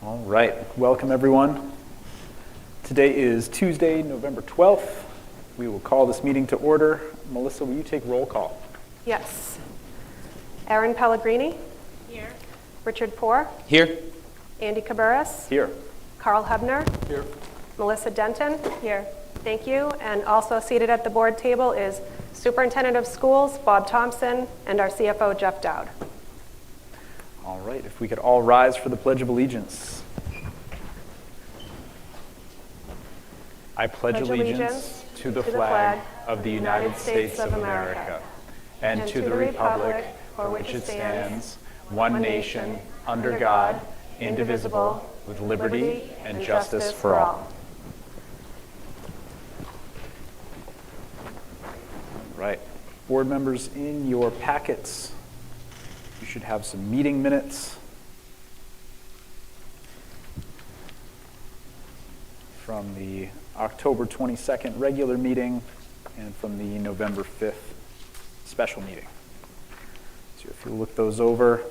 All right, welcome everyone. Today is Tuesday, November 12th. We will call this meeting to order. Melissa, will you take roll call? Yes. Aaron Pellegrini? Here. Richard Poore? Here. Andy Cabarrus? Here. Carl Hubner? Here. Melissa Denton? Here. Thank you. And also seated at the board table is Superintendent of Schools, Bob Thompson, and our CFO, Jeff Dowd. All right, if we could all rise for the Pledge of Allegiance. I pledge allegiance to the flag of the United States of America and to the republic for which it stands, one nation, under God, indivisible, with liberty and justice for all. Right. Board members, in your packets, you should have some meeting minutes from the October 22nd regular meeting and from the November 5th special meeting. So if you look those over,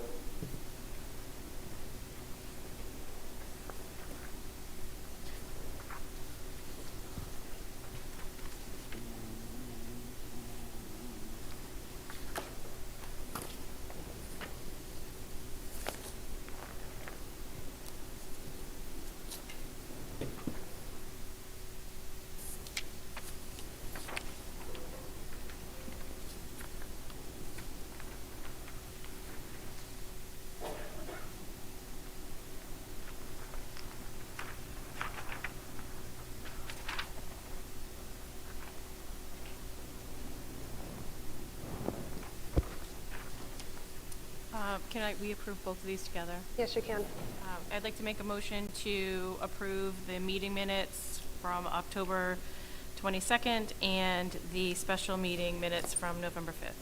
We approve both of these together? Yes, you can. I'd like to make a motion to approve the meeting minutes from October 22nd and the special meeting minutes from November 5th.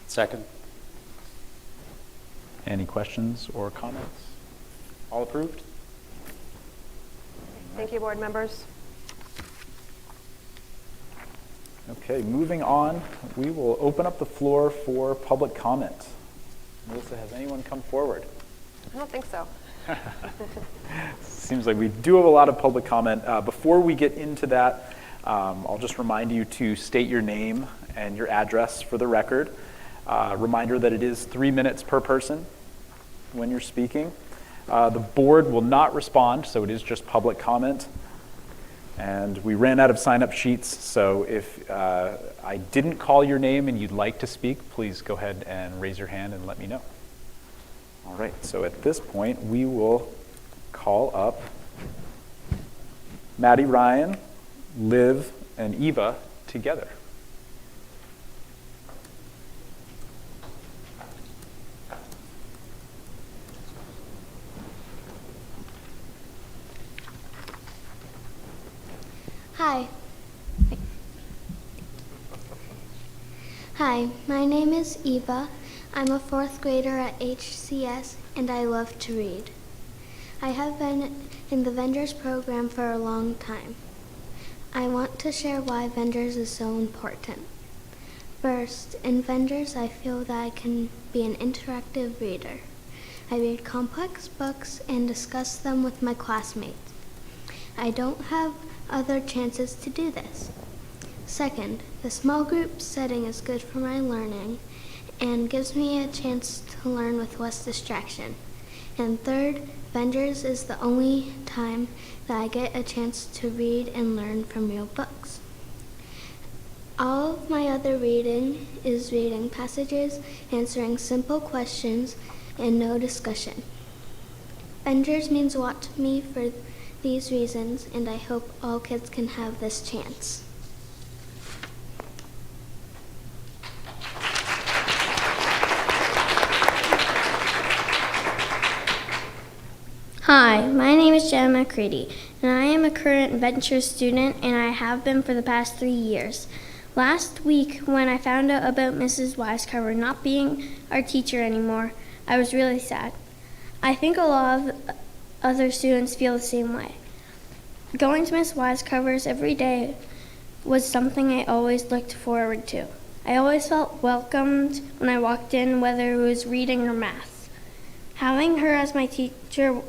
Second. any questions or comments? All approved? Thank you, board members. Okay, moving on, we will open up the floor for public comment. Melissa, has anyone come forward? I don't think so. Seems like we do have a lot of public comment. Before we get into that, I'll just remind you to state your name and your address for the record. Reminder that it is 3 minutes per person when you're speaking. The board will not respond, so it is just public comment. And we ran out of sign-up sheets, so if I didn't call your name and you'd like to speak, please go ahead and raise your hand and let me know. All right, so at this point, we will call up Maddie, Ryan, Liv, and Eva together. Hi. Hi, my name is Eva. I'm a 4th grader at HCS and I love to read. I have been in the Vendors program for a long time. I want to share why Vendors is so important. First, in Vendors, I feel that I can be an interactive reader. I read complex books and discuss them with my classmates. I don't have other chances to do this. Second, the small group setting is good for my learning and gives me a chance to learn with less distraction. And third, Vendors is the only time that I get a chance to read and learn from real books. All of my other reading is reading passages, answering simple questions, and no discussion. Vendors means a lot to me for these reasons, and I hope all kids can have this chance. Hi, my name is Jenna McCready, and I am a current Ventures student, and I have been for the past 3 years. Last week, when I found out about Mrs. Wisecover not being our teacher anymore, I was really sad. I think a lot of other students feel the same way. Going to Miss Wisecover's every day was something I always looked forward to. I always felt welcomed when I walked in, whether it was reading or math. Having her as my teacher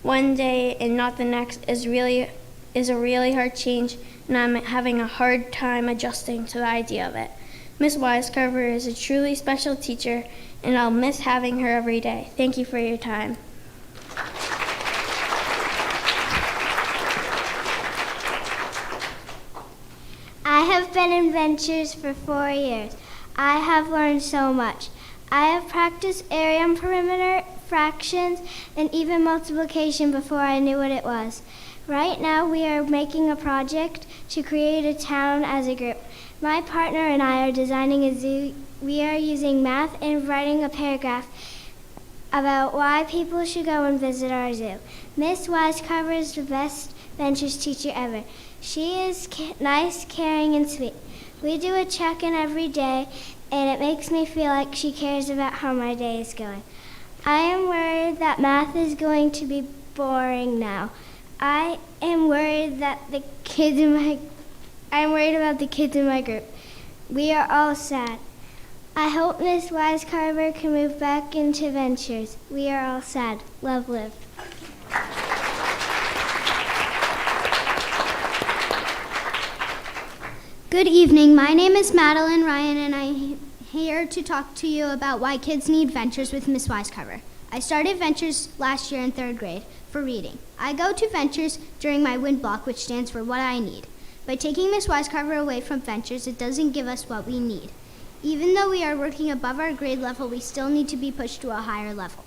one day and not the next is a really hard change, and I'm having a hard time adjusting to the idea of it. Miss Wisecarver is a truly special teacher, and I'll miss having her every day. Thank you for your time. I have been in Ventures for 4 years. I have learned so much. I have practiced area and perimeter, fractions, and even multiplication before I knew what it was. Right now, we are making a project to create a town as a group. My partner and I are designing a zoo. We are using math and writing a paragraph about why people should go and visit our zoo. Miss Wisecarver is the best Ventures teacher ever. She is nice, caring, and sweet. We do a check-in every day, and it makes me feel like she cares about how my day is going. I am worried that math is going to be boring now. I am worried about the kids in my group. We are all sad. I hope Miss Wisecarver can move back into Ventures. We are all sad. Love, Liv. Good evening. My name is Madeline Ryan, and I'm here to talk to you about why kids need Ventures with Miss Wisecarver. I started Ventures last year in 3rd grade for reading. I go to Ventures during my WIN block, which stands for What I Need. By taking Miss Wisecarver away from Ventures, it doesn't give us what we need. Even though we are working above our grade level, we still need to be pushed to a higher level.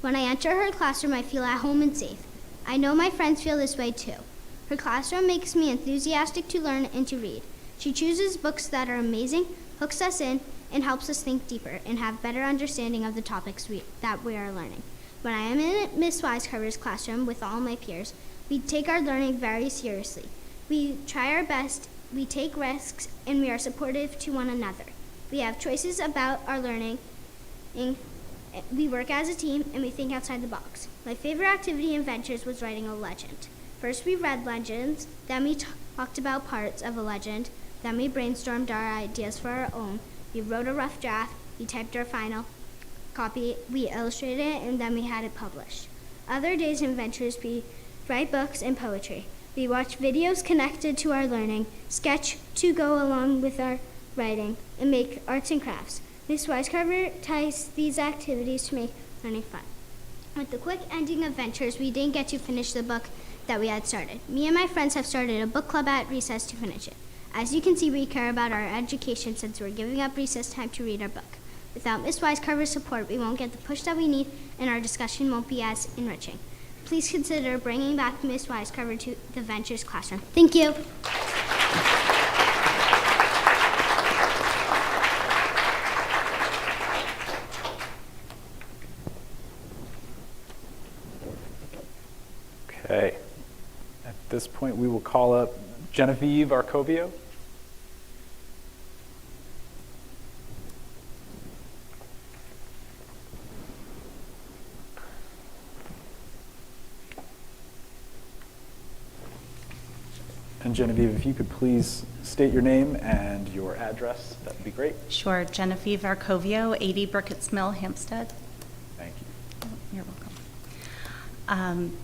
When I enter her classroom, I feel at home and safe. I know my friends feel this way too. Her classroom makes me enthusiastic to learn and to read. She chooses books that are amazing, hooks us in, and helps us think deeper and have better understanding of the topics that we are learning. When I am in Miss Wisecarver's classroom with all my peers, we take our learning very seriously. We try our best, we take risks, and we are supportive to one another. We have choices about our learning, we work as a team, and we think outside the box. My favorite activity in Ventures was writing a legend. First we read legends, then we talked about parts of a legend, then we brainstormed our ideas for our own. We wrote a rough draft, we typed our final copy, we illustrated it, and then we had it published. Other days in Ventures, we write books and poetry. We watch videos connected to our learning, sketch to go along with our writing, and make arts and crafts. Miss Wisecarver ties these activities to make learning fun. With the quick ending of Ventures, we didn't get to finish the book that we had started. Me and my friends have started a book club at recess to finish it. As you can see, we care about our education since we're giving up recess time to read our book. Without Miss Wisecarver's support, we won't get the push that we need, and our discussion won't be as enriching. Please consider bringing back Miss Wisecarver to the Ventures classroom. Thank you. Okay. At this point, we will call up Genevieve Arcovio. And Genevieve, if you could please state your name and your address, that would be great. Sure. Genevieve Arcovio, 80 Burkett's Mill, Hampstead. Thank you. You're welcome.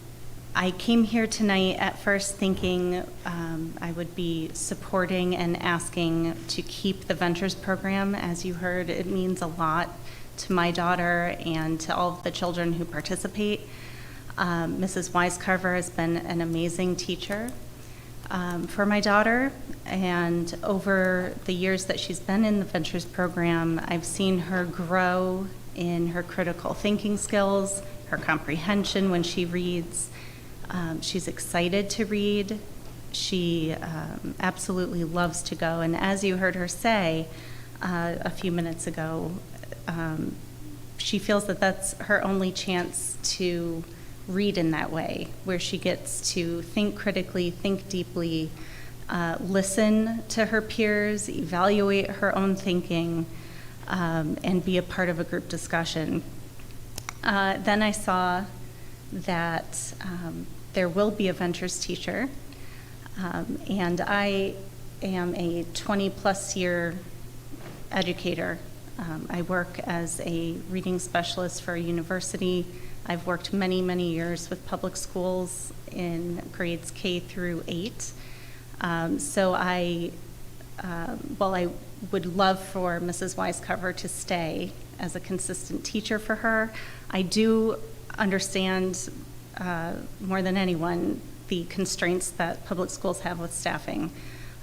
I came here tonight at first thinking I would be supporting and asking to keep the Ventures program. As you heard, it means a lot to my daughter and to all of the children who participate. Mrs. Wisecarver has been an amazing teacher for my daughter, and over the years that she's been in the Ventures program, I've seen her grow in her critical thinking skills, her comprehension when she reads. She's excited to read. She absolutely loves to go. And as you heard her say a few minutes ago, she feels that that's her only chance to read in that way, where she gets to think critically, think deeply, listen to her peers, evaluate her own thinking, and be a part of a group discussion. Then I saw that there will be a Ventures teacher, and I am a 20-plus year educator. I work as a reading specialist for a university I've worked many, many years with public schools in grades K through 8. So while I would love for Mrs. Wisecover to stay as a consistent teacher for her, I do understand more than anyone the constraints that public schools have with staffing,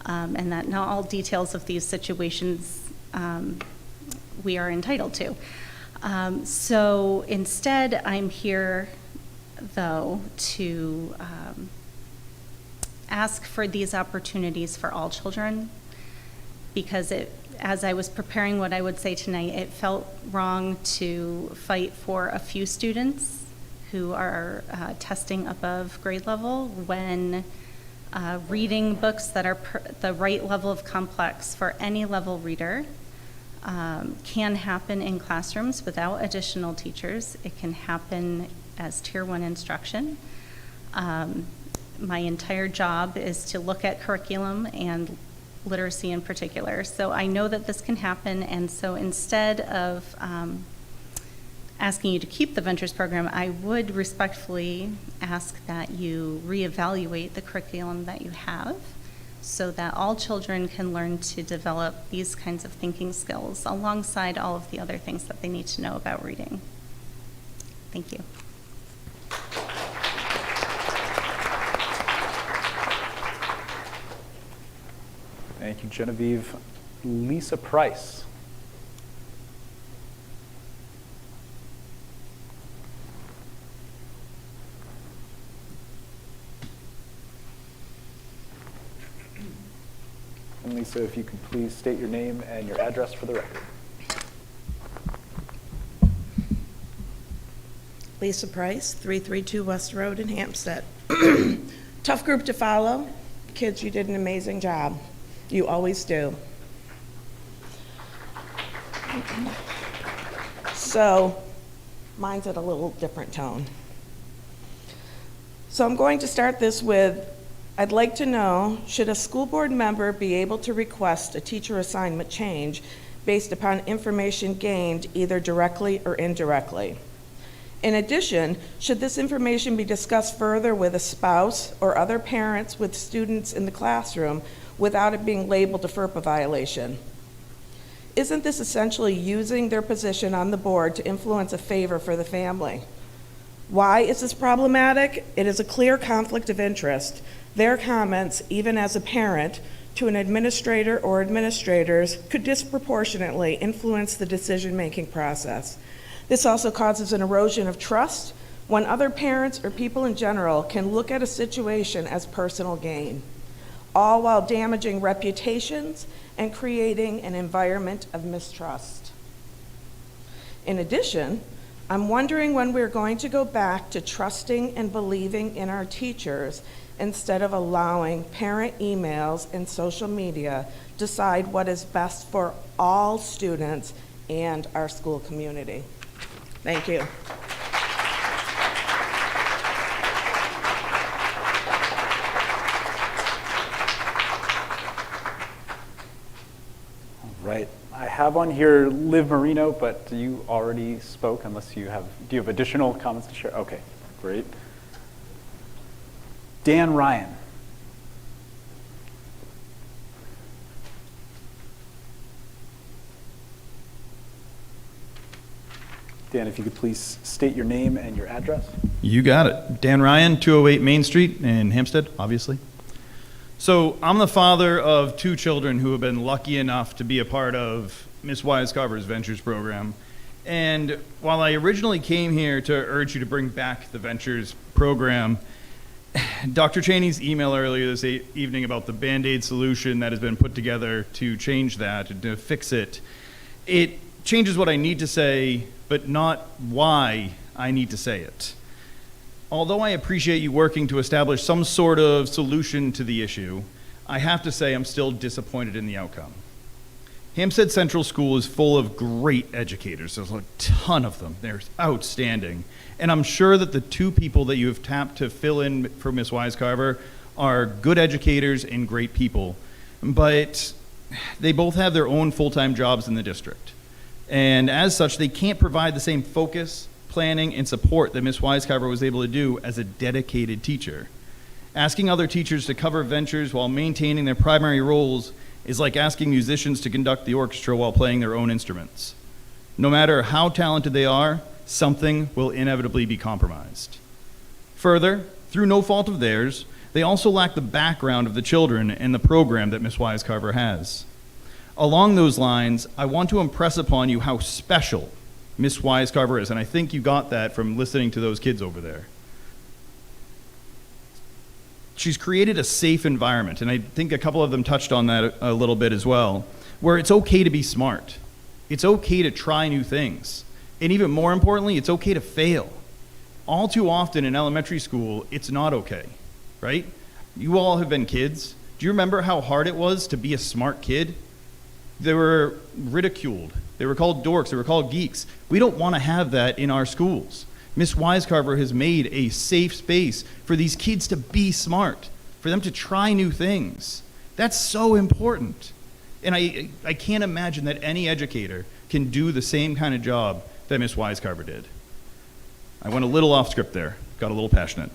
and that not all details of these situations we are entitled to. So instead, I'm here, though, to ask for these opportunities for all children, because as I was preparing what I would say tonight, it felt wrong to fight for a few students who are testing above grade level when reading books that are the right level of complex for any level reader can happen in classrooms without additional teachers. It can happen as Tier 1 instruction. My entire job is to look at curriculum and literacy in particular. So I know that this can happen, and so instead of asking you to keep the Ventures program, I would respectfully ask that you reevaluate the curriculum that you have so that all children can learn to develop these kinds of thinking skills alongside all of the other things that they need to know about reading. Thank you. Thank you, Genevieve. Lisa Price. And Lisa, if you could please state your name and your address for the record. Lisa Price, 332 West Road in Hampstead. Tough group to follow. Kids, you did an amazing job. You always do. So, mine's at a little different tone. So I'm going to start this with, I'd like to know, should a school board member be able to request a teacher assignment change based upon information gained either directly or indirectly? In addition, should this information be discussed further with a spouse or other parents with students in the classroom without it being labeled a FERPA violation? Isn't this essentially using their position on the board to influence a favor for the family? Why is this problematic? It is a clear conflict of interest. Their comments, even as a parent, to an administrator or administrators could disproportionately influence the decision-making process. This also causes an erosion of trust when other parents or people in general can look at a situation as personal gain, all while damaging reputations and creating an environment of mistrust. In addition, I'm wondering when we're going to go back to trusting and believing in our teachers instead of allowing parent emails and social media decide what is best for all students and our school community. Thank you. Right. I have on here Liv Marino, but you already spoke unless you have, do you have additional comments to share? Okay, great. Dan Ryan. Dan, if you could please state your name and your address. You got it. Dan Ryan, 208 Main Street in Hampstead, obviously. So I'm the father of two children who have been lucky enough to be a part of Ms. Wisecover's Ventures program. And while I originally came here to urge you to bring back the Ventures program, Dr. Cheney's email earlier this evening about the Band-Aid solution that has been put together to change that and to fix it, it changes what I need to say, but not why I need to say it. Although I appreciate you working to establish some sort of solution to the issue, I have to say I'm still disappointed in the outcome. Hampstead Central School is full of great educators. There's a ton of them. They're outstanding. And I'm sure that the two people that you have tapped to fill in for Ms. Wisecover are good educators and great people. But they both have their own full-time jobs in the district. And as such, they can't provide the same focus, planning, and support that Ms. Weiscarver was able to do as a dedicated teacher. Asking other teachers to cover ventures while maintaining their primary roles is like asking musicians to conduct the orchestra while playing their own instruments. No matter how talented they are, something will inevitably be compromised. Further, through no fault of theirs, they also lack the background of the children and the program that Ms. Weiscarver has. Along those lines, I want to impress upon you how special Ms. Weiscarver is, and I think you got that from listening to those kids over there. She's created a safe environment, and I think a couple of them touched on that a little bit as well, where it's okay to be smart. It's okay to try new things. And even more importantly, it's okay to fail. All too often in elementary school, it's not okay, right? You all have been kids. Do you remember how hard it was to be a smart kid? They were ridiculed. They were called dorks. They were called geeks. We don't want to have that in our schools. Ms. Weiscarver has made a safe space for these kids to be smart, for them to try new things. That's so important. And I can't imagine that any educator can do the same kind of job that Ms. Weiscarver did. I went a little off script there, got a little passionate.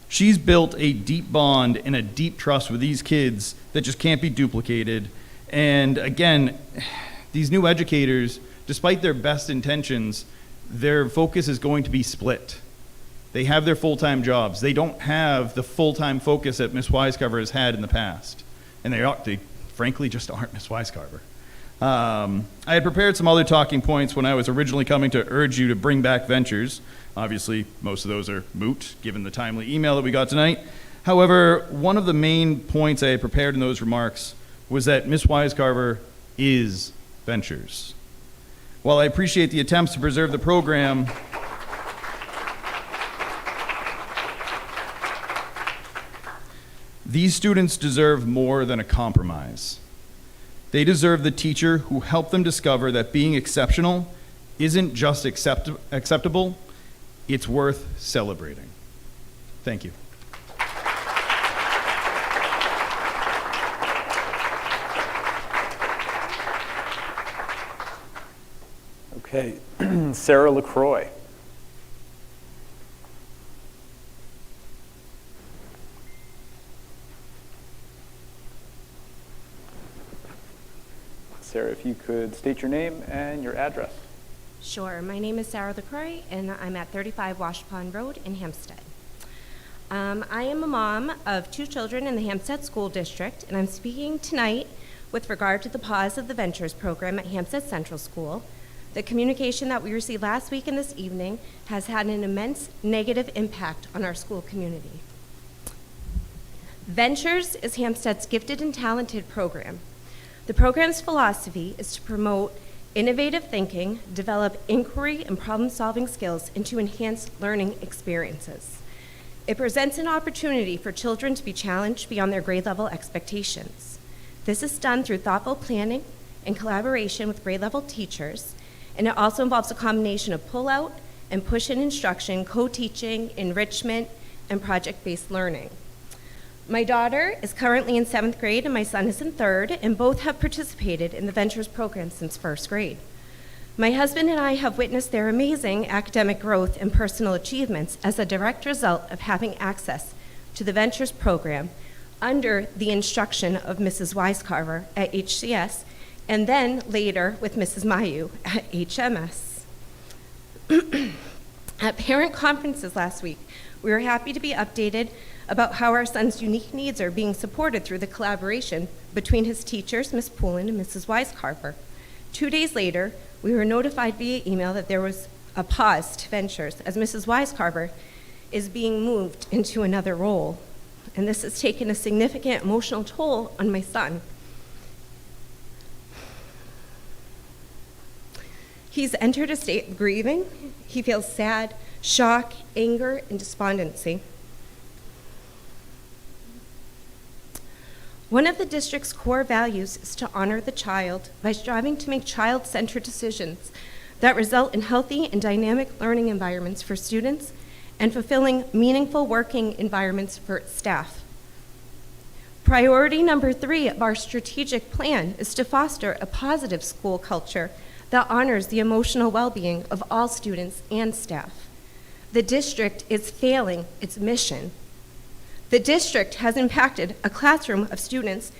She's built a deep bond and a deep trust with these kids that just can't be duplicated. And again, these new educators, despite their best intentions, their focus is going to be split. They have their full-time jobs. They don't have the full-time focus that Ms. Weiscarver has had in the past. And they frankly just aren't Ms. Weiscarver. I had prepared some other talking points when I was originally coming to urge you to bring back ventures. Obviously, most of those are moot, given the timely email that we got tonight. However, one of the main points I had prepared in those remarks was that Ms. Weiscarver is ventures. While I appreciate the attempts to preserve the program, these students deserve more than a compromise. They deserve the teacher who helped them discover that being exceptional isn't just acceptable, it's worth celebrating. Thank you. Okay, Sarah LaCroix. Sarah, if you could state your name and your address. Sure. My name is Sarah LaCroix, and I'm at 35 Wash Pond Road in Hampstead. I am a mom of 2 children in the Hampstead School District, and I'm speaking tonight with regard to the pause of the Ventures program at Hampstead Central School. The communication that we received last week and this evening has had an immense negative impact on our school community. Ventures is Hampstead's gifted and talented program. The program's philosophy is to promote innovative thinking, develop inquiry and problem-solving skills, and to enhance learning experiences. It presents an opportunity for children to be challenged beyond their grade level expectations. This is done through thoughtful planning and collaboration with grade level teachers, and it also involves a combination of pull-out and push-in instruction, co-teaching, enrichment, and project-based learning. My daughter is currently in 7th grade and my son is in 3rd, and both have participated in the Ventures program since 1st grade. My husband and I have witnessed their amazing academic growth and personal achievements as a direct result of having access to the Ventures program under the instruction of Mrs. Weiscarver at HCS, and then later with Mrs. Mayu at HMS. At parent conferences last week, we were happy to be updated about how our son's unique needs are being supported through the collaboration between his teachers, Ms. Poulin and Mrs. Weiscarver. 2 days later, we were notified via email that there was a pause to Ventures as Mrs. Weiscarver is being moved into another role. And this has taken a significant emotional toll on my son. He's entered a state of grieving. He feels sad, shock, anger, and despondency. One of the district's core values is to honor the child by striving to make child-centered decisions that result in healthy and dynamic learning environments for students and fulfilling meaningful working environments for its staff. Priority number 3 of our strategic plan is to foster a positive school culture that honors the emotional well-being of all students and staff. The district is failing its mission. The district has impacted a classroom of students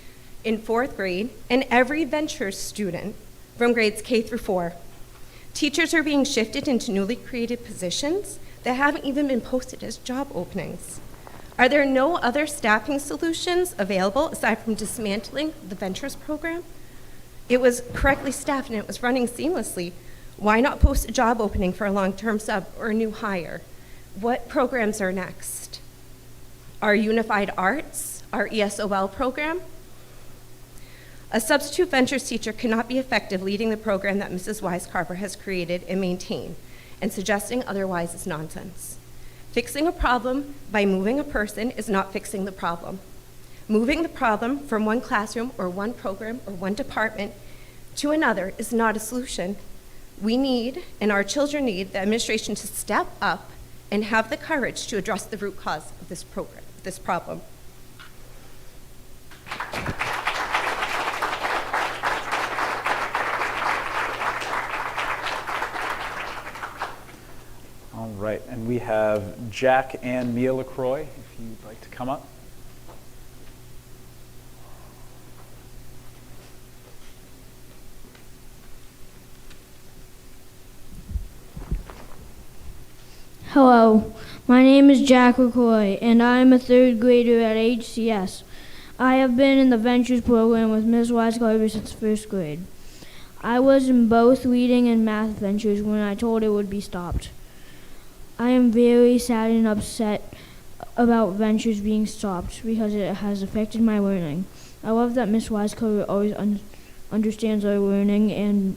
in 4th grade and every Ventures student from grades K through 4. Teachers are being shifted into newly created positions that haven't even been posted as job openings. Are there no other staffing solutions available aside from dismantling the Ventures program? It was correctly staffed and it was running seamlessly. Why not post a job opening for a long-term sub or a new hire? What programs are next? Our Unified Arts, our ESOL program? A substitute Ventures teacher cannot be effective leading the program that Mrs. Wise-Carver has created and maintained, and suggesting otherwise is nonsense. Fixing a problem by moving a person is not fixing the problem. Moving the problem from one classroom or one program or one department to another is not a solution. We need, and our children need, the administration to step up and have the courage to address the root cause of this problem. All right, and we have Jack and Mia LaCroix, if you'd like to come up. Hello, my name is Jack LaCroix, and I am a 3rd grader at HCS. I have been in the Ventures program with Ms. Wise-Carver since 1st grade. I was in both reading and math ventures when I told it would be stopped. I am very sad and upset about Ventures being stopped because it has affected my learning. I love that Ms. Wise-Carver always understands our learning and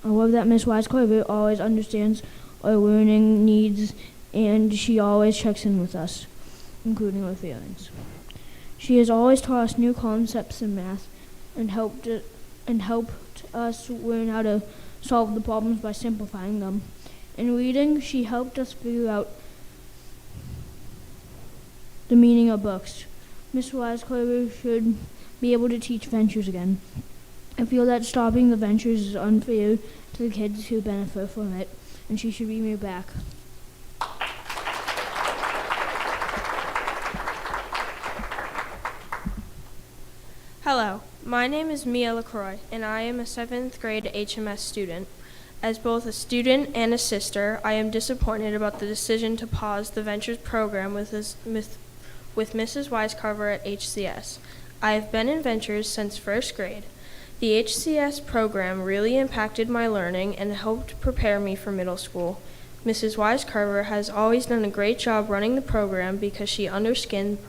always understands our learning needs, and she always checks in with us, including our feelings. She has always taught us new concepts in math and helped us learn how to solve the problems by simplifying them. In reading, she helped us figure out the meaning of books. Ms. Wise-Carver should be able to teach Ventures again. I feel that stopping the Ventures is unfair to the kids who benefit from it, and she should be moved back. Hello, my name is Mia LaCroix, and I am a 7th grade HMS student. As both a student and a sister, I am disappointed about the decision to pause the Ventures program with Mrs. Wise-Carver at HCS. I have been in Ventures since 1st grade. The HCS program really impacted my learning and helped prepare me for middle school. Mrs. Wise-Carver has always done a great job running the program because she understands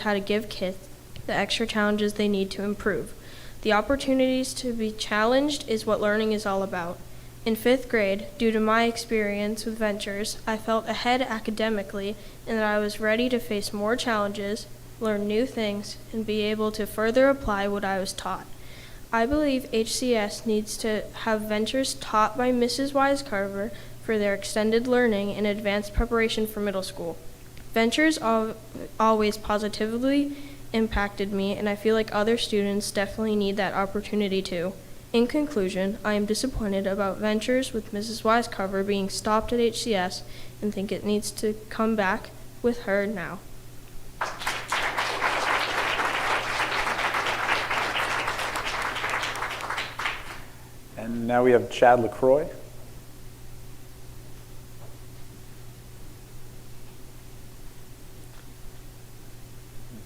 how to give kids the extra challenges they need to improve. The opportunities to be challenged is what learning is all about. In 5th grade, due to my experience with Ventures, I felt ahead academically and that I was ready to face more challenges, learn new things, and be able to further apply what I was taught. I believe HCS needs to have Ventures taught by Mrs. Wise-Carver for their extended learning and advanced preparation for middle school. Ventures always positively impacted me, and I feel like other students definitely need that opportunity too. In conclusion, I am disappointed about Ventures with Mrs. Wise-Carver being stopped at HCS and think it needs to come back with her now. And now we have Chad LaCroix.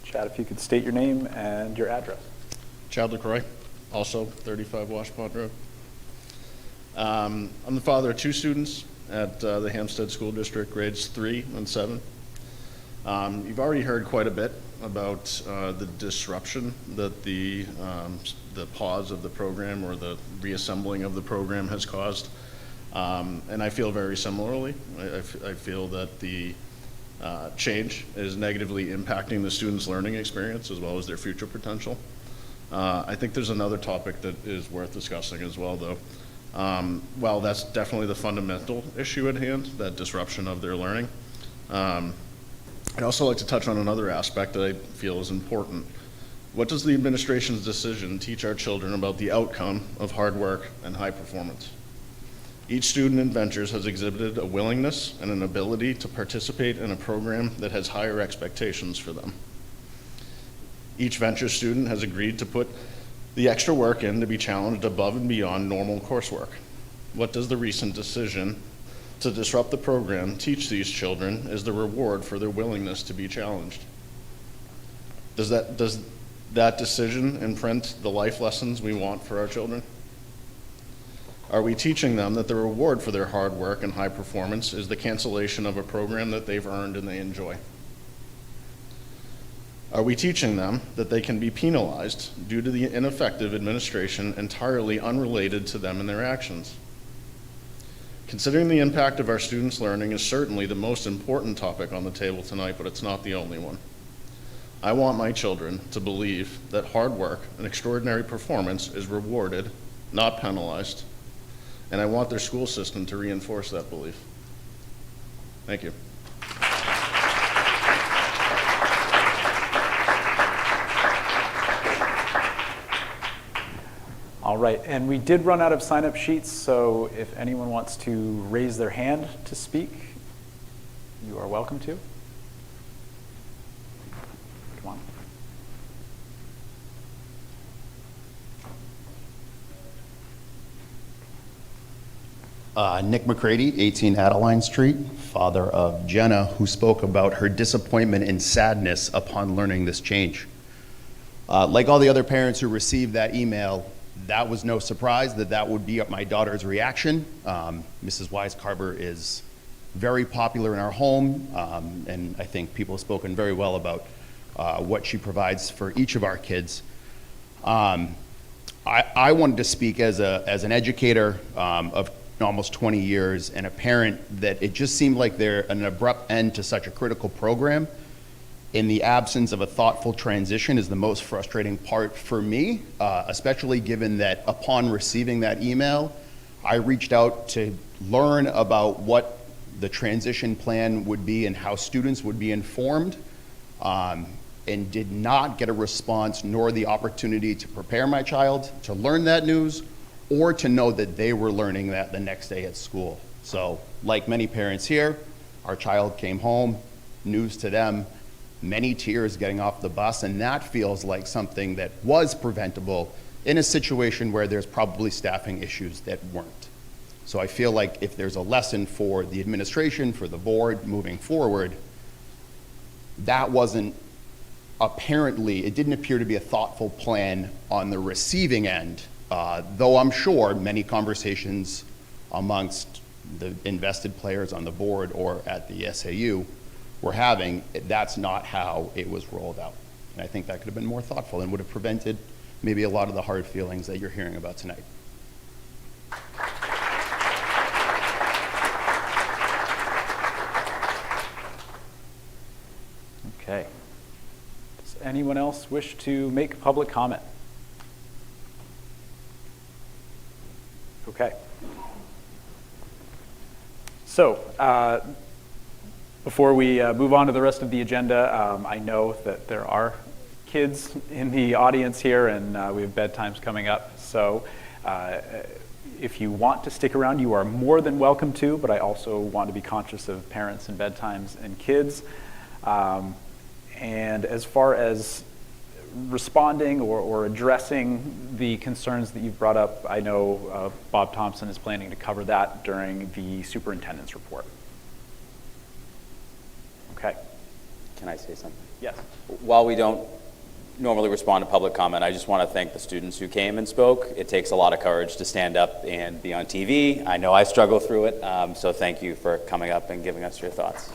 Chad, if you could state your name and your address. Chad LaCroix, also 35 Washpond Road. I'm the father of 2 students at the Hampstead School District, grades 3 and 7. You've already heard quite a bit about the disruption that the pause of the program or the reassembling of the program has caused. And I feel very similarly. I feel that the change is negatively impacting the students' learning experience as well as their future potential. I think there's another topic that is worth discussing as well, though. While that's definitely the fundamental issue at hand, that disruption of their learning, I'd also like to touch on another aspect that I feel is important. What does the administration's decision teach our children about the outcome of hard work and high performance? Each student in Ventures has exhibited a willingness and an ability to participate in a program that has higher expectations for them. Each Ventures student has agreed to put the extra work in to be challenged above and beyond normal coursework. What does the recent decision to disrupt the program teach these children as the reward for their willingness to be challenged? Does that decision imprint the life lessons we want for our children? Are we teaching them that the reward for their hard work and high performance is the cancellation of a program that they've earned and they enjoy? Are we teaching them that they can be penalized due to the ineffective administration entirely unrelated to them and their actions? Considering the impact of our students' learning is certainly the most important topic on the table tonight, but it's not the only one. I want my children to believe that hard work and extraordinary performance is rewarded, not penalized, and I want their school system to reinforce that belief. Thank you. All right, and we did run out of sign-up sheets, so if anyone wants to raise their hand to speak, you are welcome to. Come on. Nick McCready, 18 Adeline Street, father of Jenna, who spoke about her disappointment and sadness upon learning this change. Like all the other parents who received that email, that was no surprise that would be my daughter's reaction. Mrs. Wise-Carver is very popular in our home, and I think people have spoken very well about what she provides for each of our kids. I wanted to speak as an educator of almost 20 years and a parent that it just seemed like they're an abrupt end to such a critical program. In the absence of a thoughtful transition is the most frustrating part for me, especially given that upon receiving that email, I reached out to learn about what the transition plan would be and how students would be informed, and did not get a response nor the opportunity to prepare my child to learn that news or to know that they were learning that the next day at school. So, like many parents here, our child came home, news to them, many tears getting off the bus, and that feels like something that was preventable in a situation where there's probably staffing issues that weren't. So I feel like if there's a lesson for the administration, for the board moving forward, that wasn't apparently, it didn't appear to be a thoughtful plan on the receiving end, though I'm sure many conversations amongst the invested players on the board or at the SAU we're having, that's not how it was rolled out. And I think that could have been more thoughtful and would have prevented maybe a lot of the hard feelings that you're hearing about tonight. Okay. Does anyone else wish to make public comment? Okay. So, before we move on to the rest of the agenda, I know that there are kids in the audience here, and we have bedtimes coming up. So if you want to stick around, you are more than welcome to, but I also want to be conscious of parents and bedtimes and kids. And as far as responding or addressing the concerns that you've brought up, I know Bob Thompson is planning to cover that during the superintendent's report. Okay. Can I say something? Yes. While we don't normally respond to public comment, I just want to thank the students who came and spoke. It takes a lot of courage to stand up and be on TV. I know I struggle through it, so thank you for coming up and giving us your thoughts.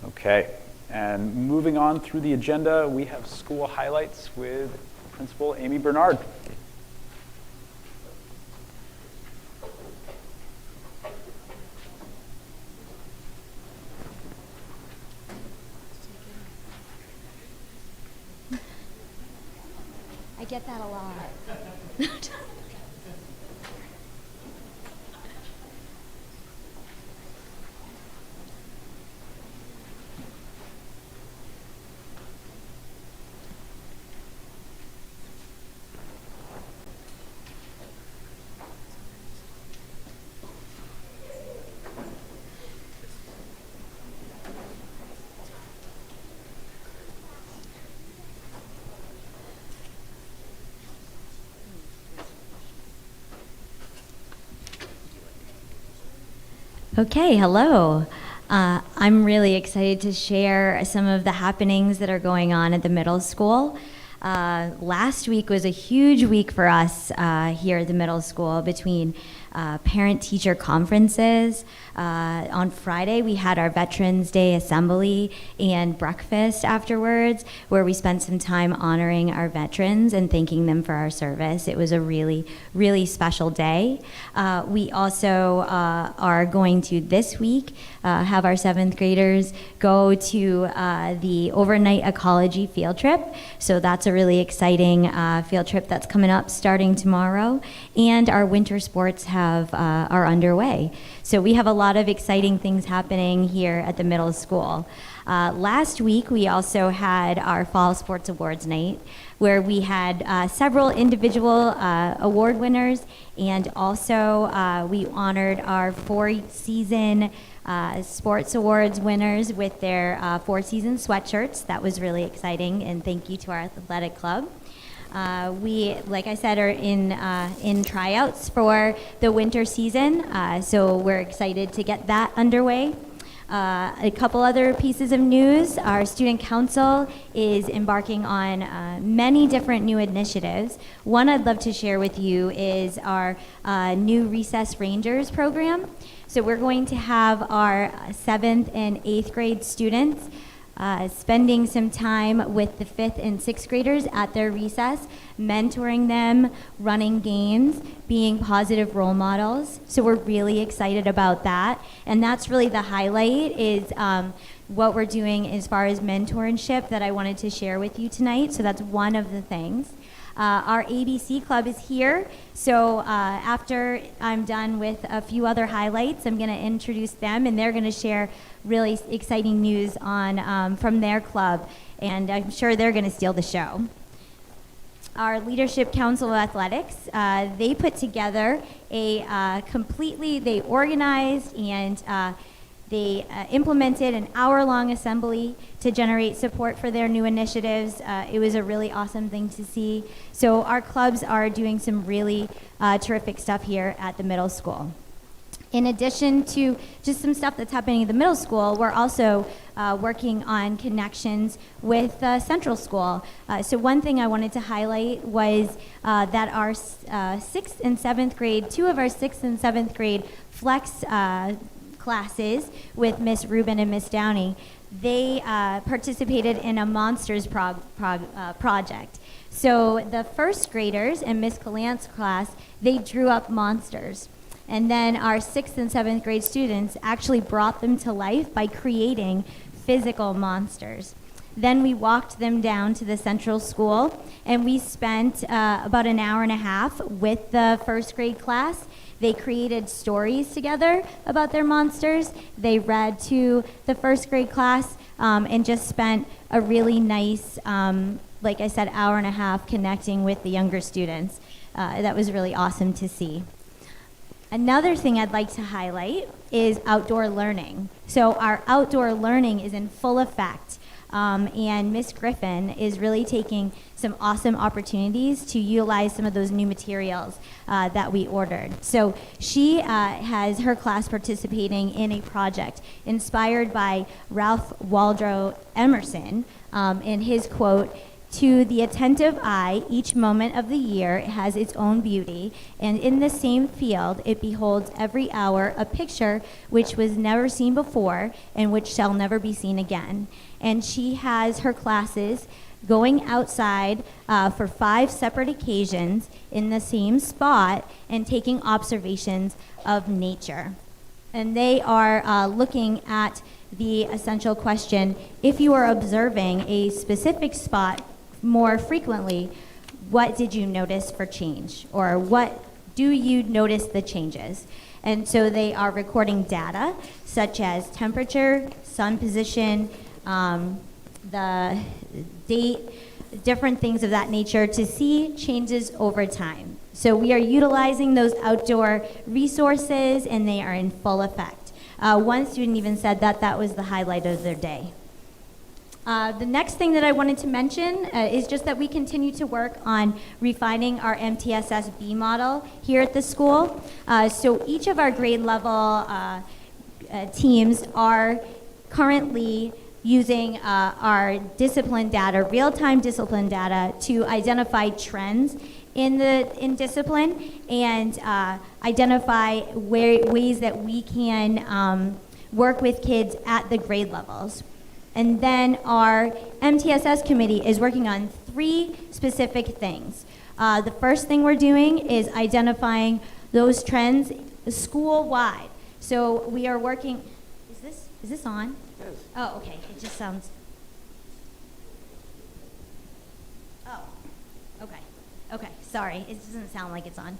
Okay, and moving on through the agenda, we have school highlights with Principal Amy Bernard. I get that a lot. Okay, hello. I'm really excited to share some of the happenings that are going on at the middle school. Last week was a huge week for us here at the middle school between parent-teacher conferences. On Friday, we had our Veterans Day Assembly and breakfast afterwards, where we spent some time honoring our veterans and thanking them for our service. It was a really, really special day. We also are going to, this week, have our 7th graders go to the overnight ecology field trip. So that's a really exciting field trip that's coming up starting tomorrow. And our winter sports are underway. So we have a lot of exciting things happening here at the middle school. Last week, we also had our Fall Sports Awards Night, where we had several individual award winners, and also we honored our 4-season Sports Awards winners with their 4-season sweatshirts. That was really exciting, and thank you to our athletic club. We, like I said, are in tryouts for the winter season, so we're excited to get that underway. A couple other pieces of news. Our student council is embarking on many different new initiatives. One I'd love to share with you is our new Recess Rangers program. So we're going to have our 7th and 8th grade students spending some time with the 5th and 6th graders at their recess, mentoring them, running games, being positive role models. So we're really excited about that. And that's really the highlight is what we're doing as far as mentorship that I wanted to share with you tonight. So that's one of the things. Our ABC club is here, so after I'm done with a few other highlights, I'm going to introduce them, and they're going to share really exciting news on from their club, and I'm sure they're going to steal the show. Our Leadership Council of Athletics, they put together they organized and they implemented an hour-long assembly to generate support for their new initiatives. It was a really awesome thing to see. So our clubs are doing some really terrific stuff here at the middle school. In addition to just some stuff that's happening at the middle school, we're also working on connections with Central School. So one thing I wanted to highlight was that our 6th and 7th grade, 2 of our 6th and 7th grade flex classes with Miss Rubin and Miss Downey, they participated in a Monsters project. So the 1st graders in Miss Calant's class, they drew up monsters. And then our 6th and 7th grade students actually brought them to life by creating physical monsters. Then we walked them down to the Central School, and we spent about an hour and a half with the 1st grade class. They created stories together about their monsters. They read to the 1st grade class and just spent a really nice, like I said, hour and a half connecting with the younger students. That was really awesome to see. Another thing I'd like to highlight is outdoor learning. So our outdoor learning is in full effect. And Miss Griffin is really taking some awesome opportunities to utilize some of those new materials that we ordered. So she has her class participating in a project inspired by Ralph Waldo Emerson in his quote, "To the attentive eye, each moment of the year has its own beauty, and in the same field it beholds every hour a picture which was never seen before and which shall never be seen again." And she has her classes going outside for 5 separate occasions in the same spot and taking observations of nature. And they are looking at the essential question, if you are observing a specific spot more frequently, what did you notice for change? Or what do you notice the changes? And so they are recording data such as temperature, sun position, the date, different things of that nature to see changes over time. So we are utilizing those outdoor resources and they are in full effect. One student even said that that was the highlight of their day. The next thing that I wanted to mention is just that we continue to work on refining our MTSS B model here at the school. So each of our grade level teams are currently using our discipline data, real-time discipline data, to identify trends in discipline and identify ways that we can work with kids at the grade levels. And then our MTSS committee is working on 3 specific things. The first thing we're doing is identifying those trends school-wide. So we are working, is this on? Yes. Oh, okay, it just sounds, oh, okay, sorry, it doesn't sound like it's on.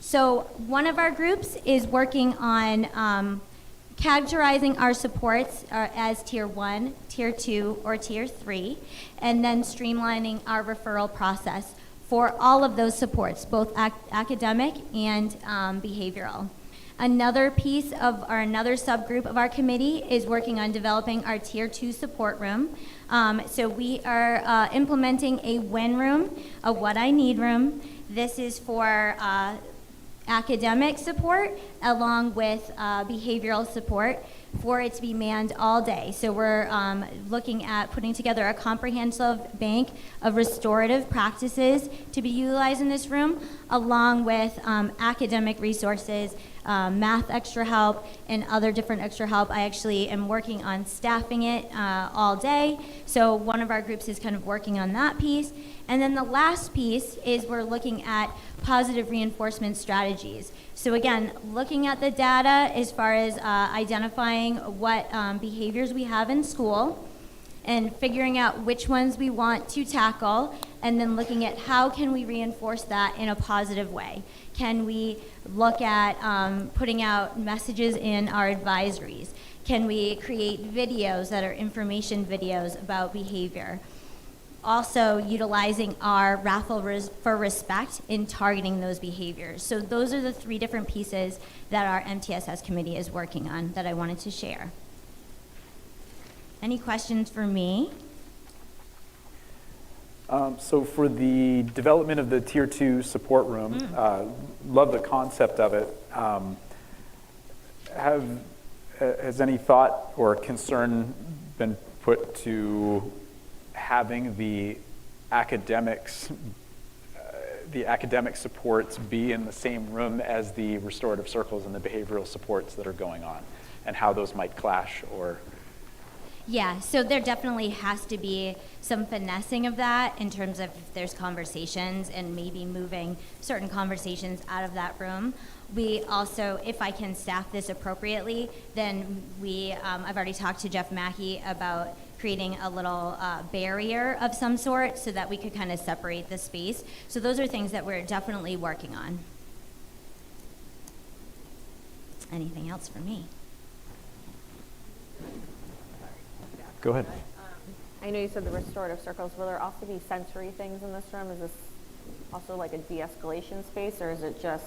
So one of our groups is working on categorizing our supports as Tier 1, Tier 2, or Tier 3, and then streamlining our referral process for all of those supports, both academic and behavioral. Another piece of another subgroup of our committee is working on developing our Tier 2 support room. So we are implementing a WIN room, a What I Need room. This is for academic support along with behavioral support for it to be manned all day. So we're looking at putting together a comprehensive bank of restorative practices to be utilized in this room, along with academic resources, math extra help, and other different extra help. I actually am working on staffing it all day. So one of our groups is kind of working on that piece. And then the last piece is we're looking at positive reinforcement strategies. So again, looking at the data as far as identifying what behaviors we have in school and figuring out which ones we want to tackle, and then looking at how can we reinforce that in a positive way. Can we look at putting out messages in our advisories? Can we create videos that are information videos about behavior? Also utilizing our raffle for respect in targeting those behaviors. So those are the 3 different pieces that our MTSS committee is working on that I wanted to share. Any questions for me? So for the development of the Tier 2 support room, love the concept of it. Has any thought or concern been put to having the academic supports be in the same room as the restorative circles and the behavioral supports that are going on, and how those might clash? Or Yeah, so there definitely has to be some finessing of that in terms of if there's conversations and maybe moving certain conversations out of that room. We also, if I can staff this appropriately, then I've already talked to Jeff Mackey about creating a little barrier of some sort so that we could kind of separate the space. So those are things that we're definitely working on. Anything else for me? Go ahead. I know you said the restorative circles. Will there also be sensory things in this room? Is this also like a de-escalation space, or is it just?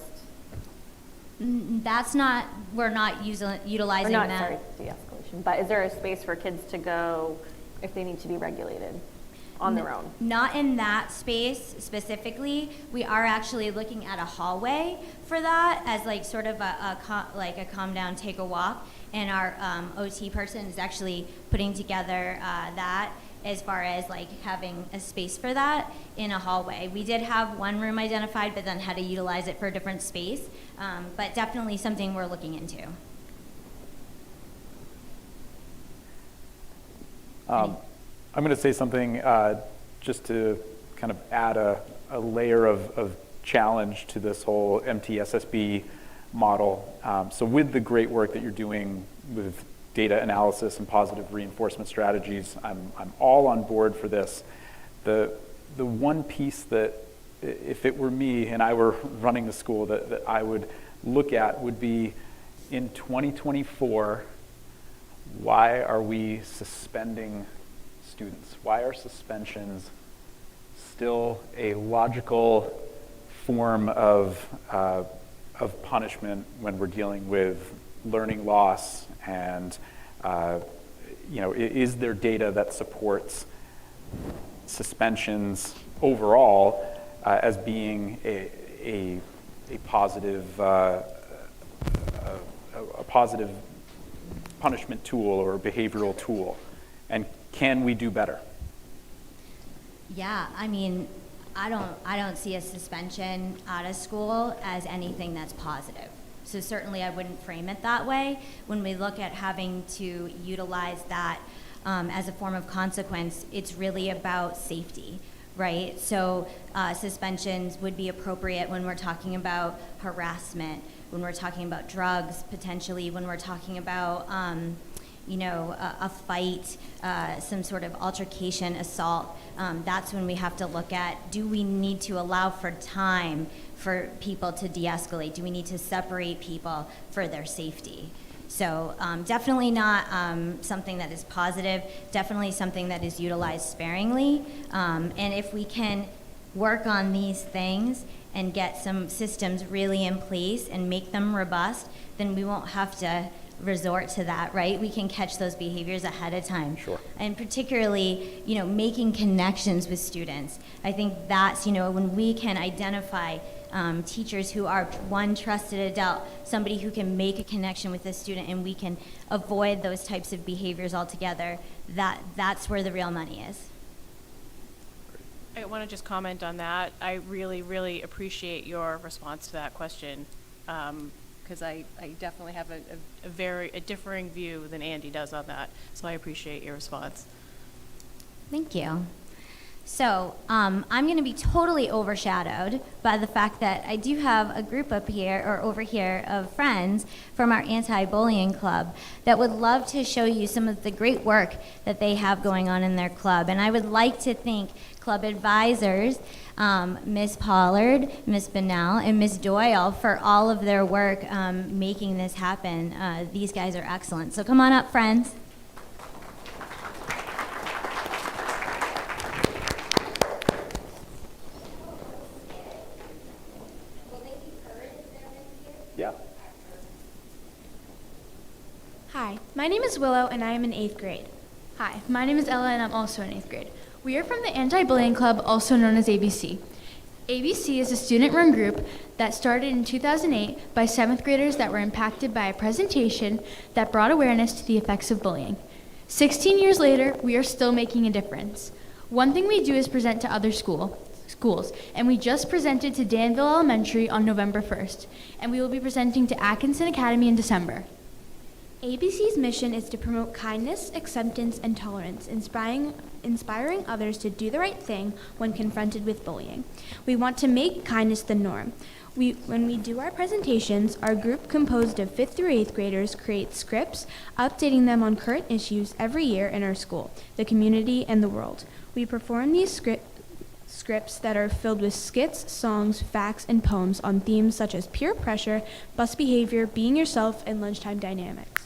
That's not, we're not utilizing or not, that. Sorry, de-escalation. But is there a space for kids to go if they need to be regulated on their own? Not in that space specifically. We are actually looking at a hallway for that as like sort of a calm down, take a walk. And our OT person is actually putting together that as far as like having a space for that in a hallway. We did have one room identified, but then had to utilize it for a different space. But definitely something we're looking into. I'm going to say something just to kind of add a layer of challenge to this whole MTSSB model. So with the great work that you're doing with data analysis and positive reinforcement strategies, I'm all on board for this. The one piece that, if it were me and I were running the school, that I would look at would be, in 2024, why are we suspending students? Why are suspensions still a logical form of punishment when we're dealing with learning loss? And is there data that supports suspensions overall as being a positive positive punishment tool or behavioral tool? And can we do better? Yeah, I mean, I don't see a suspension out of school as anything that's positive. So certainly I wouldn't frame it that way. When we look at having to utilize that as a form of consequence, it's really about safety, right? So suspensions would be appropriate when we're talking about harassment, when we're talking about drugs, potentially when we're talking about a fight, some sort of altercation, assault. That's when we have to look at, do we need to allow for time for people to de-escalate? Do we need to separate people for their safety? So definitely not something that is positive, definitely something that is utilized sparingly. And if we can work on these things and get some systems really in place and make them robust, then we won't have to resort to that, right? We can catch those behaviors ahead of time. Sure. And particularly, making connections with students. I think that's, when we can identify teachers who are one trusted adult, somebody who can make a connection with the student, and we can avoid those types of behaviors altogether, that's where the real money is. I want to just comment on that. I really, really appreciate your response to that question, because I definitely have a differing view than Andy does on that. So I appreciate your response. Thank you. So I'm going to be totally overshadowed by the fact that I do have a group up here or over here of friends from our anti-bullying club that would love to show you some of the great work that they have going on in their club. And I would like to thank club advisors, Ms. Pollard, Ms. Bennell, and Ms. Doyle for all of their work making this happen. These guys are excellent. So come on up, friends. Yeah. Hi, my name is Willow and I am in 8th grade. Hi, my name is Ella and I'm also in 8th grade. We are from the Anti-Bullying Club, also known as ABC. ABC is a student-run group that started in 2008 by 7th graders that were impacted by a presentation that brought awareness to the effects of bullying. 16 years later, we are still making a difference. One thing we do is present to other schools, and we just presented to Danville Elementary on November 1st, and we will be presenting to Atkinson Academy in December. ABC's mission is to promote kindness, acceptance, and tolerance, inspiring others to do the right thing when confronted with bullying. We want to make kindness the norm. When we do our presentations, our group composed of 5th through 8th graders creates scripts, updating them on current issues every year in our school, the community, and the world. We perform these scripts that are filled with skits, songs, facts, and poems on themes such as peer pressure, bus behavior, being yourself, and lunchtime dynamics.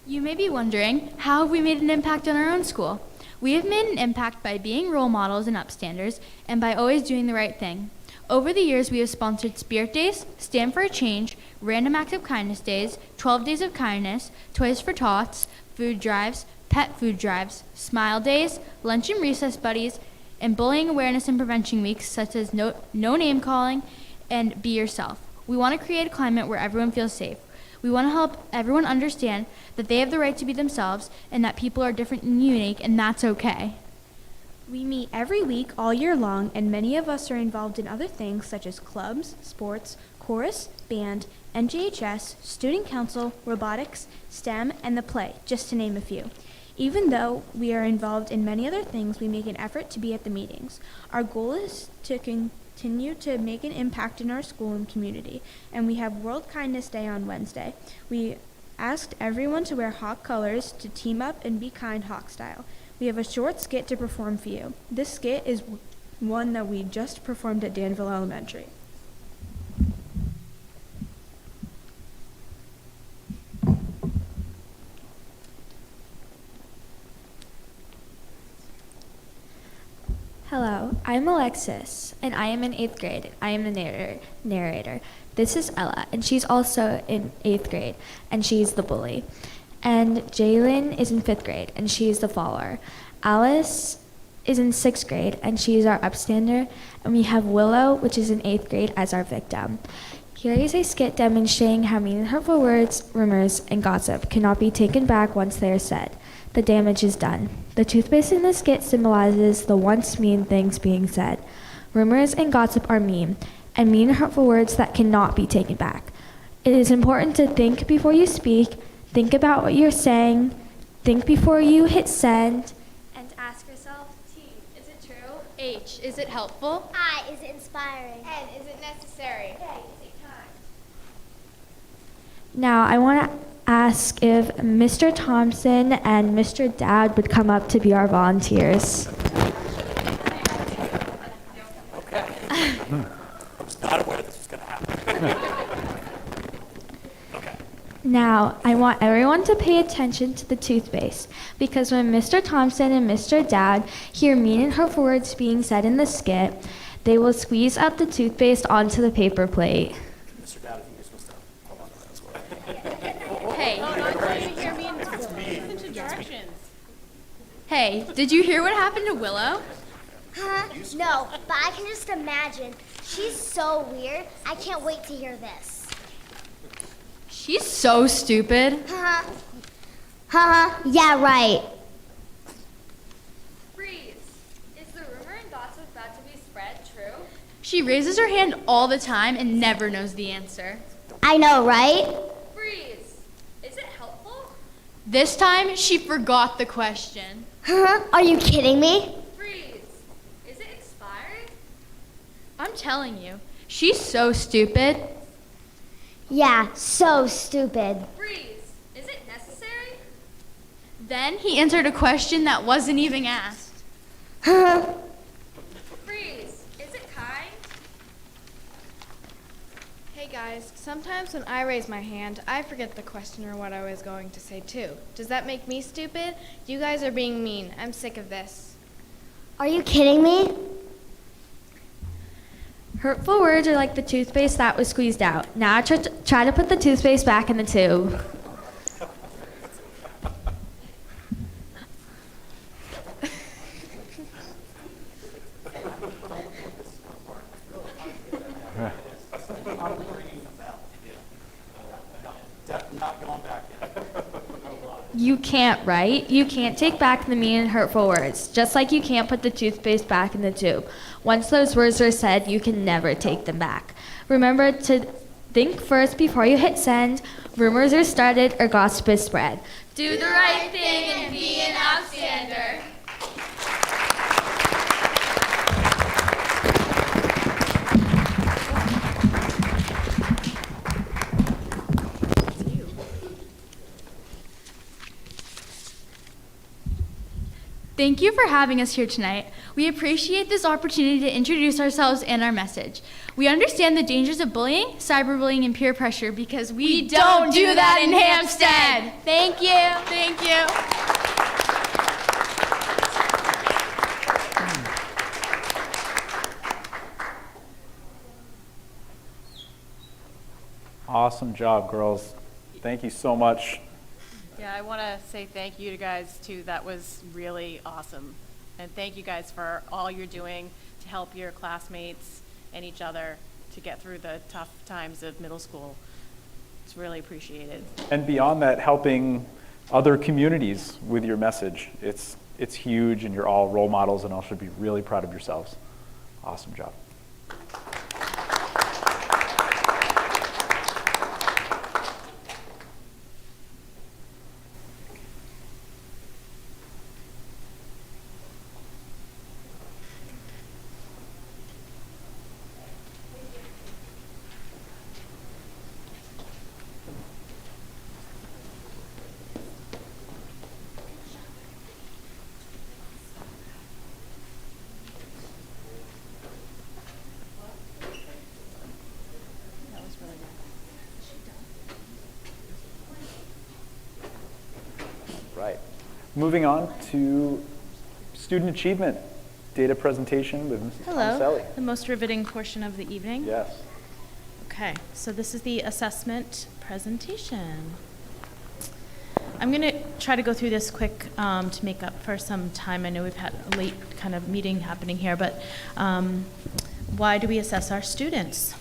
You may be wondering, how have we made an impact on our own school? We have made an impact by being role models and upstanders, and by always doing the right thing. Over the years, we have sponsored Spirit Days, Stand for a Change, Random Acts of Kindness Days, 12 Days of Kindness, Toys for Tots, food drives, pet food drives, Smile Days, Lunch and Recess Buddies, and bullying awareness and prevention weeks such as no name calling and Be Yourself. We want to create a climate where everyone feels safe. We want to help everyone understand that they have the right to be themselves and that people are different and unique, and that's okay. We meet every week all year long, and many of us are involved in other things such as clubs, sports, chorus, band, NJHS, student council, robotics, STEM, and the play, just to name a few. Even though we are involved in many other things, we make an effort to be at the meetings. Our goal is to continue to make an impact in our school and community, and we have World Kindness Day on Wednesday. We asked everyone to wear Hawk colors to team up and be kind Hawk style. We have a short skit to perform for you. This skit is one that we just performed at Danville Elementary. Hello, I'm Alexis, and I am in 8th grade. I am the narrator. This is Ella, and she's also in 8th grade, and she's the bully. And Jalen is in 5th grade, and she's the follower. Alice is in 6th grade, and she's our upstander. And we have Willow, which is in 8th grade, as our victim. Here is a skit demonstrating how mean and hurtful words, rumors, and gossip cannot be taken back once they are said. The damage is done. The toothpaste in the skit symbolizes the once mean things being said. Rumors and gossip are mean, and mean and hurtful words that cannot be taken back. It is important to think before you speak, think about what you're saying, think before you hit send, And ask yourself, T, is it true? H, is it helpful? I, is it inspiring? N, is it necessary? Now, I want to ask if Mr. Thompson and Mr. Dowd would come up to be our volunteers. Not aware this was going to happen. Now, I want everyone to pay attention to the toothpaste, because when Mr. Thompson and Mr. Dowd hear mean and hurtful words being said in the skit, they will squeeze out the toothpaste onto the paper plate. Mr. Dowd, I think you're supposed to hold on to that. Hey. No, not until you hear me and listen to directions. Hey, did you hear what happened to Willow? Huh? No, but I can just imagine. She's so weird. I can't wait to hear this. She's so stupid. Yeah, right. Freeze. Is the rumor and gossip about to be spread true? She raises her hand all the time and never knows the answer. I know, right? Freeze. Is it helpful? This time, she forgot the question. Are you kidding me? Freeze. Is it expired? I'm telling you, she's so stupid. Yeah, so stupid. Freeze. Is it necessary? Then he answered a question that wasn't even asked. Huh? Freeze. Is it kind? Hey guys, sometimes when I raise my hand, I forget the question or what I was going to say too. Does that make me stupid? You guys are being mean. I'm sick of this. Are you kidding me? Hurtful words are like the toothpaste that was squeezed out. Now try to put the toothpaste back in the tube. You can't, right? You can't take back the mean and hurtful words, just like you can't put the toothpaste back in the tube. Once those words are said, you can never take them back. Remember to think first before you hit send. Rumors are started or gossip is spread. Do the right thing and be an outstander. Thank you for having us here tonight. We appreciate this opportunity to introduce ourselves and our message. We understand the dangers of bullying, cyberbullying, and peer pressure because we don't do that in Hampstead. Thank you. Thank you. Awesome job, girls. Thank you so much. Yeah, I want to say thank you to guys too. That was really awesome. And thank you guys for all you're doing to help your classmates and each other to get through the tough times of middle school. It's really appreciated. And beyond that, helping other communities with your message. It's huge, and you're all role models, and all should be really proud of yourselves. Awesome job. Right. Moving on to student achievement data presentation with Mrs. Hello, Tomaselli. the most riveting portion of the evening. Yes. Okay, so this is the assessment presentation. I'm going to try to go through this quick to make up for some time. I know we've had a late kind of meeting happening here, but why do we assess our students?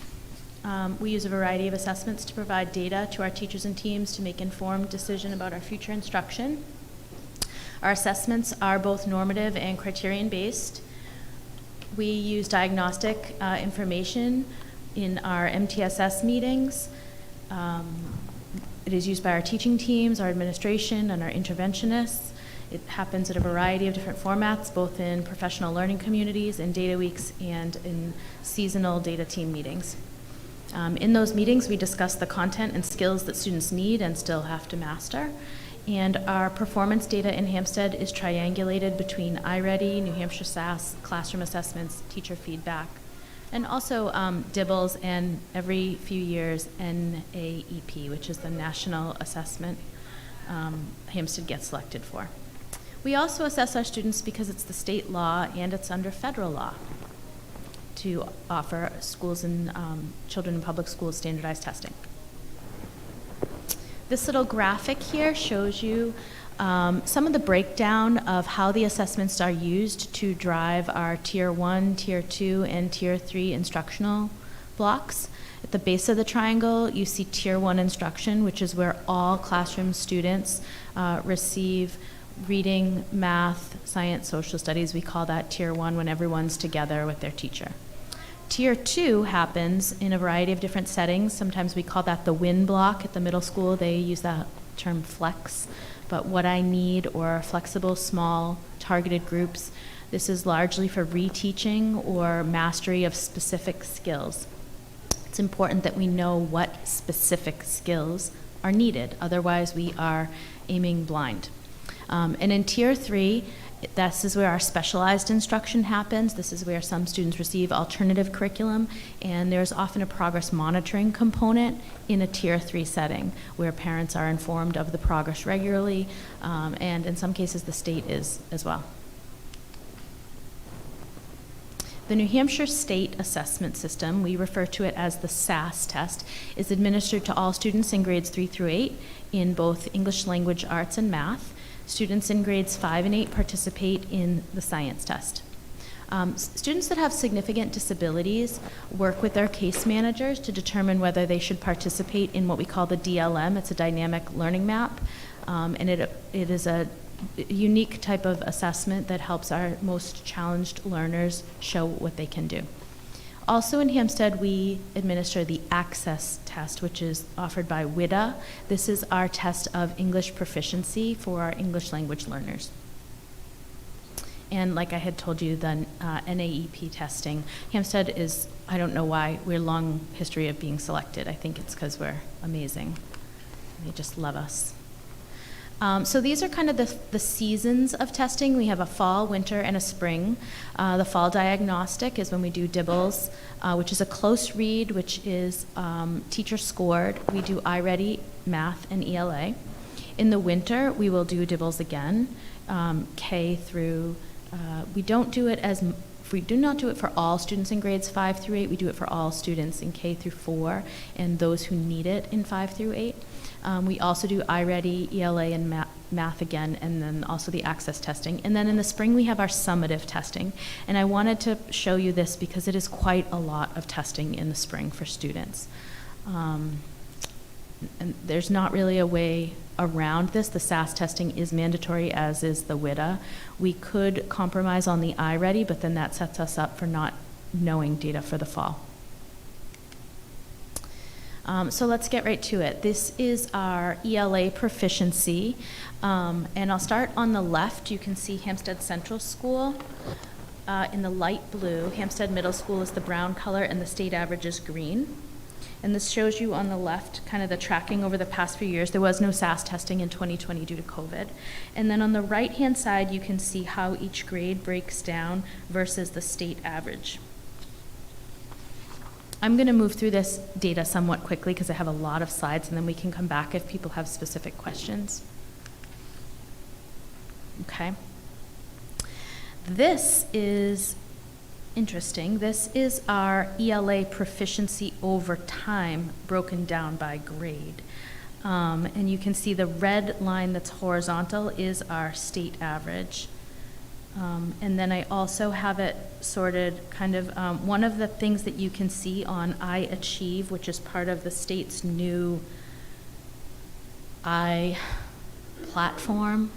We use a variety of assessments to provide data to our teachers and teams to make informed decision about our future instruction. Our assessments are both normative and criterion-based. We use diagnostic information in our MTSS meetings. It is used by our teaching teams, our administration, and our interventionists. It happens at a variety of different formats, both in professional learning communities, in data weeks, and in seasonal data team meetings. In those meetings, we discuss the content and skills that students need and still have to master. And our performance data in Hampstead is triangulated between iReady, New Hampshire SAS, classroom assessments, teacher feedback, and also DIBELS, and every few years NAEP, which is the national assessment Hampstead gets selected for. We also assess our students because it's the state law and it's under federal law to offer schools and children in public schools standardized testing. This little graphic here shows you some of the breakdown of how the assessments are used to drive our Tier 1, Tier 2, and Tier 3 instructional blocks. At the base of the triangle, you see Tier 1 instruction, which is where all classroom students receive reading, math, science, social studies. We call that Tier 1 when everyone's together with their teacher. Tier 2 happens in a variety of different settings. Sometimes we call that the WIN block. At the middle school, they use that term flex. But what I need, or flexible, small, targeted groups, this is largely for reteaching or mastery of specific skills. It's important that we know what specific skills are needed. Otherwise, we are aiming blind. And in Tier 3, this is where our specialized instruction happens. This is where some students receive alternative curriculum, and there's often a progress monitoring component in a Tier 3 setting where parents are informed of the progress regularly, and in some cases the state is as well. The New Hampshire State Assessment System, we refer to it as the SAS test, is administered to all students in grades 3 through 8 in both English language arts and math. Students in grades 5 and 8 participate in the science test. Students that have significant disabilities work with their case managers to determine whether they should participate in what we call the DLM. It's a dynamic learning map, and it is a unique type of assessment that helps our most challenged learners show what they can do. Also in Hampstead, we administer the Access test, which is offered by WIDA. This is our test of English proficiency for our English language learners. And like I had told you, the NAEP testing. Hampstead is, I don't know why, we're a long history of being selected. I think it's because we're amazing. They just love us. So these are kind of the seasons of testing. We have a fall, winter, and a spring. The fall diagnostic is when we do DIBELS, which is a close read, which is teacher scored. We do iReady, math, and ELA. In the winter, we will do DIBELS again, K through, we do not do it for all students in grades 5 through 8. We do it for all students in K through 4 and those who need it in 5 through 8. We also do iReady, ELA, and math again, and then also the Access testing. And then in the spring, we have our summative testing. And I wanted to show you this because it is quite a lot of testing in the spring for students. And there's not really a way around this. The SAS testing is mandatory, as is the WIDA. We could compromise on the iReady, but then that sets us up for not knowing data for the fall. So let's get right to it. This is our ELA proficiency, and I'll start on the left. You can see Hampstead Central School in the light blue. Hampstead Middle School is the brown color, and the state average is green. And this shows you on the left kind of the tracking over the past few years. There was no SAS testing in 2020 due to COVID. And then on the right-hand side, you can see how each grade breaks down versus the state average. I'm going to move through this data somewhat quickly because I have a lot of slides, and then we can come back if people have specific questions. Okay. This is interesting. This is our ELA proficiency over time broken down by grade. And you can see the red line that's horizontal is our state average. And then I also have it sorted kind of, one of the things that you can see on iAchieve, which is part of the state's new platform.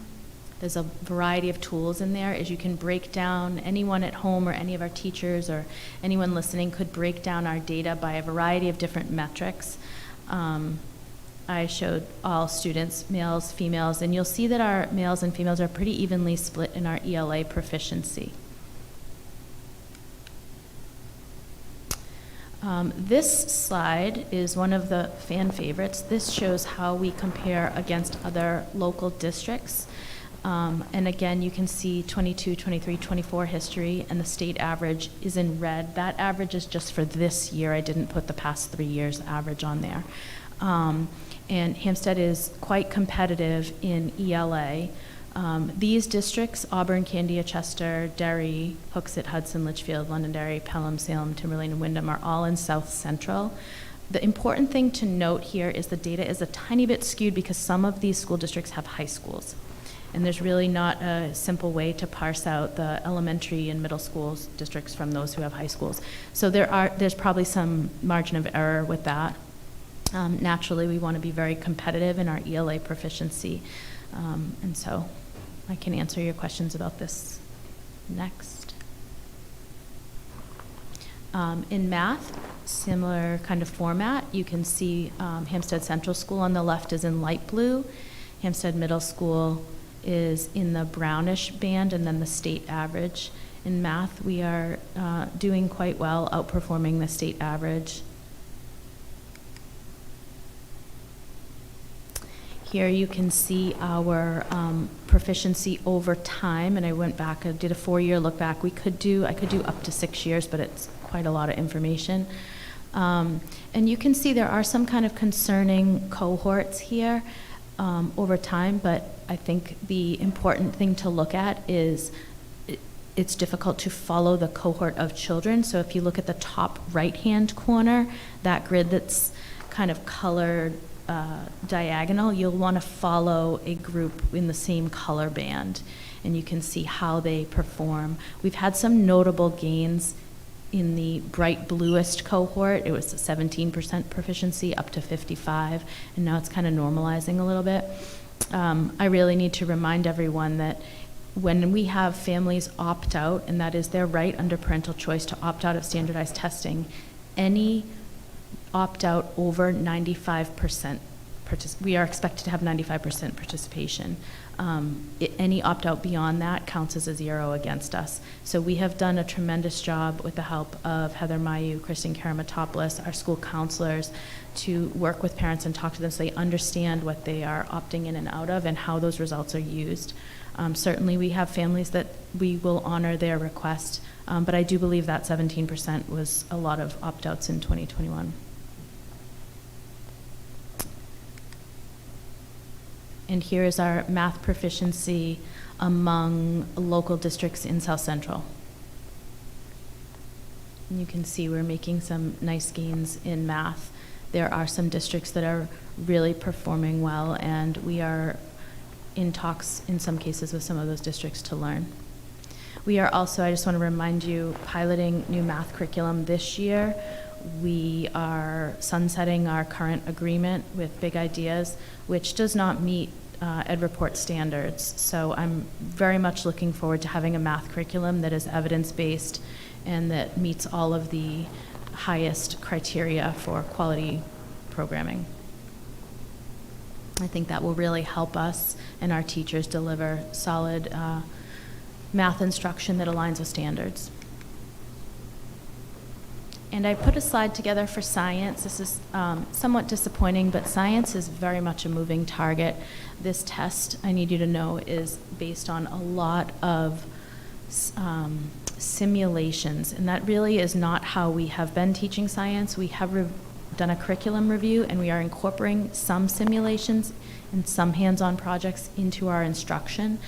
There's a variety of tools in there, is you can break down, anyone at home or any of our teachers or anyone listening could break down our data by a variety of different metrics. I showed all students, males, females, and you'll see that our males and females are pretty evenly split in our ELA proficiency. This slide is one of the fan favorites. This shows how we compare against other local districts. And again, you can see 22, 23, 24 history, and the state average is in red. That average is just for this year. I didn't put the past 3 years average on there. And Hampstead is quite competitive in ELA. These districts, Auburn, Candia, Chester, Derry, Hooksett, Hudson, Litchfield, Londonderry, Pelham, Salem, Timberlane, and Wyndham are all in South Central. The important thing to note here is the data is a tiny bit skewed because some of these school districts have high schools. And there's really not a simple way to parse out the elementary and middle schools districts from those who have high schools. So there's probably some margin of error with that. Naturally, we want to be very competitive in our ELA proficiency. And so I can answer your questions about this next. In math, similar kind of format. You can see Hampstead Central School on the left is in light blue. Hampstead Middle School is in the brownish band, and then the state average. In math, we are doing quite well, outperforming the state average. Here you can see our proficiency over time, and I went back, I did a 4-year look back. I could do up to 6 years, but it's quite a lot of information. And you can see there are some kind of concerning cohorts here over time, but I think the important thing to look at is it's difficult to follow the cohort of children. So if you look at the top right-hand corner, that grid that's kind of colored diagonal, you'll want to follow a group in the same color band, and you can see how they perform. We've had some notable gains in the bright bluest cohort. It was a 17% proficiency up to 55, and now it's kind of normalizing a little bit. I really need to remind everyone that when we have families opt out, and that is their right under parental choice to opt out of standardized testing, any opt-out over 95%, we are expected to have 95% participation. Any opt-out beyond that counts as a 0 against us. So we have done a tremendous job with the help of Heather Mayu, Kristen Karamatopoulos, our school counselors, to work with parents and talk to them so they understand what they are opting in and out of and how those results are used. Certainly we have families that we will honor their request, but I do believe that 17% was a lot of opt-outs in 2021. And here is our math proficiency among local districts in South Central. And you can see we're making some nice gains in math. There are some districts that are really performing well, and we are in talks in some cases with some of those districts to learn. We are also, I just want to remind you, piloting new math curriculum this year. We are sunsetting our current agreement with Big Ideas, which does not meet EdReport standards. So I'm very much looking forward to having a math curriculum that is evidence-based and that meets all of the highest criteria for quality programming. I think that will really help us and our teachers deliver solid math instruction that aligns with standards. And I put a slide together for science. This is somewhat disappointing, but science is very much a moving target. This test, I need you to know, is based on a lot of simulations, and that really is not how we have been teaching science. We have done a curriculum review, and we are incorporating some simulations and some hands-on projects into our instruction.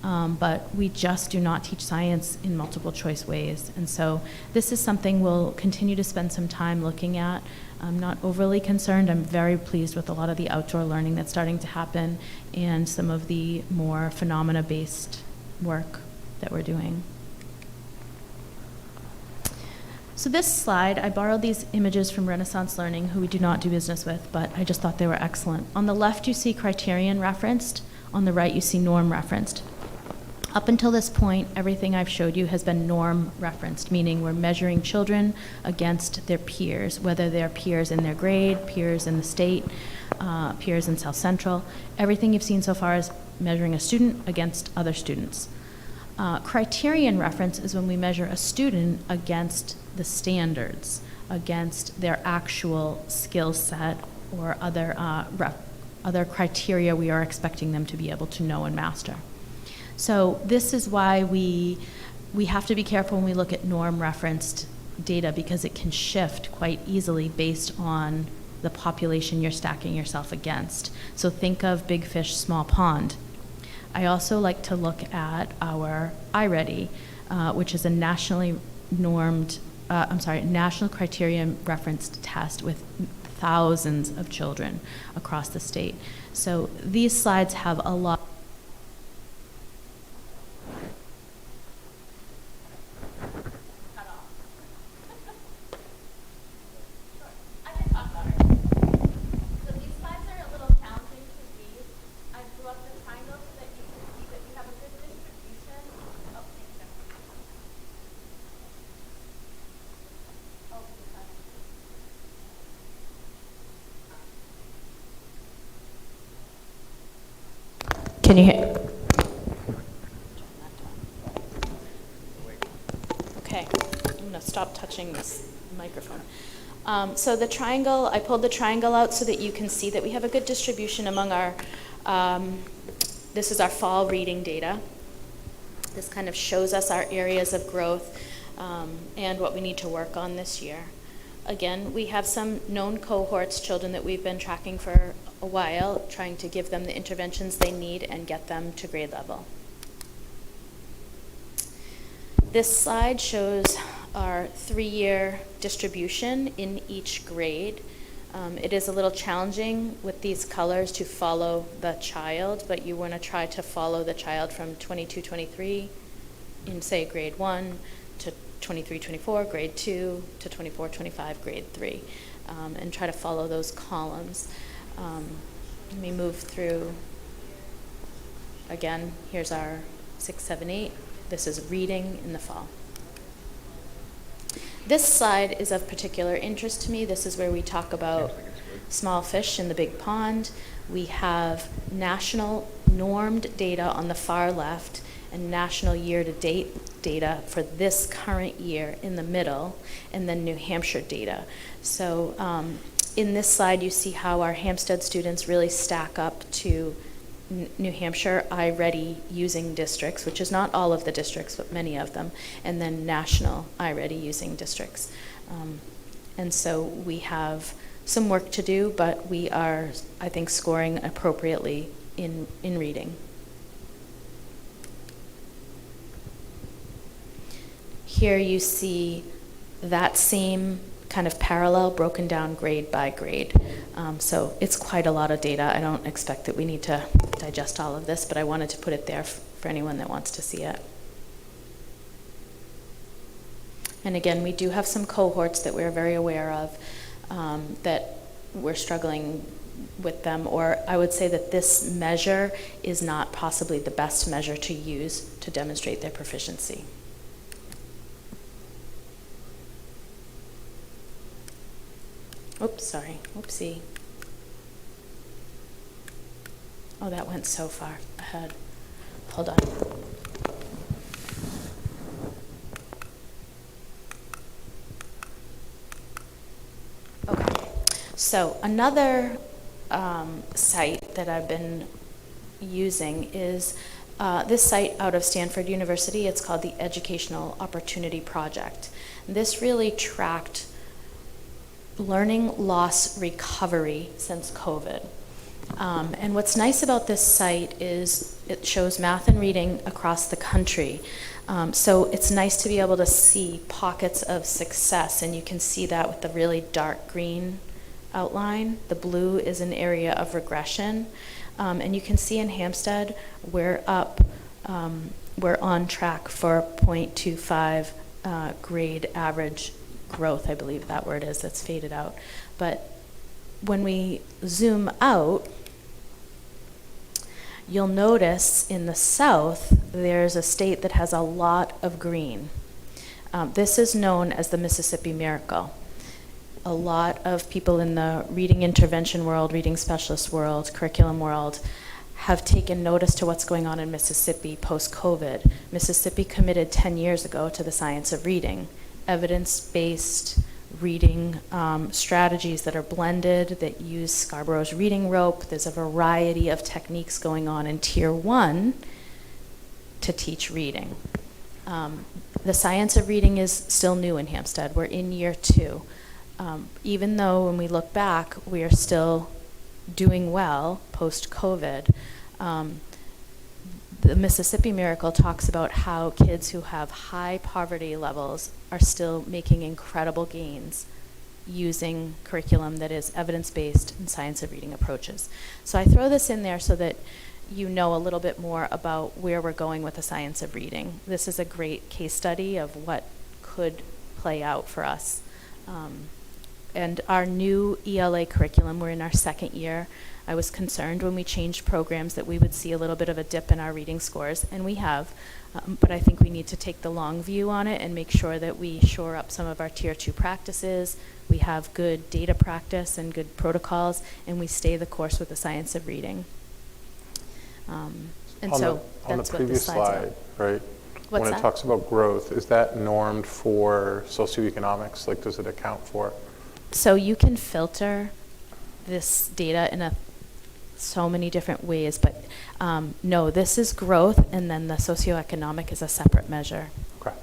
But we just do not teach science in multiple choice ways. And so this is something we'll continue to spend some time looking at. I'm not overly concerned. I'm very pleased with a lot of the outdoor learning that's starting to happen and some of the more phenomena-based work that we're doing. So this slide, I borrowed these images from Renaissance Learning, who we do not do business with, but I just thought they were excellent. On the left, you see criterion referenced. On the right, you see norm referenced. Up until this point, everything I've showed you has been norm referenced, meaning we're measuring children against their peers, whether they're peers in their grade, peers in the state, peers in South Central. Everything you've seen so far is measuring a student against other students. Criterion reference is when we measure a student against the standards, against their actual skill set or other criteria we are expecting them to be able to know and master. So this is why we have to be careful when we look at norm referenced data, because it can shift quite easily based on the population you're stacking yourself against. So think of big fish, small pond. I also like to look at our iReady, which is a nationally normed, national criterion referenced test with thousands of children across the state. So these slides have a lot. Can you hear? Okay, I'm going to stop touching this microphone. So the triangle, I pulled the triangle out so that you can see that we have a good distribution among our, this is our fall reading data. This kind of shows us our areas of growth and what we need to work on this year. Again, we have some known cohorts, children that we've been tracking for a while, trying to give them the interventions they need and get them to grade level. This slide shows our 3-year distribution in each grade. It is a little challenging with these colors to follow the child, but you want to try to follow the child from 22-23 in, say, grade 1 to 23-24, grade 2 to 24-25, grade 3, and try to follow those columns. Let me move through. Again, here's our 6, 7, 8. This is reading in the fall. This slide is of particular interest to me. This is where we talk about small fish in the big pond. We have national normed data on the far left and national year-to-date data for this current year in the middle, and then New Hampshire data. So in this slide, you see how our Hampstead students really stack up to New Hampshire iReady using districts, which is not all of the districts, but many of them, and then national iReady using districts. And so we have some work to do, but we are, I think, scoring appropriately in reading. Here you see that same kind of parallel broken down grade by grade. So it's quite a lot of data. I don't expect that we need to digest all of this, but I wanted to put it there for anyone that wants to see it. And again, we do have some cohorts that we're very aware of that we're struggling with them, or I would say that this measure is not possibly the best measure to use to demonstrate their proficiency. Oops, sorry, whoopsie. Oh, that went so far ahead. Hold on. Okay, so another site that I've been using is this site out of Stanford University. It's called the Educational Opportunity Project. This really tracked learning loss recovery since COVID. And what's nice about this site is it shows math and reading across the country. So it's nice to be able to see pockets of success, and you can see that with the really dark green outline. The blue is an area of regression. And you can see in Hampstead, we're up we're on track for 0.25 grade average growth, I believe that word is, that's faded out. But when we zoom out, you'll notice in the south, there's a state that has a lot of green. This is known as the Mississippi Miracle. A lot of people in the reading intervention world, reading specialist world, curriculum world, have taken notice to what's going on in Mississippi post-COVID. Mississippi committed 10 years ago to the science of reading, evidence-based reading strategies that are blended, that use Scarborough's reading rope. There's a variety of techniques going on in Tier 1 to teach reading. The science of reading is still new in Hampstead. We're in year 2. Even though when we look back, we are still doing well post-COVID, the Mississippi Miracle talks about how kids who have high poverty levels are still making incredible gains using curriculum that is evidence-based and science of reading approaches. So I throw this in there so that you know a little bit more about where we're going with the science of reading. This is a great case study of what could play out for us. And our new ELA curriculum, we're in our 2nd year. I was concerned when we changed programs that we would see a little bit of a dip in our reading scores, and we have. But I think we need to take the long view on it and make sure that we shore up some of our Tier 2 practices, we have good data practice and good protocols, and we stay the course with the science of reading. And on so the that's what previous this slide's slide, about. right? What's when that? it talks about growth, is that normed for socioeconomics? Like, does it account for? So you can filter this data in so many different ways, but no, this is growth, and then the socioeconomic is a separate measure. Okay.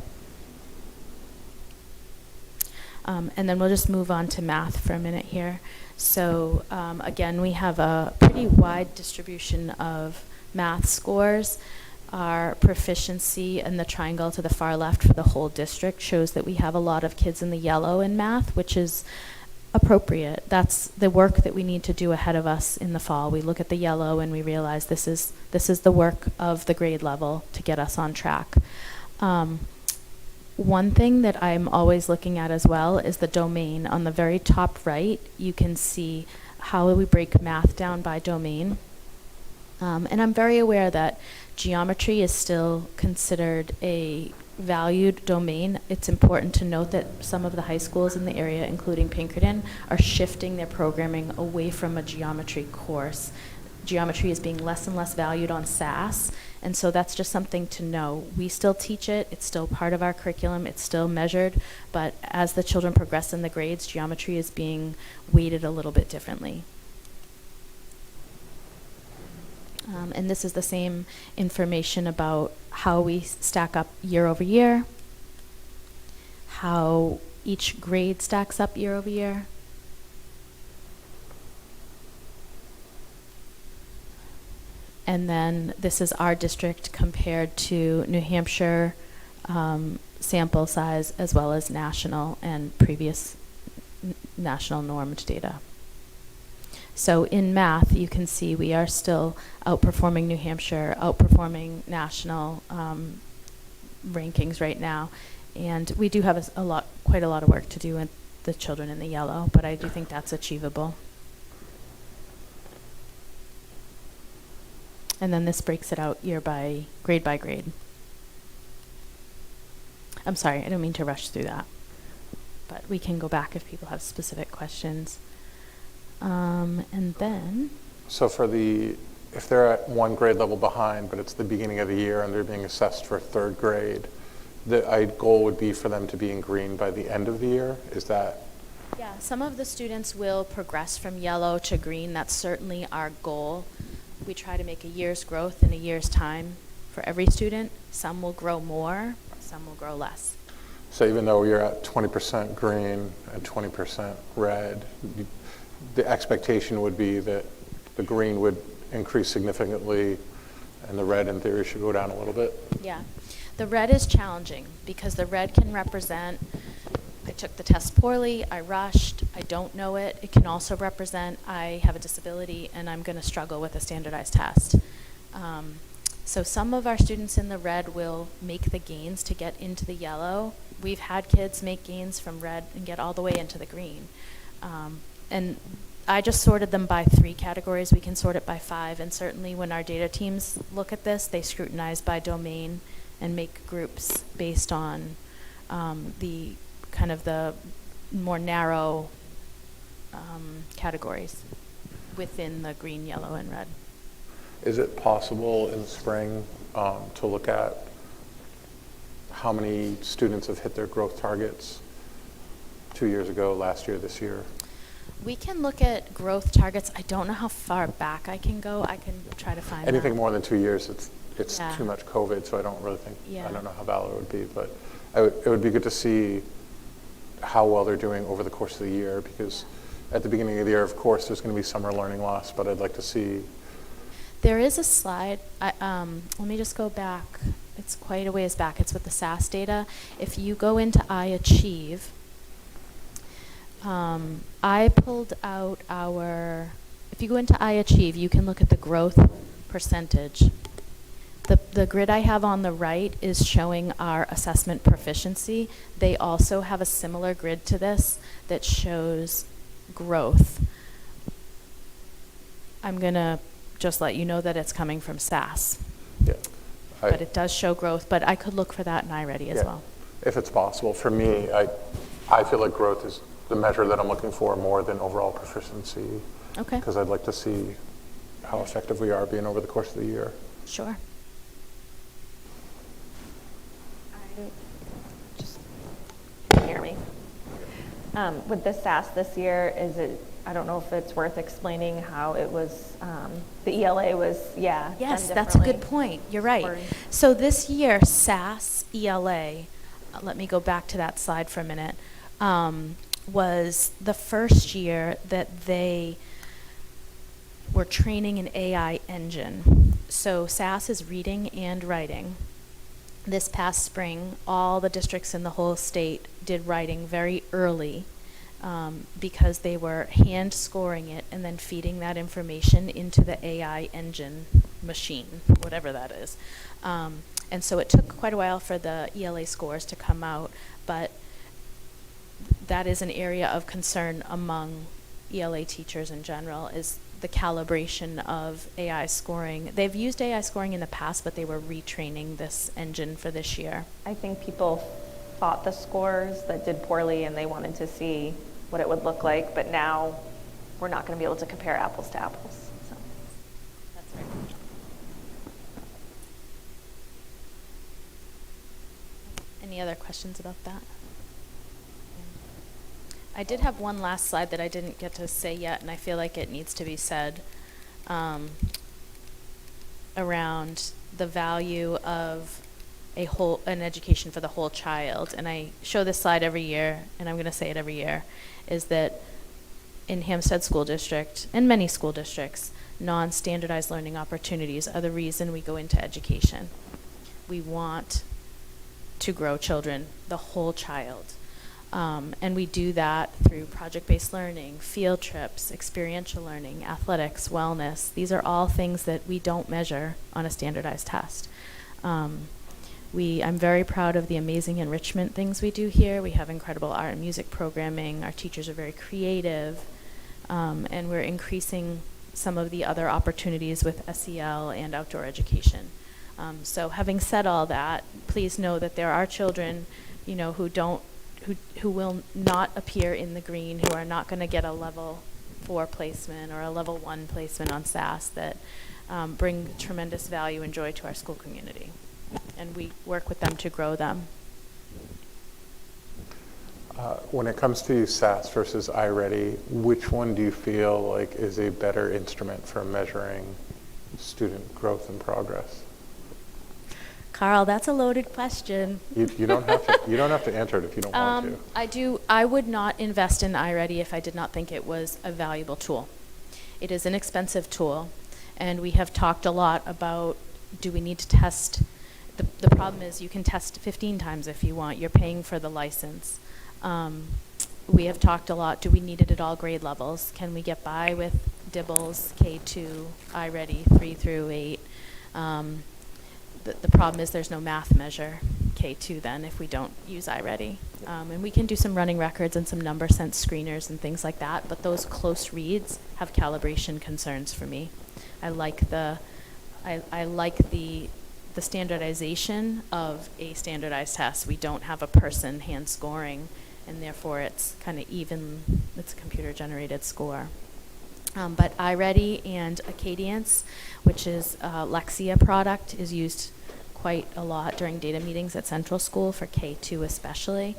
And then we'll just move on to math for a minute here. So again, we have a pretty wide distribution of math scores. Our proficiency in the triangle to the far left for the whole district shows that we have a lot of kids in the yellow in math, which is appropriate. That's the work that we need to do ahead of us in the fall. We look at the yellow and we realize this is the work of the grade level to get us on track. One thing that I'm always looking at as well is the domain. On the very top right, you can see how we break math down by domain. And I'm very aware that geometry is still considered a valued domain. It's important to note that some of the high schools in the area, including Pinkerton, are shifting their programming away from a geometry course. Geometry is being less and less valued on SAS, and so that's just something to know. We still teach it, it's still part of our curriculum, it's still measured, but as the children progress in the grades, geometry is being weighted a little bit differently. And this is the same information about how we stack up year over year, how each grade stacks up year over year. And then this is our district compared to New Hampshire sample size as well as national and previous national normed data. So in math, you can see we are still outperforming New Hampshire, outperforming national rankings right now. And we do have quite a lot of work to do with the children in the yellow, but I do think that's achievable. And then this breaks it out grade by grade. I'm sorry, I don't mean to rush through that, but we can go back if people have specific questions. And then. So if they're at one grade level behind, but it's the beginning of the year and they're being assessed for 3rd grade, the goal would be for them to be in green by the end of the year? Is that? Yeah, some of the students will progress from yellow to green. That's certainly our goal. We try to make a year's growth in a year's time for every student. Some will grow more, some will grow less. So even though you're at 20% green and 20% red, the expectation would be that the green would increase significantly and the red in theory should go down a little bit? Yeah. The red is challenging because the red can represent, I took the test poorly, I rushed, I don't know it. It can also represent I have a disability and I'm going to struggle with a standardized test. So some of our students in the red will make the gains to get into the yellow. We've had kids make gains from red and get all the way into the green. And I just sorted them by 3 categories. We can sort it by 5, and certainly when our data teams look at this, they scrutinize by domain and make groups based on the kind of the more narrow categories within the green, yellow, and red. Is it possible in the spring to look at how many students have hit their growth targets 2 years ago, last year, this year? We can look at growth targets. I don't know how far back I can go. I can try to find Anything that. more than 2 years, it's Yeah. too much COVID, so I don't really think, Yeah. I don't know how valid it would be, but it would be good to see how well they're doing over the course of the year, because at the beginning of the year, of course, there's going to be summer learning loss, but I'd like to see. There is a slide. Let me just go back. It's quite a ways back. It's with the SAS data. If you go into iAchieve, I pulled out if you go into iAchieve, you can look at the growth percentage. The grid I have on the right is showing our assessment proficiency. They also have a similar grid to this that shows growth. I'm going to just let you know that it's coming from SAS. Yeah. But it does show growth, but I could look for that in iReady as well. If it's possible. For me, I feel like growth is the measure that I'm looking for more than overall proficiency. Okay. Because I'd like to see how effective we are being over the course of the year. Sure. Can you hear me? With the SAS this year, I don't know if it's worth explaining how it was, the ELA was, Yes, done that's a good differently. point. You're right. Or- So this year, SAS ELA, let me go back to that slide for a minute, was the first year that they were training an AI engine. So SAS is reading and writing. This past spring, all the districts in the whole state did writing very early because they were hand scoring it and then feeding that information into the AI engine machine, whatever that is. And so it took quite a while for the ELA scores to come out, but that is an area of concern among ELA teachers in general, is the calibration of AI scoring. They've used AI scoring in the past, but they were retraining this engine for this year. I think people thought the scores that did poorly and they wanted to see what it would look like, but now we're not going to be able to compare apples to apples. So. That's right. Any other questions about that? I did have one last slide that I didn't get to say yet, and I feel like it needs to be said, around the value of an education for the whole child. And I show this slide every year, and I'm going to say it every year, is that in Hampstead School District and many school districts, non-standardized learning opportunities are the reason we go into education. We want to grow children, the whole child. And we do that through project-based learning, field trips, experiential learning, athletics, wellness. These are all things that we don't measure on a standardized test. I'm very proud of the amazing enrichment things we do here. We have incredible art and music programming. Our teachers are very creative. And we're increasing some of the other opportunities with SEL and outdoor education. So having said all that, please know that there are children, who will not appear in the green, who are not going to get a level 4 placement or a level 1 placement on SAS, that bring tremendous value and joy to our school community. And we work with them to grow them. When it comes to SAS versus iReady, which one do you feel like is a better instrument for measuring student growth and progress? Carl, that's a loaded question. You don't have to answer it if you don't want to. I would not invest in iReady if I did not think it was a valuable tool. It is an expensive tool, and we have talked a lot about, do we need to test? The problem is you can test 15 times if you want. You're paying for the license. We have talked a lot, do we need it at all grade levels? Can we get by with DIBELS, K2, iReady, 3 through 8? the problem is there's no math measure K2 then if we don't use iReady. And we can do some running records and some number sense screeners and things like that, but those close reads have calibration concerns for me. I like the standardization of a standardized test. We don't have a person hand scoring, and therefore it's kind of even, it's a computer generated score. But iReady and Acadience, which is a Lexia product, is used quite a lot during data meetings at Central School for K2 especially.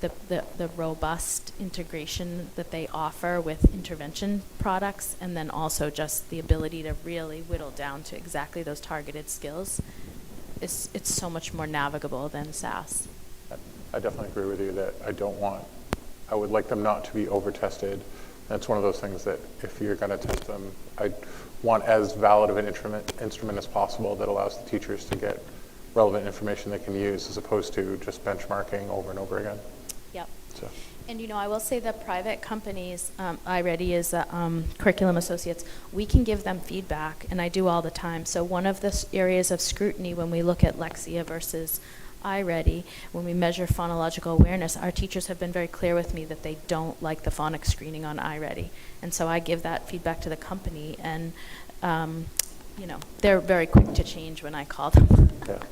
The robust integration that they offer with intervention products, and then also just the ability to really whittle down to exactly those targeted skills, it's so much more navigable than SAS. I definitely agree with you that I would like them not to be over-tested. That's one of those things that if you're going to test them, I want as valid of an instrument as possible that allows the teachers to get relevant information they can use as opposed to just benchmarking over and over again. Yep. So. And I will say that private companies, iReady is Curriculum Associates, we can give them feedback, and I do all the time. So one of the areas of scrutiny when we look at Lexia versus iReady, when we measure phonological awareness, our teachers have been very clear with me that they don't like the phonics screening on iReady. And so I give that feedback to the company, and they're very quick to change when I call them. Yeah.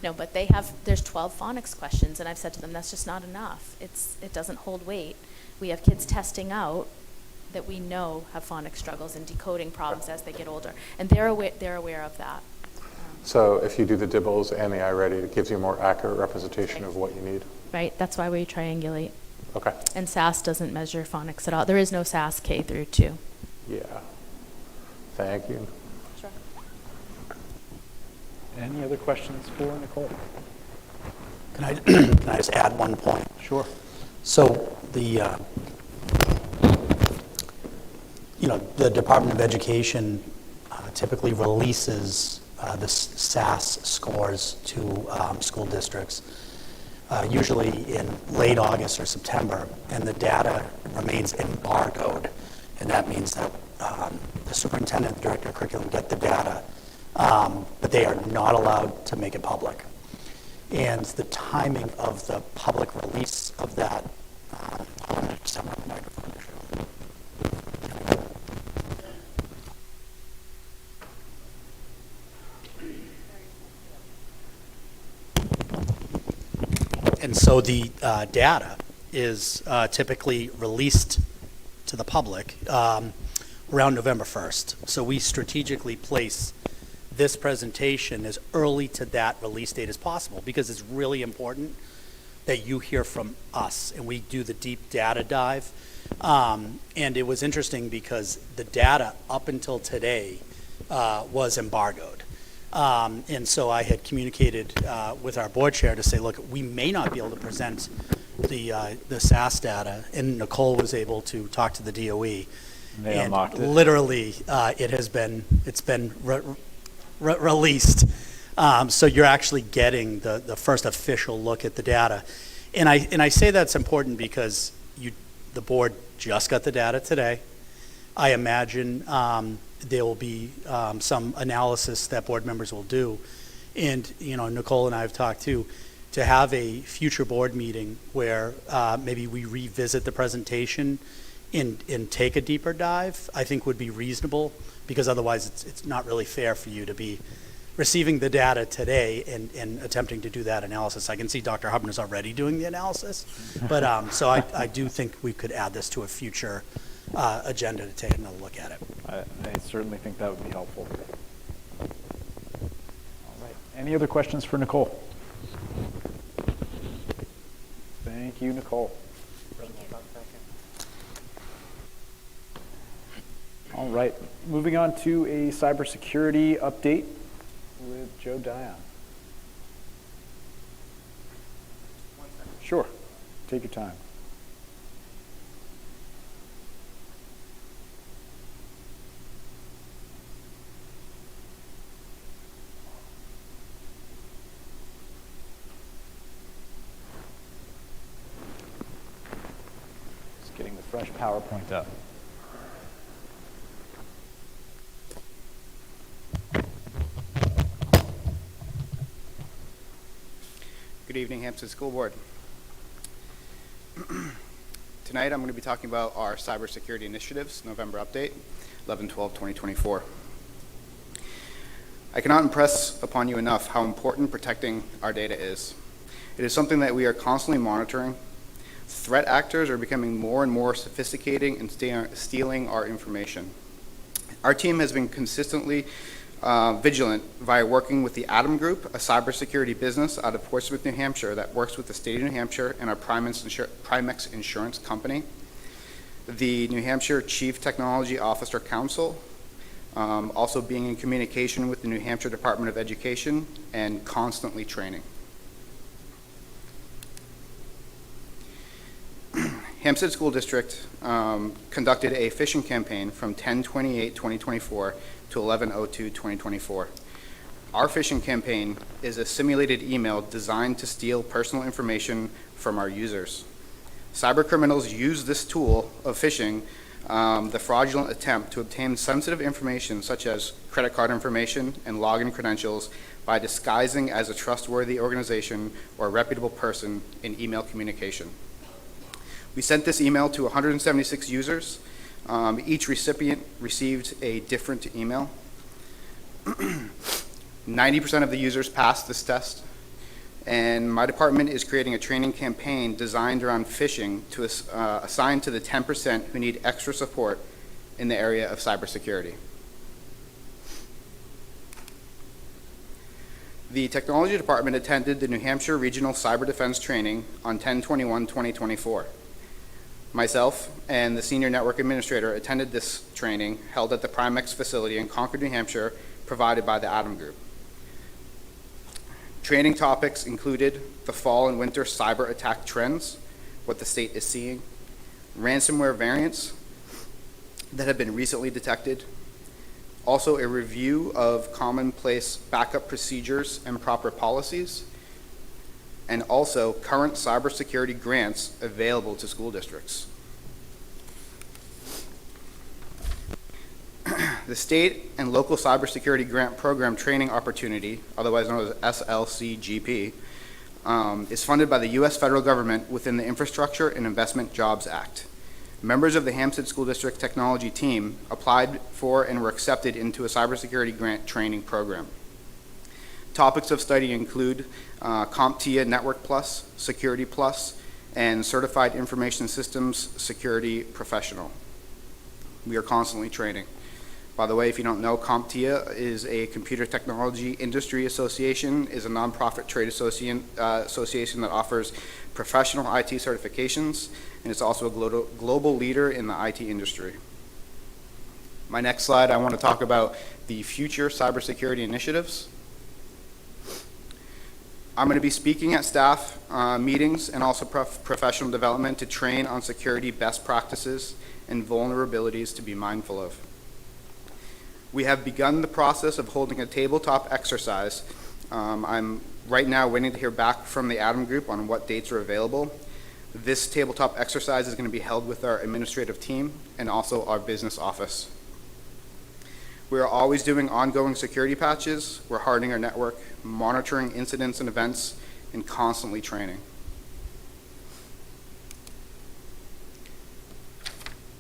No, but there's 12 phonics questions, and I've said to them, that's just not enough. It doesn't hold weight. We have kids testing out that we know have phonics struggles and decoding problems as they get older, and they're aware of that. So if you do the DIBELS and the iReady, it gives you a more accurate representation of what you need. Right, that's why we triangulate. Okay. And SAS doesn't measure phonics at all. There is no SAS K through 2. Yeah. Thank you. Sure. Any other questions for Nicole? Can I just add one point? Sure. So the Department of Education typically releases the SAS scores to school districts, usually in late August or September, and the data remains embargoed, and that means that the superintendent, the director of curriculum get the data, but they are not allowed to make it public. And the timing of the public release of that, and so the data is typically released to the public around November 1st. So we strategically place this presentation as early to that release date as possible because it's really important that you hear from us and we do the deep data dive. And it was interesting because the data up until today was embargoed. And so I had communicated with our board chair to say, look, we may not be able to present the SAS data, and Nicole was able to talk to the DOE. They unlocked it. Literally, it's been released. So you're actually getting the first official look at the data. And I say that's important because the board just got the data today. I imagine there will be some analysis that board members will do. And, Nicole and I have talked too, to have a future board meeting where maybe we revisit the presentation and take a deeper dive, I think would be reasonable, because otherwise it's not really fair for you to be receiving the data today and attempting to do that analysis. I can see Dr. Hubner is already doing the analysis, but so I do think we could add this to a future agenda to take another look at it. I certainly think that would be helpful. All right. Any other questions for Nicole? Thank you, Nicole. All right. Moving on to a cybersecurity update with Joe Dion. Sure. Take your time. Just getting the fresh PowerPoint up. Good evening, Hampstead School Board. Tonight I'm going to be talking about our cybersecurity initiatives, November update, 11/12/2024. I cannot impress upon you enough how important protecting our data is. It is something that we are constantly monitoring. Threat actors are becoming more and more sophisticated in stealing our information. Our team has been consistently vigilant via working with the Atom Group, a cybersecurity business out of Portsmouth, New Hampshire that works with the state of New Hampshire and our Primex Insurance Company, the New Hampshire Chief Technology Officer Council, also being in communication with the New Hampshire Department of Education, and constantly training. Hampstead School District conducted a phishing campaign from 10/28/2024 to 11/02/2024. Our phishing campaign is a simulated email designed to steal personal information from our users. Cyber criminals use this tool of phishing, the fraudulent attempt to obtain sensitive information such as credit card information and login credentials by disguising as a trustworthy organization or a reputable person in email communication. We sent this email to 176 users. Each recipient received a different email. 90% of the users passed this test, and my department is creating a training campaign designed around phishing to assign to the 10% who need extra support in the area of cybersecurity. The technology department attended the New Hampshire Regional Cyber Defense Training on 10/21/2024. Myself and the senior network administrator attended this training held at the Primex facility in Concord, New Hampshire, provided by the Atom Group. Training topics included the fall and winter cyber attack trends, what the state is seeing, ransomware variants that have been recently detected, also a review of commonplace backup procedures and proper policies, and also current cybersecurity grants available to school districts. The state and local cybersecurity grant program training opportunity, otherwise known as SLCGP, is funded by the U.S. federal government within the Infrastructure and Investment Jobs Act. Members of the Hampstead School District technology team applied for and were accepted into a cybersecurity grant training program. Topics of study include CompTIA Network Plus, Security Plus, and Certified Information Systems Security Professional. We are constantly training. By the way, if you don't know, CompTIA is a computer technology industry association, is a nonprofit trade association that offers professional IT certifications, and it's also a global leader in the IT industry. My next slide, I want to talk about the future cybersecurity initiatives. I'm going to be speaking at staff meetings and also professional development to train on security best practices and vulnerabilities to be mindful of. We have begun the process of holding a tabletop exercise. I'm right now waiting to hear back from the Atom Group on what dates are available. This tabletop exercise is going to be held with our administrative team and also our business office. We are always doing ongoing security patches. We're hardening our network, monitoring incidents and events, and constantly training.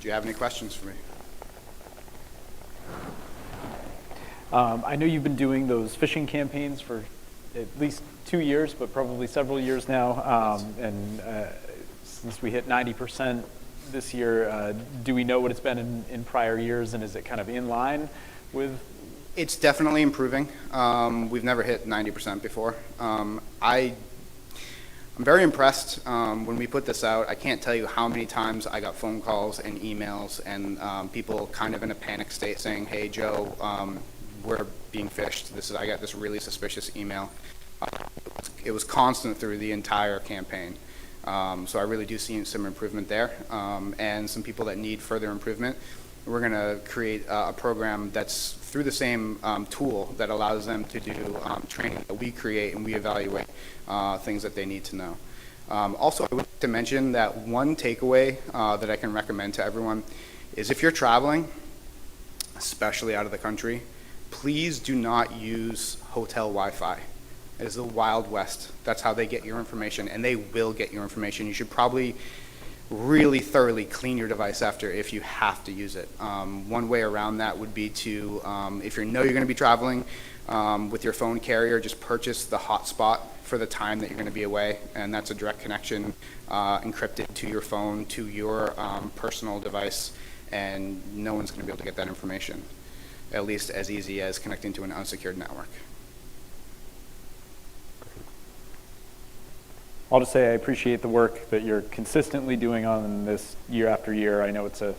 Do you have any questions for me? I know you've been doing those phishing campaigns for at least 2 years, but probably several years now. Since we hit 90% this year, do we know what it's been in prior years, and is it kind of in line with? It's definitely improving. We've never hit 90% before. I'm very impressed when we put this out. I can't tell you how many times I got phone calls and emails and people kind of in a panic state saying, "Hey, Joe, we're being phished. I got this really suspicious email." It was constant through the entire campaign. So I really do see some improvement there, and some people that need further improvement. We're going to create a program that's through the same tool that allows them to do training that we create and we evaluate things that they need to know. Also, I would like to mention that one takeaway that I can recommend to everyone is if you're traveling, especially out of the country, please do not use hotel Wi-Fi. It is the Wild West. That's how they get your information, and they will get your information. You should probably really thoroughly clean your device after if you have to use it. One way around that would be to, if you know you're going to be traveling with your phone carrier, just purchase the hotspot for the time that you're going to be away, and that's a direct connection encrypted to your phone, to your personal device, and no one's going to be able to get that information, at least as easy as connecting to an unsecured network. I'll just say I appreciate the work that you're consistently doing on this year after year. I know it's a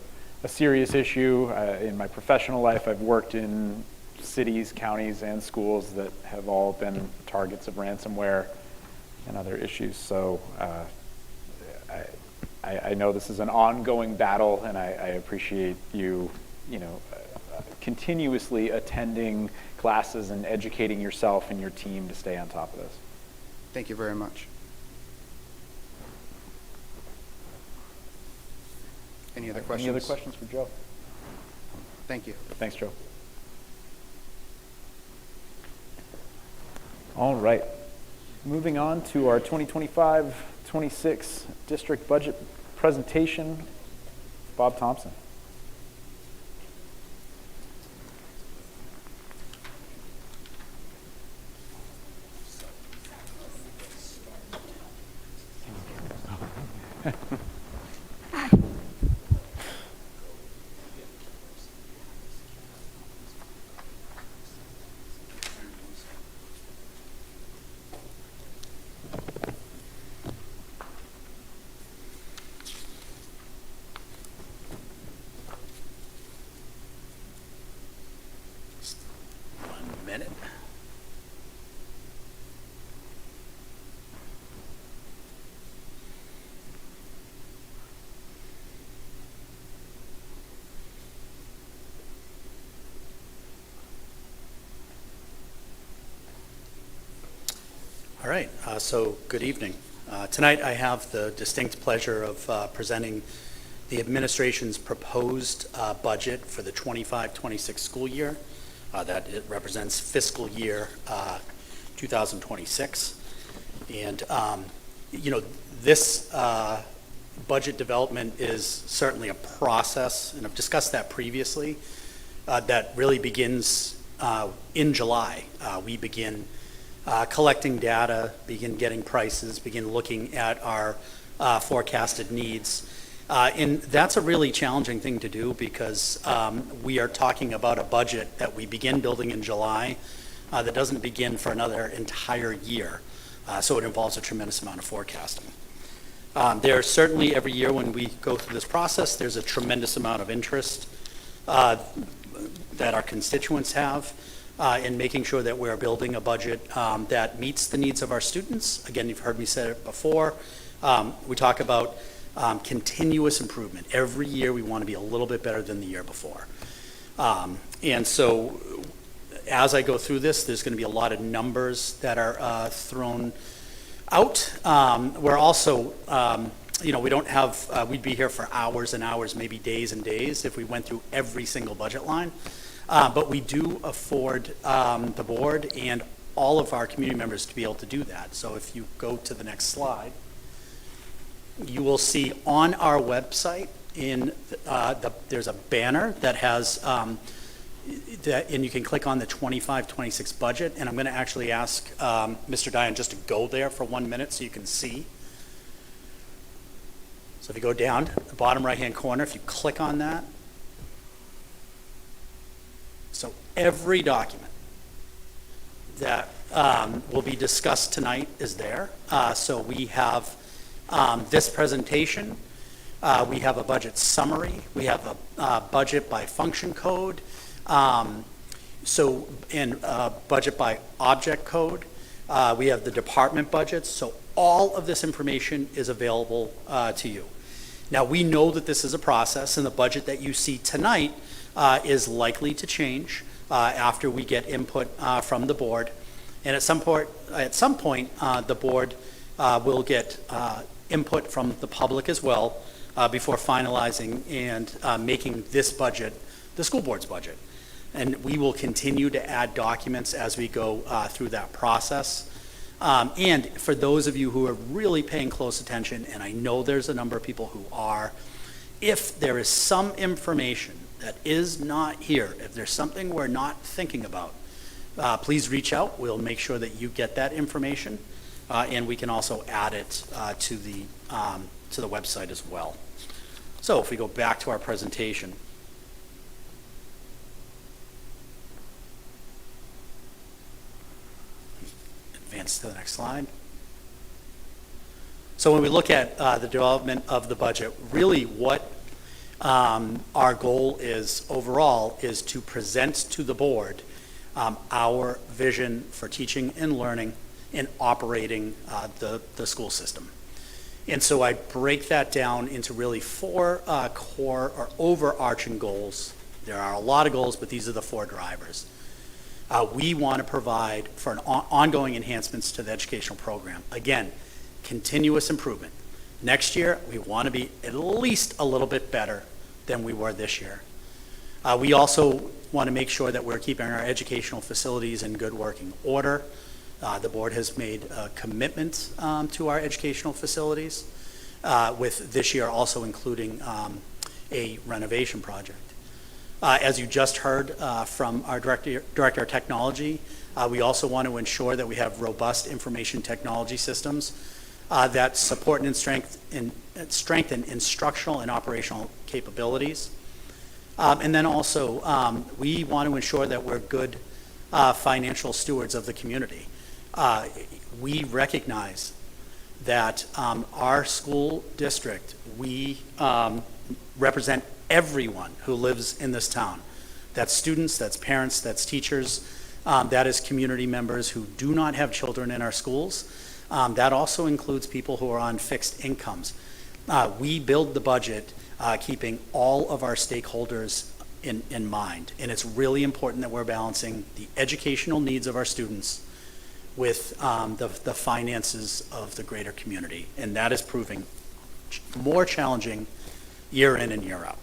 serious issue. In my professional life, I've worked in cities, counties, and schools that have all been targets of ransomware and other issues. So I know this is an ongoing battle, and I appreciate you, continuously attending classes and educating yourself and your team to stay on top of this. Thank you very much. Any other questions? Any other questions for Joe? Thank you. Thanks, Joe. All right. Moving on to our 2025-26 district budget presentation. Bob Thompson. Minute. All right, so good evening. Tonight I have the distinct pleasure of presenting the administration's proposed budget for the 25-26 school year. That it represents fiscal year 2026. And, this budget development is certainly a process, and I've discussed that previously, that really begins in July. We begin collecting data, begin getting prices, begin looking at our forecasted needs. And that's a really challenging thing to do because we are talking about a budget that we begin building in July that doesn't begin for another entire year. So it involves a tremendous amount of forecasting. There's certainly every year when we go through this process, there's a tremendous amount of interest that our constituents have in making sure that we're building a budget that meets the needs of our students. Again, you've heard me say it before. We talk about continuous improvement. Every year we want to be a little bit better than the year before. And so as I go through this, there's going to be a lot of numbers that are thrown out. We're also, we don't have, we'd be here for hours and hours, maybe days and days if we went through every single budget line. But we do afford the board and all of our community members to be able to do that. So if you go to the next slide, you will see on our website there's a banner that has and you can click on the 25-26 budget, and I'm going to actually ask Mr. Dion just to go there for 1 minute so you can see. So if you go down to the bottom right hand corner, if you click on that, so every document that will be discussed tonight is there. So we have this presentation, we have a budget summary, we have a budget by function code, budget by object code, we have the department budgets, so all of this information is available to you. Now we know that this is a process, and the budget that you see tonight is likely to change after we get input from the board, and at some point the board will get input from the public as well before finalizing and making this budget the school board's budget. And we will continue to add documents as we go through that process. And for those of you who are really paying close attention, and I know there's a number of people who are, if there is some information that is not here, if there's something we're not thinking about, please reach out. We'll make sure that you get that information, and we can also add it to the website as well. So if we go back to our presentation. Advance to the next slide. So when we look at the development of the budget, really what our goal is overall is to present to the board our vision for teaching and learning and operating the school system. And so I break that down into really 4 core or overarching goals. There are a lot of goals, but these are the 4 drivers. We want to provide for an ongoing enhancements to the educational program. Again, continuous improvement. Next year, we want to be at least a little bit better than we were this year. We also want to make sure that we're keeping our educational facilities in good working order. The board has made a commitment to our educational facilities, with this year also including a renovation project. As you just heard from our Director of Technology, we also want to ensure that we have robust information technology systems that support and strengthen instructional and operational capabilities. And then also, we want to ensure that we're good financial stewards of the community. We recognize that our school district, we represent everyone who lives in this town. That's students, that's parents, that's teachers, that is community members who do not have children in our schools. That also includes people who are on fixed incomes. We build the budget keeping all of our stakeholders in mind, and it's really important that we're balancing the educational needs of our students with the finances of the greater community, and that is proving more challenging year in and year out.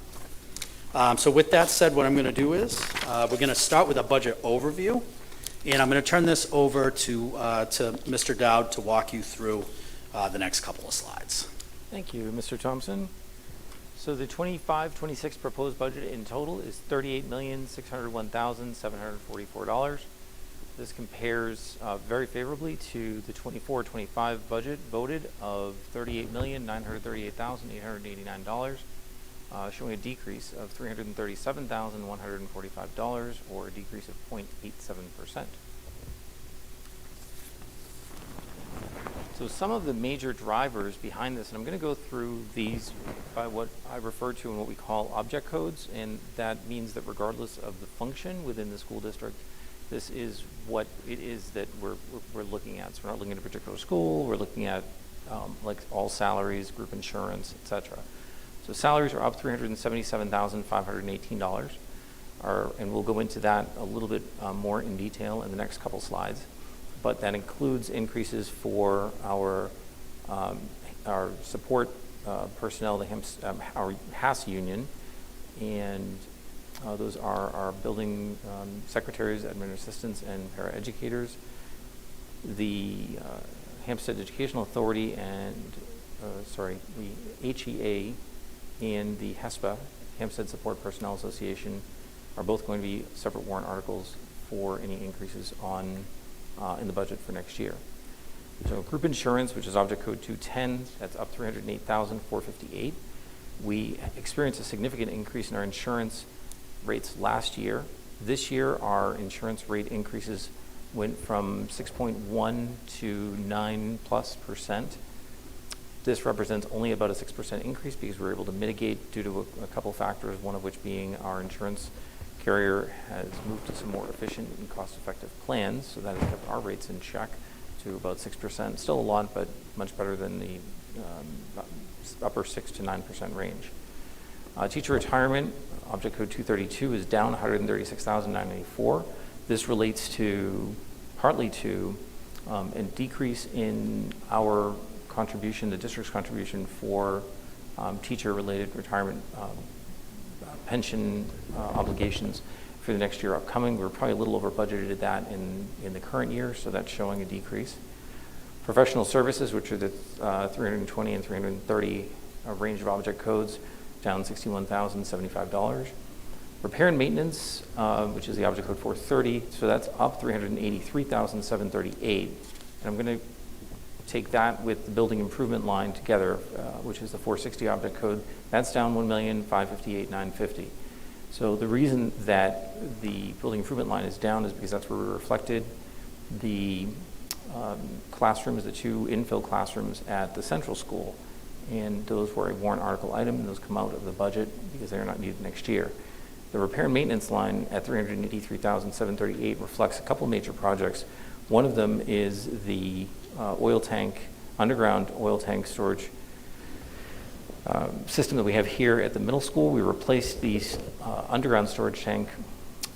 So with that said, what I'm going to do is we're going to start with a budget overview, and I'm going to turn this over to Mr. Dowd to walk you through the next couple of slides. Thank you, Mr. Thompson. So the 25-26 proposed budget in total is $38,601,744. This compares very favorably to the 24-25 budget voted of $38,938,889, showing a decrease of $337,145, or a decrease of 0.87%. So some of the major drivers behind this, and I'm going to go through these by what I refer to in what we call object codes, and that means that regardless of the function within the school district, this is what it is that we're looking at. So we're not looking at a particular school, we're looking at like all salaries, group insurance, etc. So salaries are up $377,518, and we'll go into that a little bit more in detail in the next couple slides. But that includes increases for our support personnel, our HAS union, and those are our building secretaries, admin assistants, and paraeducators. The Hampstead Educational Authority and, the HEA and the HESPA, Hampstead Support Personnel Association, are both going to be separate warrant articles for any increases on in the budget for next year. So group insurance, which is object code 210, that's up $308,458. We experienced a significant increase in our insurance rates last year. This year, our insurance rate increases went from 6.1 to 9+%. This represents only about a 6% increase because we were able to mitigate due to a couple factors, one of which being our insurance carrier has moved to some more efficient and cost-effective plans, so that has kept our rates in check to about 6%. Still a lot, but much better than the upper 6 to 9% range. Teacher retirement, object code 232, is down $136,994. This relates partly to a decrease in our contribution, the district's contribution for teacher-related retirement pension obligations for the next year upcoming. We're probably a little over budgeted that in the current year, so that's showing a decrease. Professional services, which are the 320 and 330 range of object codes, down $61,075. Repair and maintenance, which is the object code 430, so that's up $383,738. And I'm going to take that with the building improvement line together, which is the 460 object code. That's down $1,558,950. So the reason that the building improvement line is down is because that's where we reflected the classrooms, the 2 infill classrooms at the central school. And those were a warrant article item, and those come out of the budget because they're not needed next year. The repair and maintenance line at $383,738 reflects a couple major projects. One of them is the underground oil tank storage system that we have here at the middle school. We replaced the underground storage tank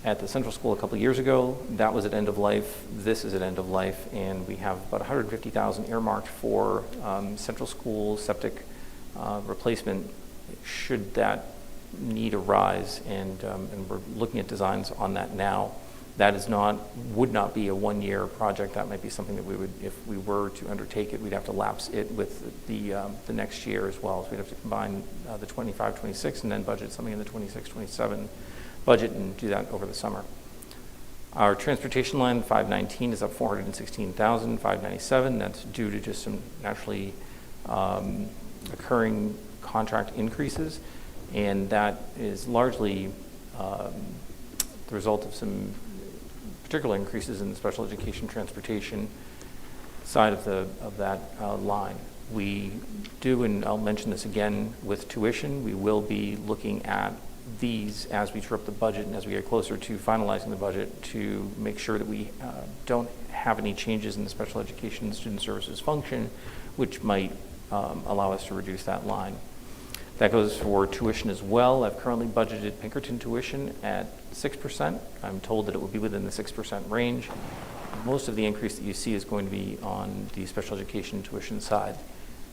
at the central school a couple of years ago. That was at end of life. This is at end of life, and we have about $150,000 earmarked for central school septic replacement should that need arise, and we're looking at designs on that now. That would not be a one-year project. That might be something that we would, if we were to undertake it, we'd have to lapse it with the next year as well. So we'd have to combine the 25-26 and then budget something in the 26-27 budget and do that over the summer. Our transportation line 519 is up $416,597. That's due to just some naturally occurring contract increases, and that is largely the result of some particular increases in the special education transportation side of that line. We do, and I'll mention this again with tuition, we will be looking at these as we true up the budget and as we get closer to finalizing the budget to make sure that we don't have any changes in the special education and student services function, which might allow us to reduce that line. That goes for tuition as well. I've currently budgeted Pinkerton tuition at 6%. I'm told that it will be within the 6% range. Most of the increase that you see is going to be on the special education tuition side.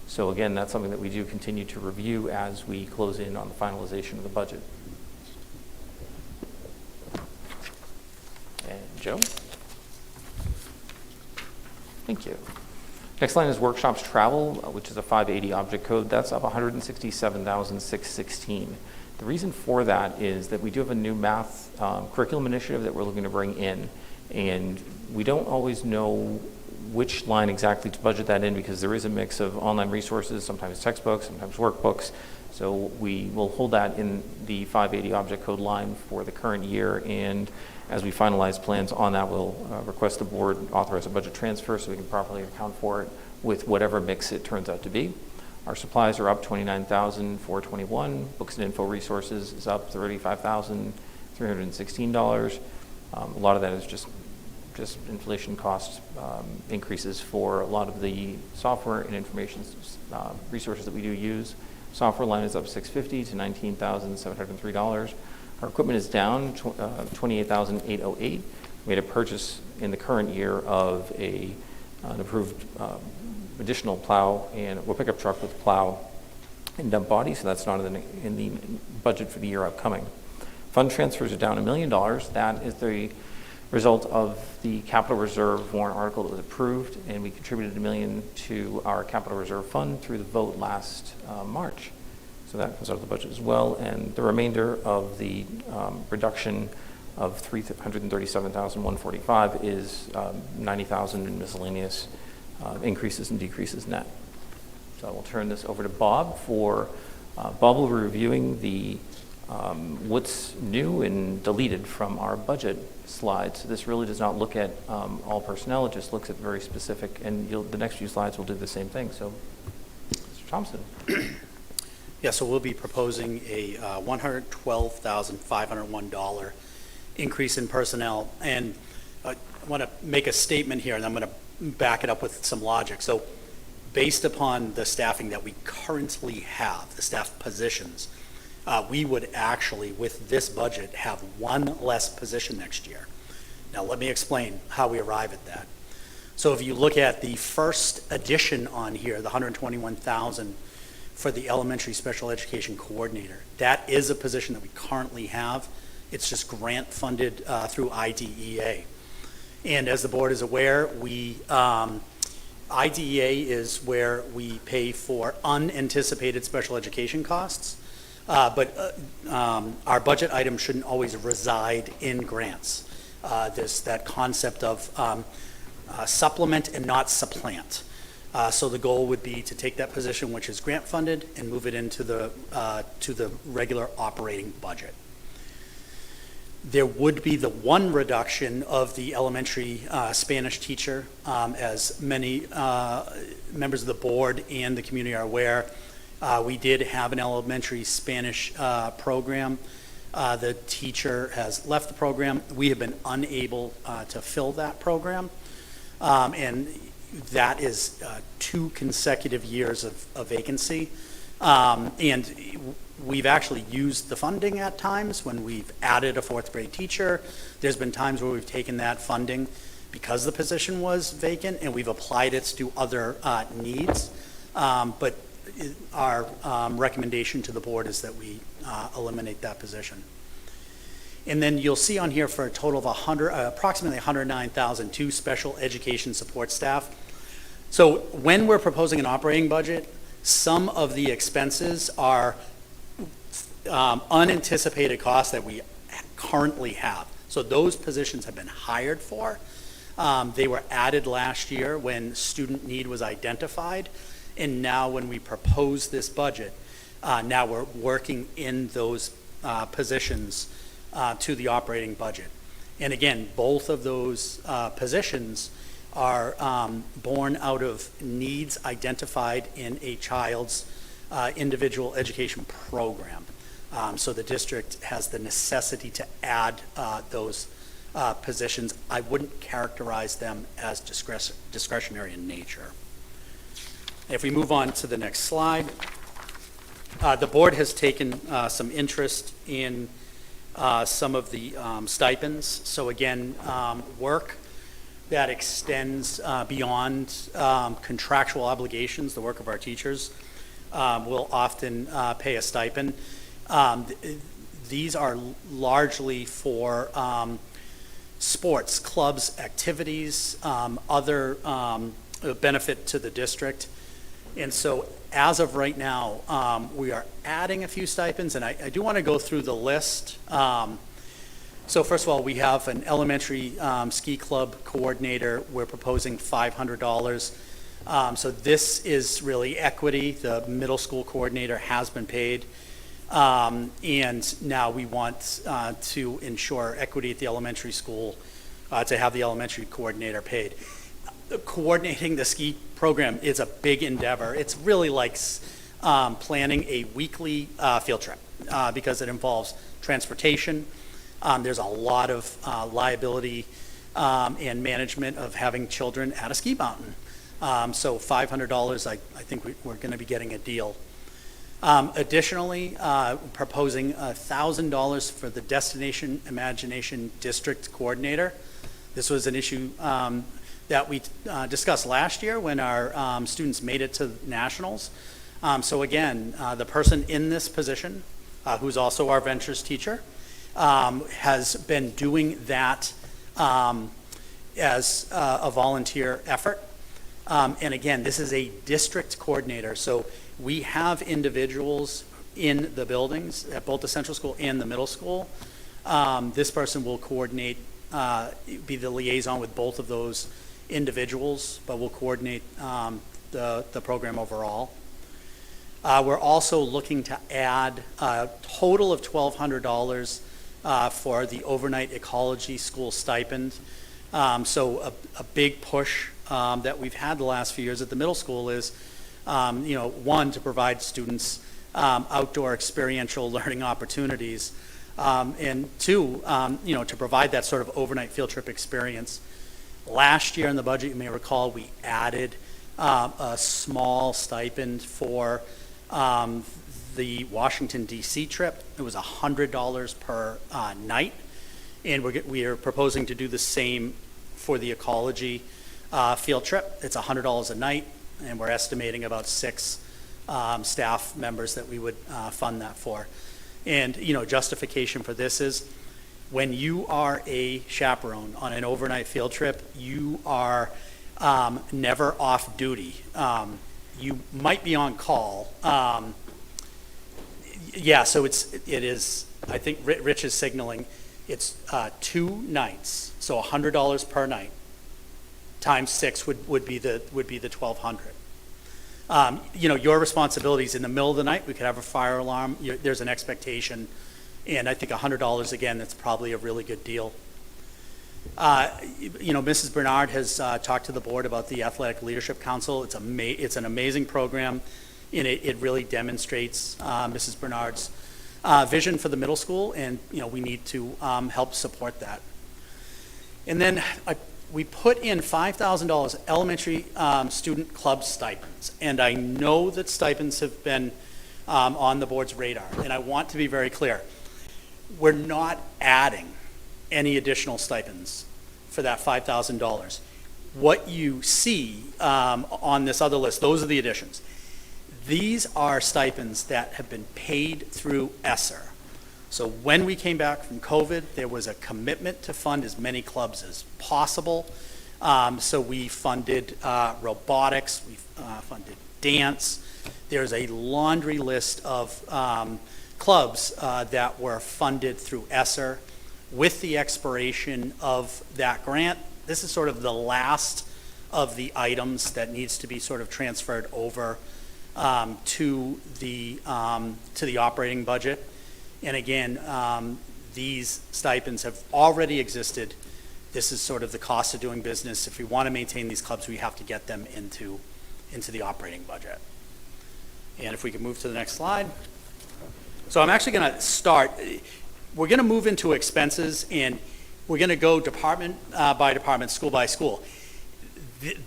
So again, that's something that we do continue to review as we close in on the finalization of the budget. And Joe? Thank you. Next line is workshops travel, which is a 580 object code. That's up $167,616. The reason for that is that we do have a new math curriculum initiative that we're looking to bring in, and we don't always know which line exactly to budget that in because there is a mix of online resources, sometimes textbooks, sometimes workbooks. So we will hold that in the 580 object code line for the current year, and as we finalize plans on that, we'll request the board authorize a budget transfer so we can properly account for it with whatever mix it turns out to be. Our supplies are up $29,421. Books and info resources is up $35,316. A lot of that is just inflation cost increases for a lot of the software and information resources that we do use. Software line is up $650 to $19,703. Our equipment is down $28,808. We made a purchase in the current year of an approved additional plow and a pickup truck with plow and dump body, so that's not in the budget for the year upcoming. Fund transfers are down $1 million. That is the result of the capital reserve warrant article that was approved, and we contributed $1 million to our capital reserve fund through the vote last March. So that comes out of the budget as well, and the remainder of the reduction of $337,145 is $90,000 in miscellaneous increases and decreases net. So I will turn this over to Bob for Bob will be reviewing the what's new and deleted from our budget slides. So this really does not look at all personnel, it just looks at very specific, and the next few slides will do the same thing. So Mr. Thompson. Yeah, so we'll be proposing a $112,501 increase in personnel. And I want to make a statement here, and I'm going to back it up with some logic. So based upon the staffing that we currently have, the staff positions, we would actually, with this budget, have one less position next year. Now, let me explain how we arrive at that. So if you look at the first addition on here, the $121,000 for the elementary special education coordinator, that is a position that we currently have. It's just grant funded through IDEA. And as the board is aware, we are IDEA is where we pay for unanticipated special education costs, but our budget items shouldn't always reside in grants. There's that concept of supplement and not supplant. So the goal would be to take that position, which is grant funded, and move it into the to the regular operating budget. There would be the one reduction of the elementary Spanish teacher. As many members of the board and the community are aware, we did have an elementary Spanish program. The teacher has left the program. We have been unable to fill that program. And that is 2 consecutive years of vacancy. And we've actually used the funding at times when we've added a 4th grade teacher. There's been times where we've taken that funding because the position was vacant and we've applied it to other needs. But our recommendation to the board is that we eliminate that position. And then you'll see on here for a total of approximately $109,000 to special education support staff. So when we're proposing an operating budget, some of the expenses are unanticipated costs that we currently have. So those positions have been hired for. They were added last year when student need was identified. And now when we propose this budget, now we're working in those positions to the operating budget. And again, both of those positions are born out of needs identified in a child's individual education program. So the district has the necessity to add those positions. I wouldn't characterize them as discretionary in nature. If we move on to the next slide, the board has taken some interest in some of the stipends. So again, work that extends beyond contractual obligations, the work of our teachers, will often pay a stipend. These are largely for sports, clubs, activities, other benefit to the district. And so as of right now, we are adding a few stipends, and I do want to go through the list. So first of all, we have an elementary ski club coordinator. We're proposing $500. So this is really equity. The middle school coordinator has been paid. And now we want to ensure equity at the elementary school to have the elementary coordinator paid. Coordinating the ski program is a big endeavor. It's really like planning a weekly field trip because it involves transportation. There's a lot of liability and management of having children at a ski mountain. So $500, I think we're going to be getting a deal. Additionally, proposing $1,000 for the Destination Imagination District Coordinator. This was an issue that we discussed last year when our students made it to nationals. So again, the person in this position, who's also our ventures teacher, has been doing that as a volunteer effort. And again, this is a district coordinator. So we have individuals in the buildings at both the central school and the middle school. This person will coordinate, be the liaison with both of those individuals, but will coordinate the program overall. We're also looking to add a total of $1,200 for the overnight ecology school stipend. So a big push that we've had the last few years at the middle school is, one, to provide students outdoor experiential learning opportunities, and two, to provide that sort of overnight field trip experience. Last year in the budget, you may recall, we added a small stipend for the Washington, D.C. trip. It was $100 per night, and we are proposing to do the same for the ecology field trip. It's $100 a night, and we're estimating about 6 staff members that we would fund that for. And, justification for this is when you are a chaperone on an overnight field trip, you are never off duty. You might be on call. Yeah, so it is, I think Rich is signaling, it's 2 nights, so $100 per night, times 6 would be the $1,200. You know, your responsibilities in the middle of the night, we could have a fire alarm, there's an expectation, and I think $100, again, that's probably a really good deal. You know, Mrs. Bernard has talked to the board about the Athletic Leadership Council. It's an amazing program, and it really demonstrates Mrs. Bernard's vision for the middle school, and you know, we need to help support that. And then we put in $5,000 elementary student club stipends, and I know that stipends have been on the board's radar, and I want to be very clear. We're not adding any additional stipends for that $5,000. What you see on this other list, those are the additions. These are stipends that have been paid through ESSER. So when we came back from COVID, there was a commitment to fund as many clubs as possible. So we funded robotics, we funded dance. There's a laundry list of clubs that were funded through ESSER. With the expiration of that grant, this is sort of the last of the items that needs to be sort of transferred over to the operating budget. And again, these stipends have already existed. This is sort of the cost of doing business. If we want to maintain these clubs, we have to get them into the operating budget. And if we can move to the next slide. So I'm actually going to start. We're going to move into expenses, and we're going to go department by department, school by school.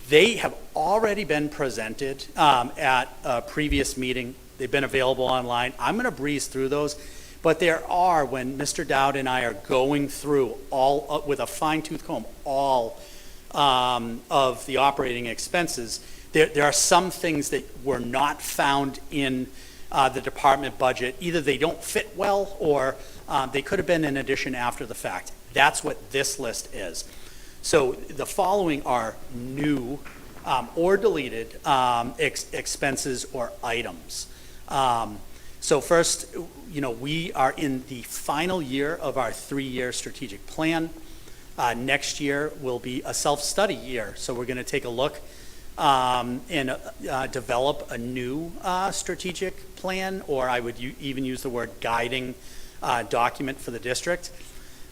They have already been presented at a previous meeting. They've been available online. I'm going to breeze through those, but there are, when Mr. Dowd and I are going through all, with a fine-tooth comb, all of the operating expenses, there are some things that were not found in the department budget. Either they don't fit well, or they could have been an addition after the fact. That's what this list is. So the following are new or deleted expenses or items. So first, you know, we are in the final year of our 3-year strategic plan. Next year will be a self-study year. So we're going to take a look and develop a new strategic plan, or I would even use the word guiding document for the district.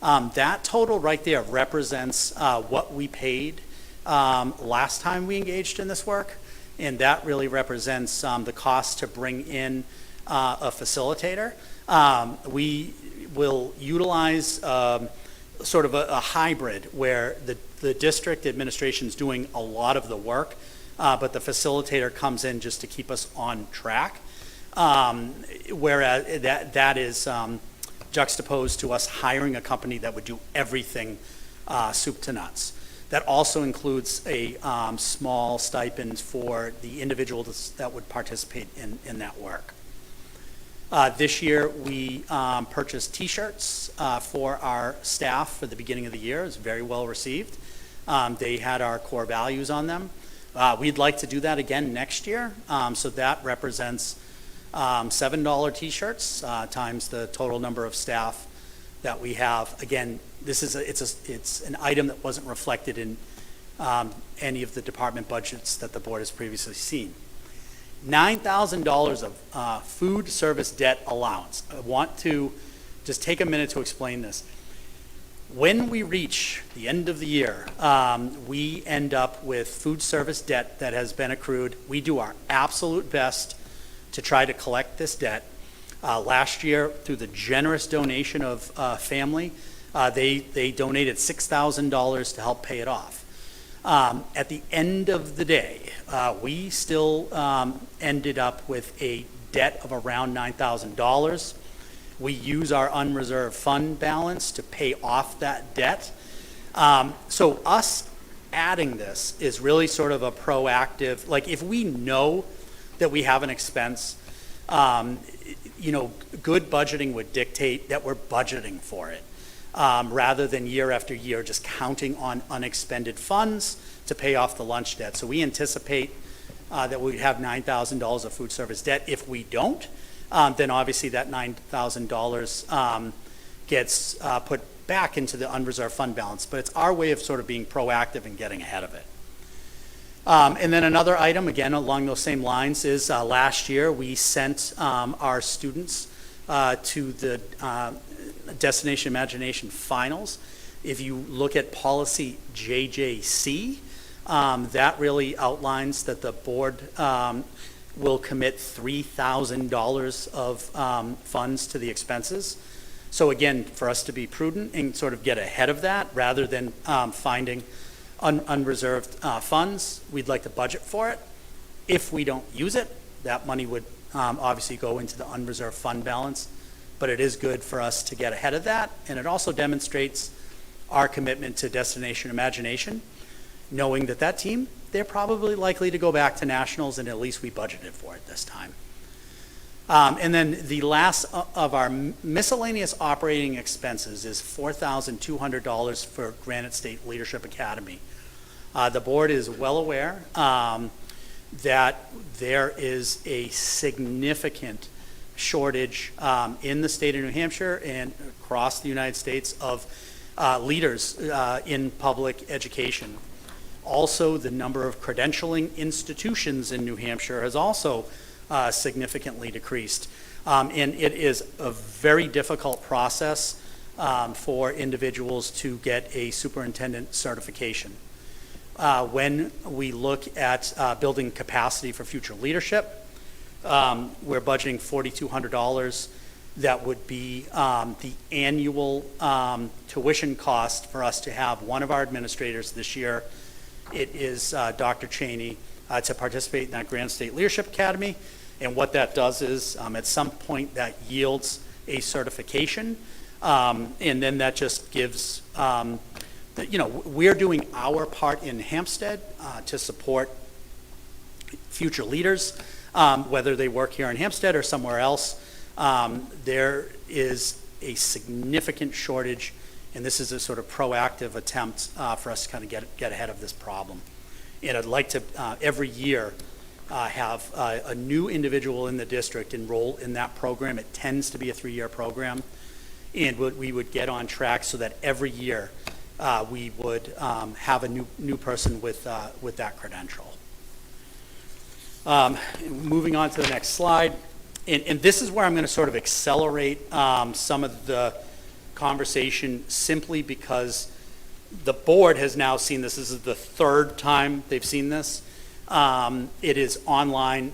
That total right there represents what we paid last time we engaged in this work, and that really represents the cost to bring in a facilitator. We will utilize sort of a hybrid where the district administration is doing a lot of the work, but the facilitator comes in just to keep us on track, whereas that is juxtaposed to us hiring a company that would do everything soup to nuts. That also includes a small stipend for the individuals that would participate in that work. This year, we purchased T-shirts for our staff for the beginning of the year. It was very well received. They had our core values on them. We'd like to do that again next year. So that represents $7 T-shirts times the total number of staff that we have. Again, this is it's an item that wasn't reflected in any of the department budgets that the board has previously seen. $9,000 of food service debt allowance. I want to just take a minute to explain this. When we reach the end of the year, we end up with food service debt that has been accrued. We do our absolute best to try to collect this debt. Last year, through the generous donation of family, they donated $6,000 to help pay it off. At the end of the day, we still ended up with a debt of around $9,000. We use our unreserved fund balance to pay off that debt. So us adding this is really sort of a proactive, like if we know that we have an expense, you know, good budgeting would dictate that we're budgeting for it. rather than year after year just counting on unexpended funds to pay off the lunch debt. So we anticipate that we'd have $9,000 of food service debt. If we don't, then obviously that $9,000 gets put back into the unreserved fund balance. But it's our way of sort of being proactive and getting ahead of it. And then another item, again, along those same lines, is last year we sent our students to the Destination Imagination Finals. If you look at policy JJC, that really outlines that the board will commit $3,000 of funds to the expenses. So again, for us to be prudent and sort of get ahead of that rather than finding unreserved funds, we'd like to budget for it. If we don't use it, that money would obviously go into the unreserved fund balance, but it is good for us to get ahead of that, and it also demonstrates our commitment to Destination Imagination, knowing that that team, they're probably likely to go back to nationals, and at least we budgeted for it this time. And then the last of our miscellaneous operating expenses is $4,200 for Granite State Leadership Academy. The board is well aware that there is a significant shortage in the state of New Hampshire and across the United States of leaders in public education. Also, the number of credentialing institutions in New Hampshire has also significantly decreased. And it is a very difficult process for individuals to get a superintendent certification. When we look at building capacity for future leadership, we're budgeting $4,200. That would be the annual tuition cost for us to have one of our administrators this year. It is Dr. Cheney to participate in that Granite State Leadership Academy. And what that does is at some point that yields a certification. And then that just gives, we're doing our part in Hampstead to support future leaders, whether they work here in Hampstead or somewhere else. There is a significant shortage, and this is a sort of proactive attempt for us to kind of get ahead of this problem. And I'd like to, every year, have a new individual in the district enroll in that program. It tends to be a 3-year program, and we would get on track so that every year we would have a new person with that credential. Moving on to the next slide, and this is where I'm going to sort of accelerate some of the conversation simply because the board has now seen this. This is the third time they've seen this. It is online.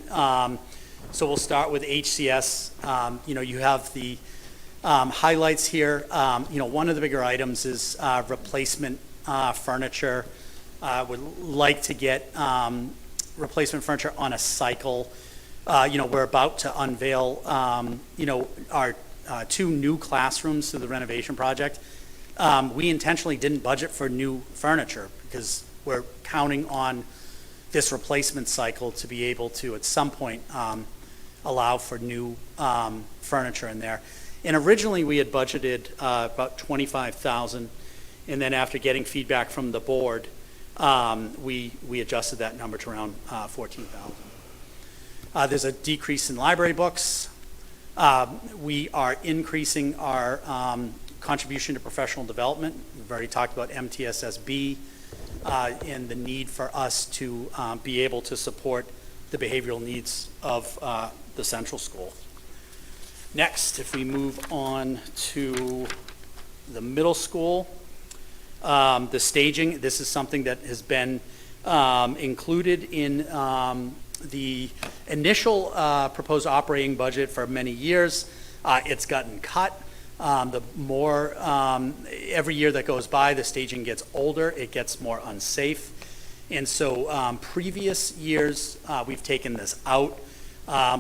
So we'll start with HCS. You have the highlights here. One of the bigger items is replacement furniture. Would like to get replacement furniture on a cycle. We're about to unveil, our 2 new classrooms through the renovation project. We intentionally didn't budget for new furniture because we're counting on this replacement cycle to be able to, at some point, allow for new furniture in there. And originally, we had budgeted about $25,000, and then after getting feedback from the board, we adjusted that number to around $14,000. There's a decrease in library books. We are increasing our contribution to professional development. We've already talked about MTSSB and the need for us to be able to support the behavioral needs of the central school. Next, if we move on to the middle school, the staging, this is something that has been included in the initial proposed operating budget for many years. It's gotten cut. The more, every year that goes by, the staging gets older, it gets more unsafe. And so previous years, we've taken this out.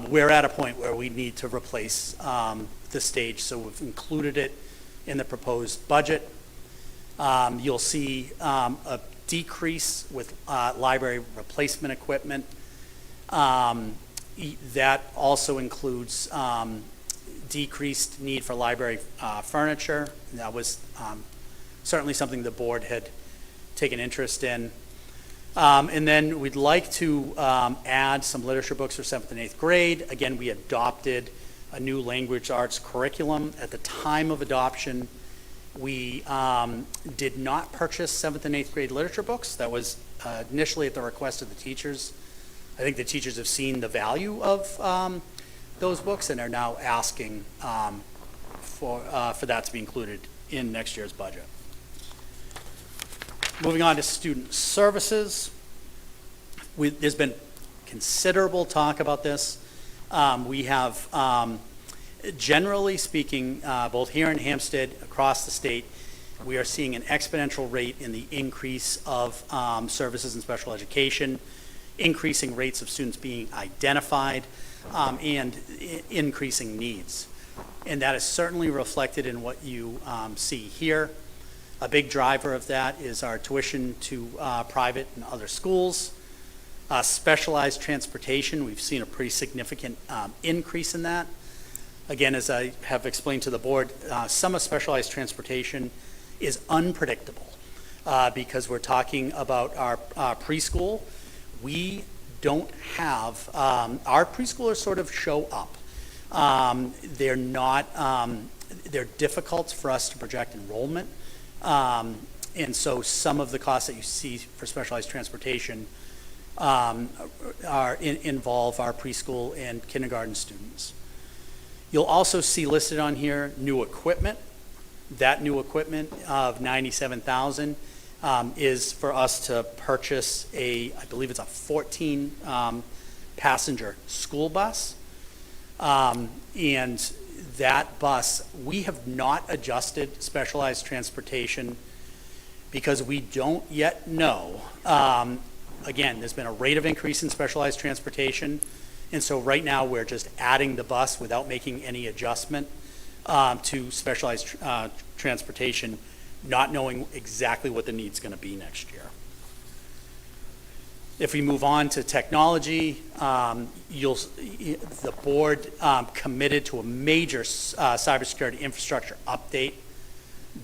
We're at a point where we need to replace the stage, so we've included it in the proposed budget. You'll see a decrease with library replacement equipment. That also includes decreased need for library furniture. That was certainly something the board had taken interest in. And then we'd like to add some literature books for 7th and 8th grade. Again, we adopted a new language arts curriculum. At the time of adoption, we did not purchase 7th and 8th grade literature books. That was initially at the request of the teachers. I think the teachers have seen the value of those books and are now asking for that to be included in next year's budget. Moving on to student services. There's been considerable talk about this. We have, generally speaking, both here in Hampstead, across the state, we are seeing an exponential rate in the increase of services in special education, increasing rates of students being identified, and increasing needs. And that is certainly reflected in what you see here. A big driver of that is our tuition to private and other schools. Specialized transportation, we've seen a pretty significant increase in that. Again, as I have explained to the board, some of specialized transportation is unpredictable because we're talking about our preschool. We don't have, our preschoolers sort of show up. They're not, they're difficult for us to project enrollment. And so some of the costs that you see for specialized transportation involve our preschool and kindergarten students. You'll also see listed on here new equipment. That new equipment of $97,000 is for us to purchase I believe it's a 14 passenger school bus. And that bus, we have not adjusted specialized transportation because we don't yet know. Again, there's been a rate of increase in specialized transportation, and so right now we're just adding the bus without making any adjustment to specialized transportation, not knowing exactly what the need's going to be next year. If we move on to technology, the board committed to a major cybersecurity infrastructure update.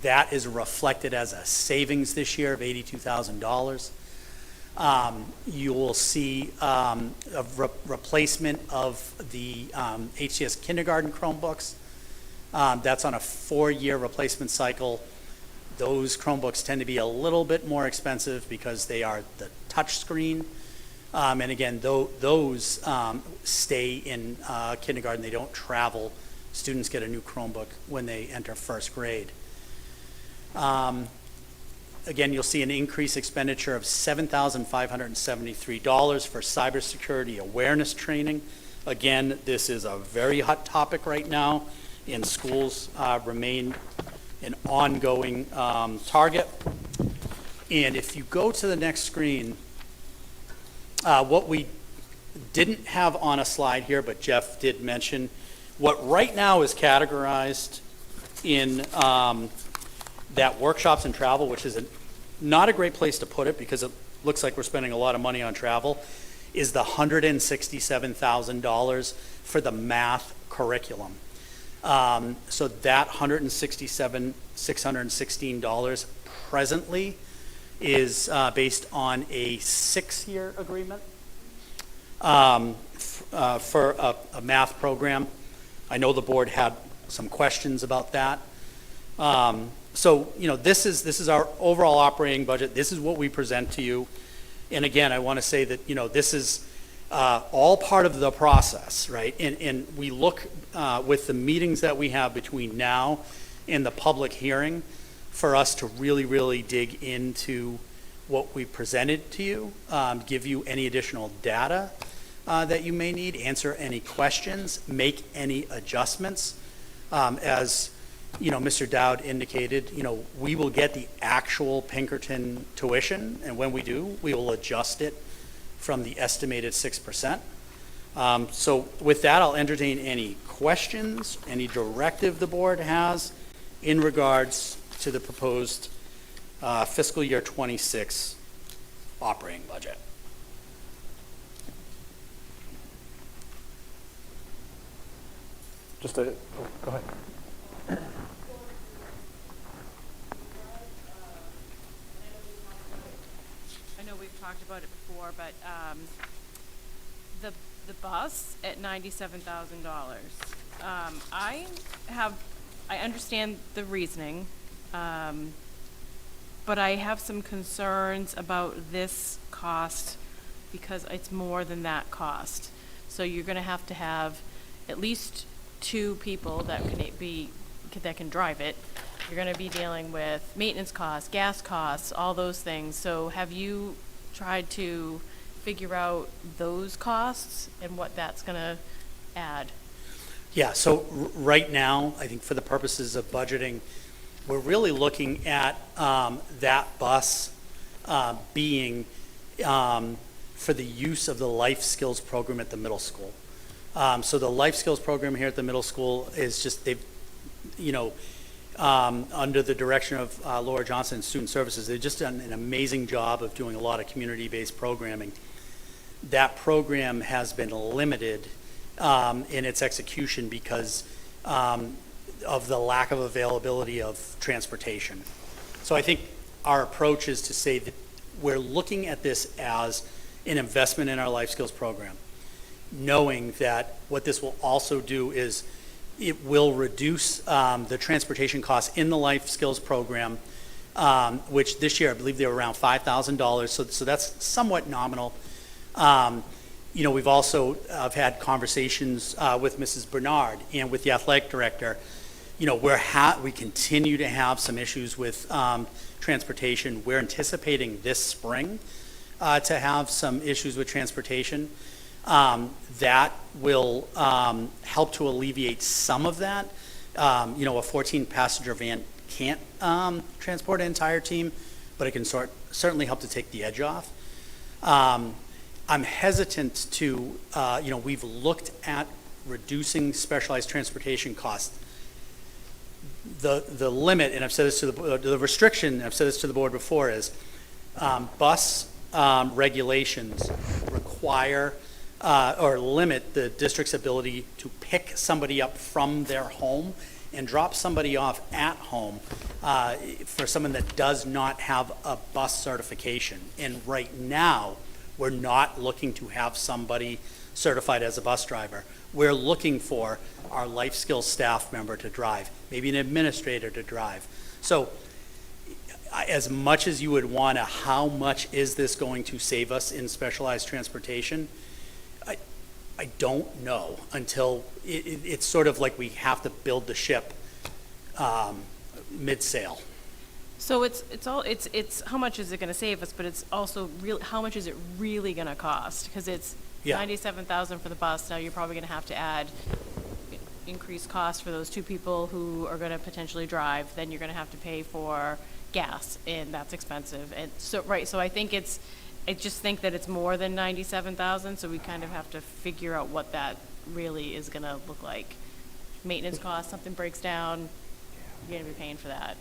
That is reflected as a savings this year of $82,000. You will see a replacement of the HCS kindergarten Chromebooks. That's on a 4-year replacement cycle. Those Chromebooks tend to be a little bit more expensive because they are the touch screen. And again, those stay in kindergarten. They don't travel. Students get a new Chromebook when they enter first grade. Again, you'll see an increased expenditure of $7,573 for cybersecurity awareness training. Again, this is a very hot topic right now, and schools remain an ongoing target. And if you go to the next screen, what we didn't have on a slide here, but Jeff did mention, what right now is categorized in that workshops and travel, which is not a great place to put it because it looks like we're spending a lot of money on travel, is the $167,000 for the math curriculum. So that $167,616 presently is based on a 6-year agreement for a math program. I know the board had some questions about that. So, you know, this is our overall operating budget. This is what we present to you. And again, I want to say that, you know, this is all part of the process, right? And we look with the meetings that we have between now and the public hearing for us to really, really dig into what we presented to you, give you any additional data that you may need, answer any questions, make any adjustments. As you know, Mr. Dowd indicated, you know, we will get the actual Pinkerton tuition, and when we do, we will adjust it from the estimated 6%. So with that, I'll entertain any questions, any directive the board has in regards to the proposed fiscal year 26 operating budget. Just a, go ahead. I know we've talked about it before, but the bus at $97,000. I understand the reasoning, but I have some concerns about this cost because it's more than that cost. So you're going to have at least 2 people that can drive it. You're going to be dealing with maintenance costs, gas costs, all those things. So have you tried to figure out those costs and what that's going to add? Yeah, so right now, I think for the purposes of budgeting, we're really looking at that bus being for the use of the life skills program at the middle school. So the life skills program here at the middle school is just, they've, under the direction of Laura Johnson and Student Services, they've just done an amazing job of doing a lot of community-based programming. That program has been limited in its execution because of the lack of availability of transportation. So I think our approach is to say that we're looking at this as an investment in our life skills program, knowing that what this will also do is it will reduce the transportation costs in the life skills program, which this year I believe they were around $5,000, so that's somewhat nominal. We've also had conversations with Mrs. Bernard and with the athletic director. We continue to have some issues with transportation. We're anticipating this spring to have some issues with transportation. That will help to alleviate some of that. A 14-passenger van can't transport an entire team, but it can certainly help to take the edge off. I'm hesitant to, we've looked at reducing specialized transportation costs. The limit, and I've said this to the restriction, I've said this to the board before, is bus regulations require or limit the district's ability to pick somebody up from their home and drop somebody off at home for someone that does not have a bus certification. And right now, we're not looking to have somebody certified as a bus driver. We're looking for our life skills staff member to drive, maybe an administrator to drive. So as much as you would want to, how much is this going to save us in specialized transportation? I don't know until it's sort of like we have to build the ship mid-sail. So it's how much is it going to save us, but it's also how much is it really going to cost? Because it's $97,000 for the bus. Now you're probably going to have to add increased costs for those 2 people who are going to potentially drive. Then you're going to have to pay for gas, and that's expensive. And so I think I just think that it's more than $97,000. So we kind of have to figure out what that really is going to look like. Maintenance costs, something breaks down, you're going to be paying for that.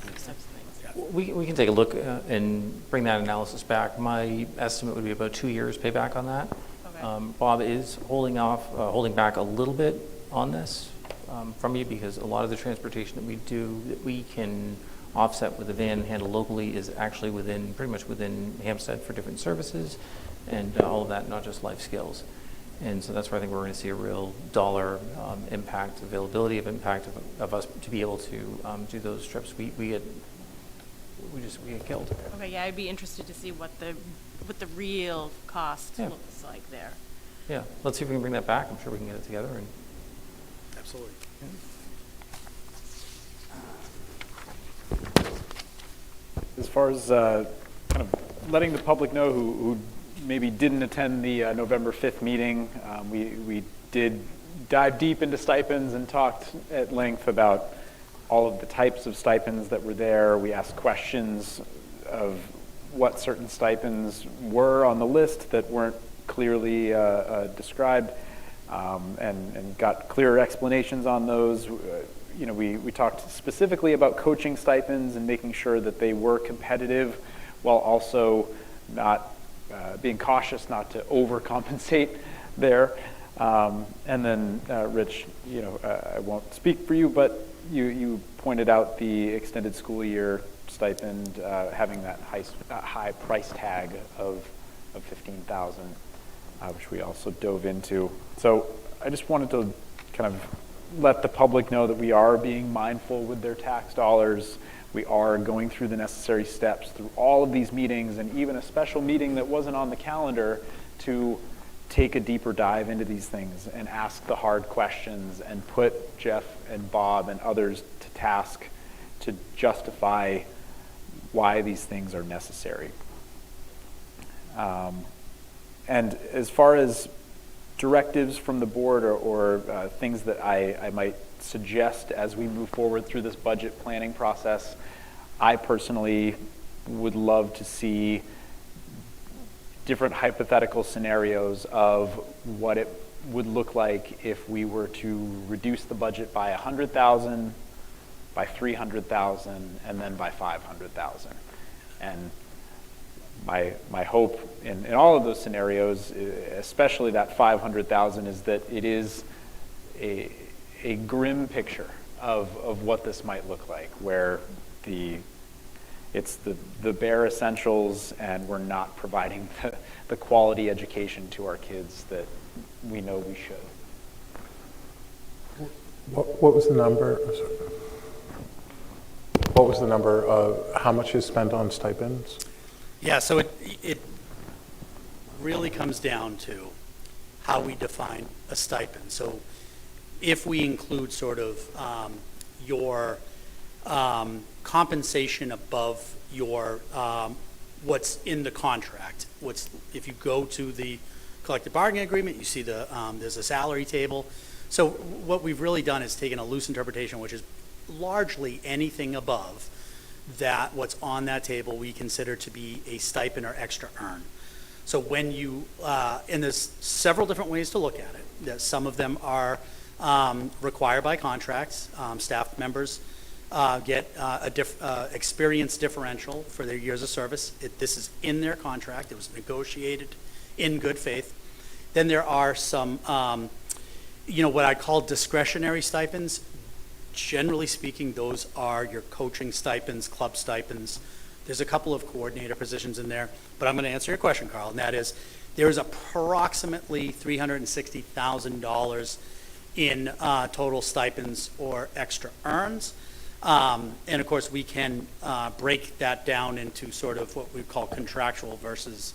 Those types of things. We can take a look and bring that analysis back. My estimate would be about 2 years payback on that. Okay. Bob is holding back a little bit on this from you because a lot of the transportation that we do that we can offset with the van and handle locally is actually pretty much within Hampstead for different services and all of that, not just life skills. And so that's where I think we're going to see a real dollar impact, availability of impact of us to be able to do those trips. We get killed. Okay, yeah, I'd be interested to see what the real cost looks like there. Yeah, let's see if we can bring that back. I'm sure we can get it together. And absolutely. Yeah. As far as kind of letting the public know who maybe didn't attend the November 5th meeting, we did dive deep into stipends and talked at length about all of the types of stipends that were there. We asked questions of what certain stipends were on the list that weren't clearly described, and got clearer explanations on those. We talked specifically about coaching stipends and making sure that they were competitive while also not being cautious not to overcompensate there. And then, Rich, I won't speak for you, but you pointed out the extended school year stipend having that high price tag of $15,000, which we also dove into. So I just wanted to kind of let the public know that we are being mindful with their tax dollars. We are going through the necessary steps through all of these meetings, and even a special meeting that wasn't on the calendar, to take a deeper dive into these things and ask the hard questions and put Jeff and Bob and others to task to justify why these things are necessary. And as far as directives from the board or things that I might suggest as we move forward through this budget planning process, I personally would love to see different hypothetical scenarios of what it would look like if we were to reduce the budget by 100,000, by 300,000, and then by 500,000. And my hope in all of those scenarios, especially that 500,000, is that it is a grim picture of what this might look like, where it's the bare essentials, and we're not providing the quality education to our kids that we know we should. What was the number? What was the number of how much is spent on stipends? Yeah, so it really comes down to how we define a stipend. So if we include sort of your compensation above your what's in the contract, if you go to the collective bargaining agreement, you see there's a salary table. So what we've really done is taken a loose interpretation, which is largely anything above that what's on that table we consider to be a stipend or extra earn. So when you, and there's several different ways to look at it. Some of them are required by contracts. Staff members get experience differential for their years of service. This is in their contract. It was negotiated in good faith. Then there are some, what I call discretionary stipends. Generally speaking, those are your coaching stipends, club stipends. There's a couple of coordinator positions in there, but I'm going to answer your question, Carl, and that is there is approximately $360,000 in total stipends or extra earns. And of course, we can break that down into sort of what we call contractual versus,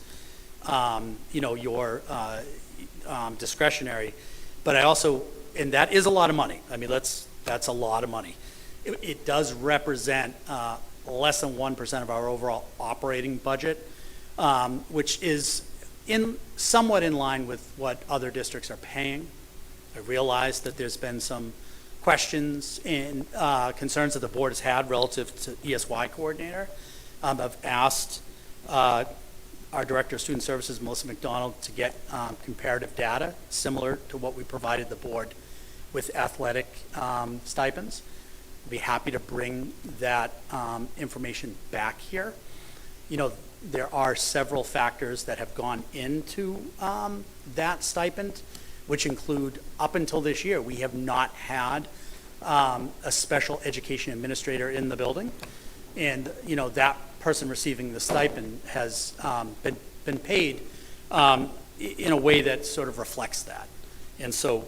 your discretionary. But I also, and that is a lot of money. I mean, that's a lot of money. It does represent less than 1% of our overall operating budget, which is somewhat in line with what other districts are paying. I realize that there's been some questions and concerns that the board has had relative to ESY coordinator. I've asked our Director of Student Services, Melissa McDonald, to get comparative data similar to what we provided the board with athletic stipends. I'd be happy to bring that information back here. There are several factors that have gone into that stipend, which include, up until this year, we have not had a special education administrator in the building. And, that person receiving the stipend has been paid in a way that sort of reflects that. And so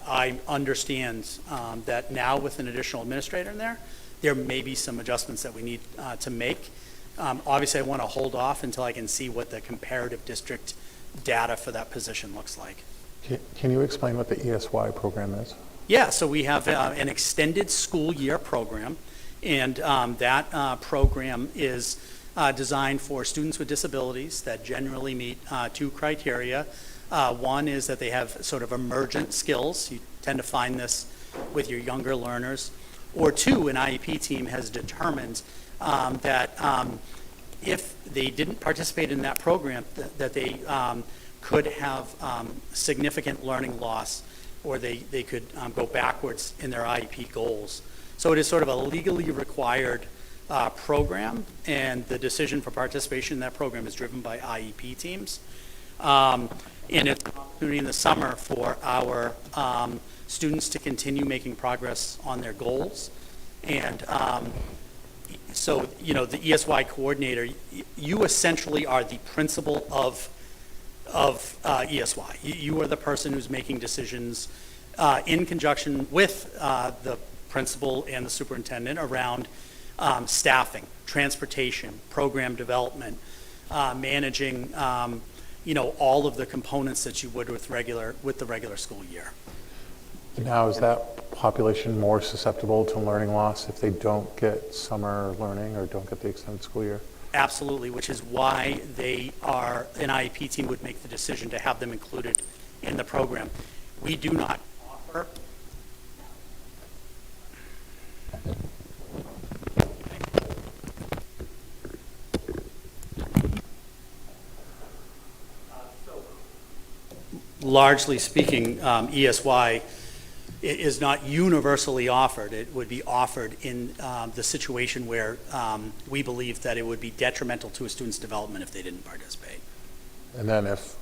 I understand that now with an additional administrator in there may be some adjustments that we need to make. Obviously, I want to hold off until I can see what the comparative district data for that position looks like. Can you explain what the ESY program is? Yeah, so we have an extended school year program, and that program is designed for students with disabilities that generally meet two criteria. One is that they have sort of emergent skills. You tend to find this with your younger learners. Or two, an IEP team has determined that if they didn't participate in that program, that they could have significant learning loss, or they could go backwards in their IEP goals. So it is sort of a legally required program, and the decision for participation in that program is driven by IEP teams. And it's an opportunity in the summer for our students to continue making progress on their goals. And so, you know, the ESY coordinator, you essentially are the principal of ESY. You are the person who's making decisions in conjunction with the principal and the superintendent around staffing, transportation, program development, managing, you know, all of the components that you would with the regular school year. Now, is that population more susceptible to learning loss if they don't get summer learning or don't get the extended school year? Absolutely, which is why an IEP team would make the decision to have them included in the program. We do not offer largely speaking, ESY is not universally offered. It would be offered in the situation where we believe that it would be detrimental to a student's development if they didn't participate. And then if,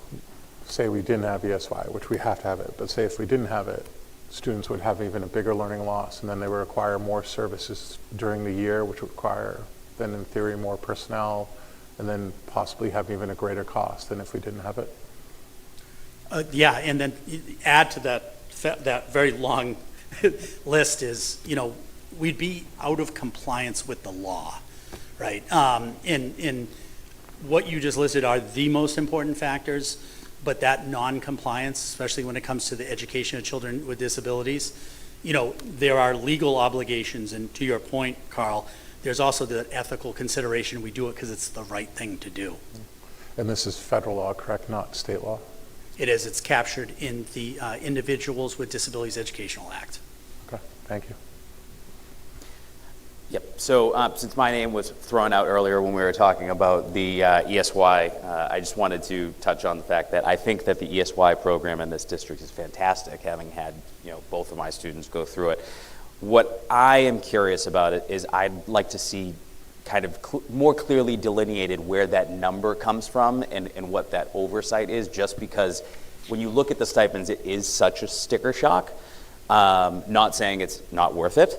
say we didn't have ESY, which we have to have it, but say if we didn't have it, students would have even a bigger learning loss, and then they would require more services during the year, which would require, then in theory, more personnel, and then possibly have even a greater cost than if we didn't have it. Yeah, and then add to that very long list is, you know, we'd be out of compliance with the law, right? And what you just listed are the most important factors, but that non-compliance, especially when it comes to the education of children with disabilities, you know, there are legal obligations, and to your point, Carl, there's also the ethical consideration. We do it because it's the right thing to do. And this is federal law, correct, not state law? It is. It's captured in the Individuals with Disabilities Educational Act. Okay, thank you. Yep. So since my name was thrown out earlier when we were talking about the ESY, I just wanted to touch on the fact that I think that the ESY program in this district is fantastic, having had, you know, both of my students go through it. What I am curious about it is I'd like to see kind of more clearly delineated where that number comes from and what that oversight is, just because when you look at the stipends, it is such a sticker shock. Not saying it's not worth it,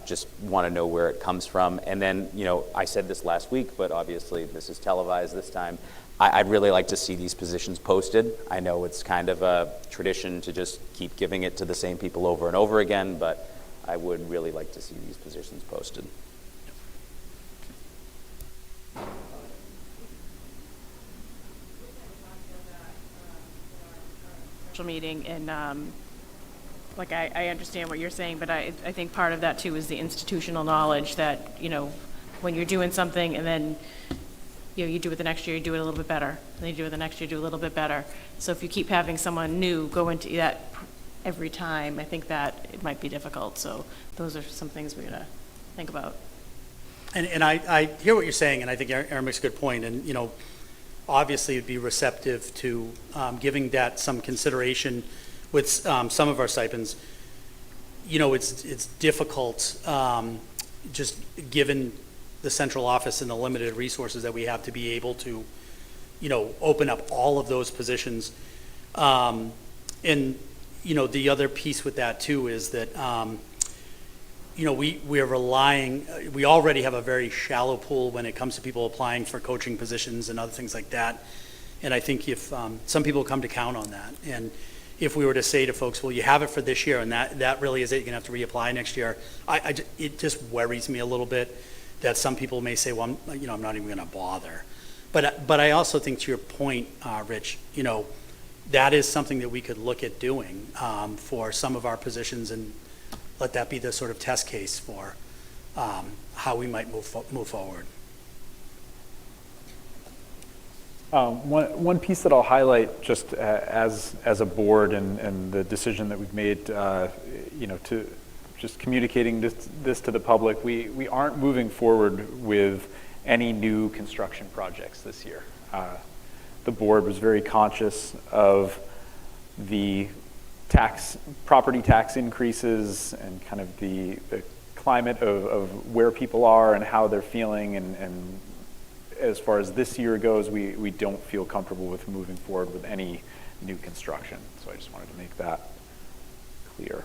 just want to know where it comes from. And then, you know, I said this last week, but obviously this is televised this time. I'd really like to see these positions posted. I know it's kind of a tradition to just keep giving it to the same people over and over again, but I would really like to see these positions posted. Meeting, and like I understand what you're saying, but I think part of that too is the institutional knowledge that, you know, when you're doing something and then, you know, you do it the next year, you do it a little bit better, and then you do it the next year, you do a little bit better. So if you keep having someone new go into that every time, I think that it might be difficult. So those are some things we're gonna think about. And I hear what you're saying, and I think Aaron makes a good point. And, you know, obviously it'd be receptive to giving that some consideration with some of our stipends. You know, it's difficult, just given the central office and the limited resources that we have, to be able to, you know, open up all of those positions. And, you know, the other piece with that too is that, you know, we are relying, we already have a very shallow pool when it comes to people applying for coaching positions and other things like that. And I think if some people come to count on that, and if we were to say to folks, well, you have it for this year, and that really is it, you're gonna have to reapply next year, it just worries me a little bit that some people may say, well, I'm not even gonna bother. But I also think, to your point, Rich, you know, that is something that we could look at doing for some of our positions, and let that be the sort of test case for how we might move forward. One piece that I'll highlight, just as a board, and the decision that we've made, you know, to just communicating this to the public, we aren't moving forward with any new construction projects this year. The board was very conscious of the property tax increases and kind of the climate of where people are and how they're feeling, and as far as this year goes, we don't feel comfortable with moving forward with any new construction. So I just wanted to make that clear.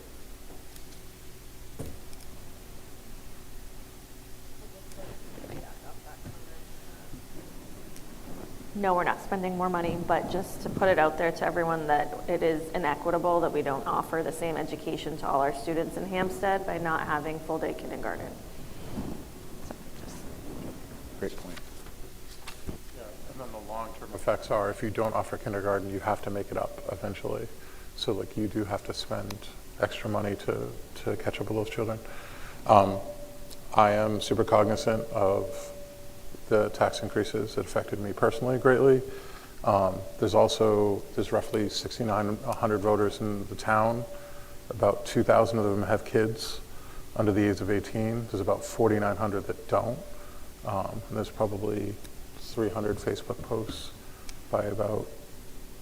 No, we're not spending more money, but just to put it out there to everyone that it is inequitable that we don't offer the same education to all our students in Hampstead by not having full-day kindergarten. Great point. Yeah, and then the long-term effects are if you don't offer kindergarten, you have to make it up eventually. So like you do have to spend extra money to catch up with those children. I am super cognizant of the tax increases that affected me personally greatly. There's roughly 6,900 voters in the town. About 2,000 of them have kids under the age of 18. There's about 4,900 that don't. And there's probably 300 Facebook posts by about,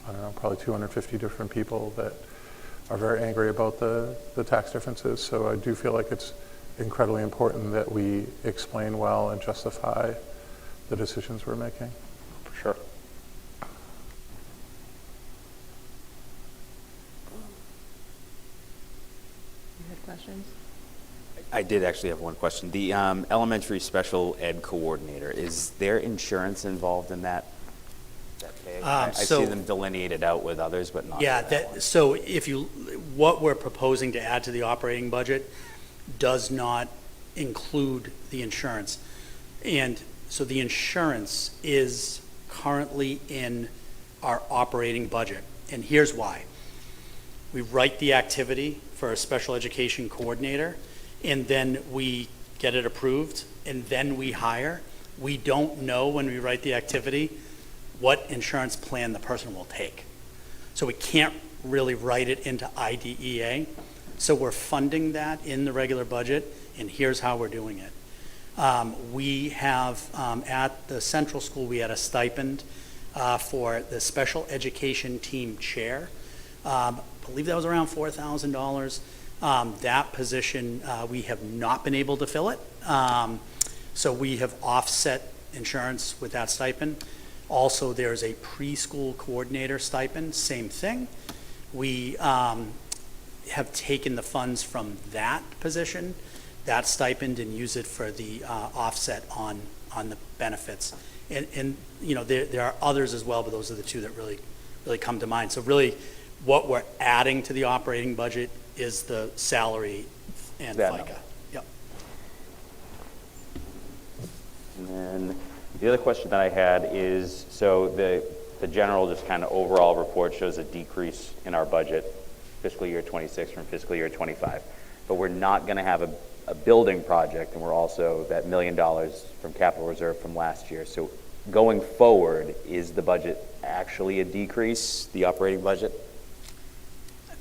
I don't know, probably 250 different people that are very angry about the tax differences. So I do feel like it's incredibly important that we explain well and justify the decisions we're making. For sure. You had questions? I did actually have one question. The elementary special ed coordinator, is there insurance involved in that pay? I see them delineated out with others, but not. Yeah, so what we're proposing to add to the operating budget does not include the insurance. And so the insurance is currently in our operating budget. And here's why. We write the activity for a special education coordinator, and then we get it approved, and then we hire. We don't know when we write the activity what insurance plan the person will take. So we can't really write it into IDEA. So we're funding that in the regular budget, and here's how we're doing it. We have, at the central school, we had a stipend for the special education team chair. I believe that was around $4,000. That position, we have not been able to fill it. So we have offset insurance with that stipend. Also, there's a preschool coordinator stipend, same thing. We have taken the funds from that position, that stipend, and use it for the offset on the benefits. And you know, there are others as well, but those are the two that really come to mind. So really, what we're adding to the operating budget is the salary and FICA. Yep. And then the other question that I had is, so the general just kind of overall report shows a decrease in our budget fiscal year 26 from fiscal year 25, but we're not going to have a building project, and we're also that $1 million from capital reserve from last year. So going forward, is the budget actually a decrease, the operating budget?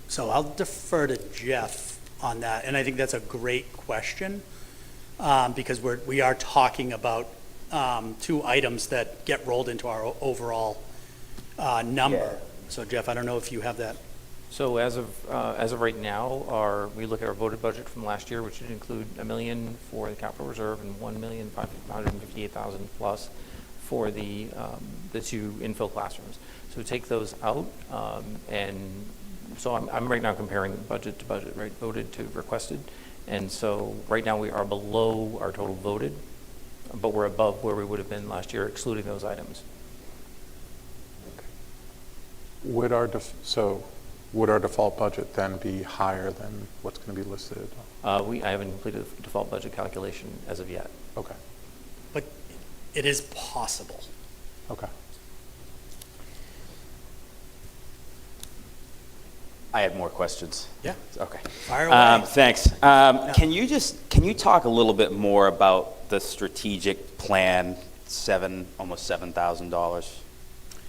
So I'll defer to Jeff on that, and I think that's a great question because we are talking about two items that get rolled into our overall number. Yeah. So Jeff, I don't know if you have that. So as of right now, we look at our voted budget from last year, which would include $1 million for the capital reserve and $1,558,000 plus for the two infill classrooms. So take those out, and so I'm right now comparing budget to budget, right? Voted to requested, and so right now we are below our total voted, but we're above where we would have been last year, excluding those items. Would our default budget then be higher than what's going to be listed? I haven't completed the default budget calculation as of yet. Okay. But it is possible. Okay. I had more questions. Yeah. Okay. Fire away. Thanks. Can you talk a little bit more about the strategic plan, almost $7,000?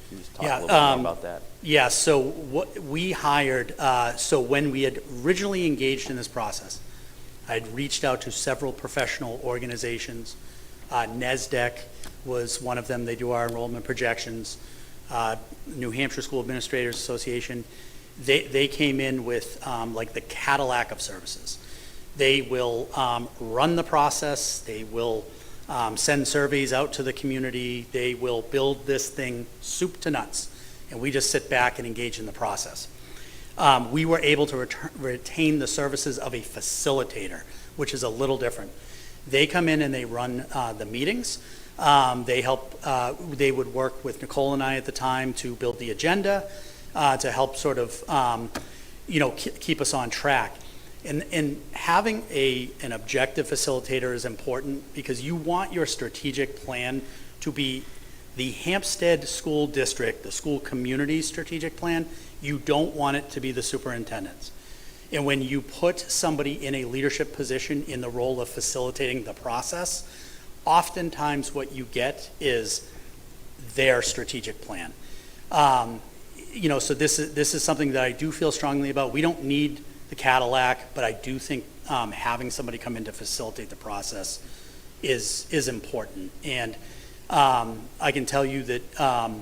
Can you just talk a little bit more about that? Yeah, so what we hired, so when we had originally engaged in this process, I had reached out to several professional organizations. NESDEC was one of them. They do our enrollment projections. New Hampshire School Administrators Association. They came in with like the Cadillac of services. They will run the process. They will send surveys out to the community. They will build this thing soup to nuts, and we just sit back and engage in the process. We were able to retain the services of a facilitator, which is a little different. They come in and they run the meetings. They help, they would work with Nicole and I at the time to build the agenda, to help sort of, keep us on track. And having an objective facilitator is important because you want your strategic plan to be the Hampstead School District, the school community strategic plan. You don't want it to be the superintendent's. And when you put somebody in a leadership position in the role of facilitating the process, oftentimes what you get is their strategic plan. So this is something that I do feel strongly about. We don't need the Cadillac, but I do think having somebody come in to facilitate the process is important. And I can tell you that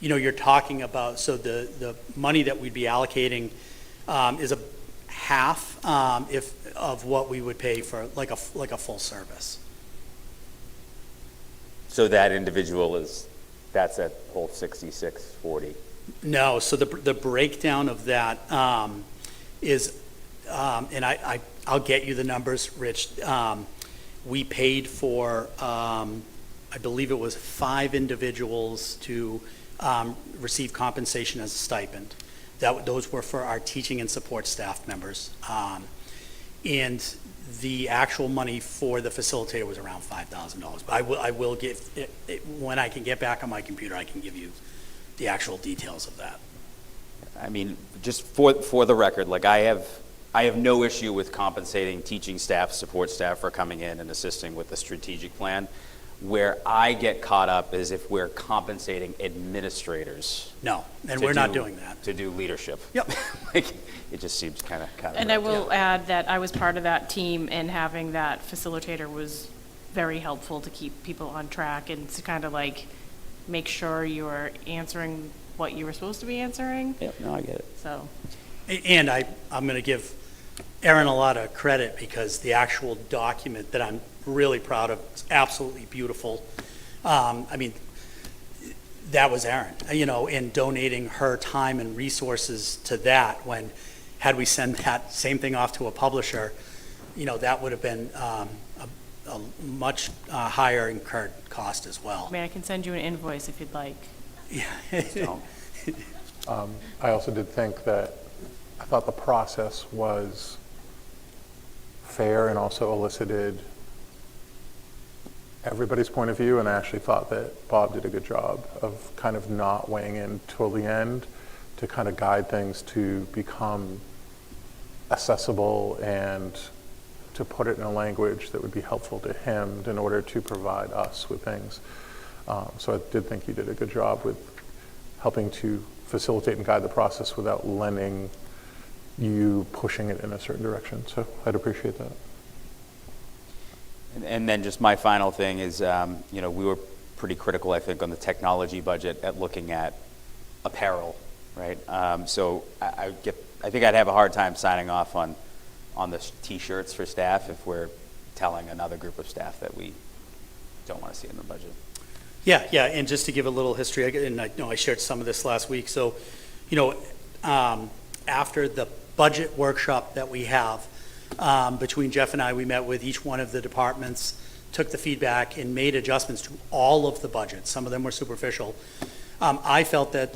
you're talking about, so the money that we'd be allocating is a half of what we would pay for like a full service. So that individual that's at whole 6640. No, so the breakdown of that is, and I'll get you the numbers, Rich. We paid for, I believe it was 5 individuals to receive compensation as a stipend. Those were for our teaching and support staff members. And the actual money for the facilitator was around $5,000. But I will give, when I can get back on my computer, I can give you the actual details of that. I mean, just for the record, like I have no issue with compensating teaching staff, support staff for coming in and assisting with the strategic plan. Where I get caught up is if we're compensating administrators. No, and we're not doing that. To do leadership. Yep. It just seems kind of. And I will add that I was part of that team, and having that facilitator was very helpful to keep people on track and to kind of like make sure you are answering what you were supposed to be answering. Yep, no, I get it. So. And I'm going to give Erin a lot of credit because the actual document that I'm really proud of is absolutely beautiful. I mean, that was Erin, in donating her time and resources to that when, had we sent that same thing off to a publisher, that would have been a much higher incurred cost as well. I mean, I can send you an invoice if you'd like. Yeah. I also did think that I thought the process was fair and also elicited everybody's point of view, and I actually thought that Bob did a good job of kind of not weighing in till the end to kind of guide things to become accessible and to put it in a language that would be helpful to him in order to provide us with things. So I did think you did a good job with helping to facilitate and guide the process without lending you pushing it in a certain direction. So I'd appreciate that. And then just my final thing is, we were pretty critical, I think, on the technology budget at looking at apparel, right? So I think I'd have a hard time signing off on the T-shirts for staff if we're telling another group of staff that we don't want to see in the budget. Yeah, and just to give a little history, and I know I shared some of this last week. So, after the budget workshop that we have, between Jeff and I, we met with each one of the departments, took the feedback, and made adjustments to all of the budgets. Some of them were superficial. I felt that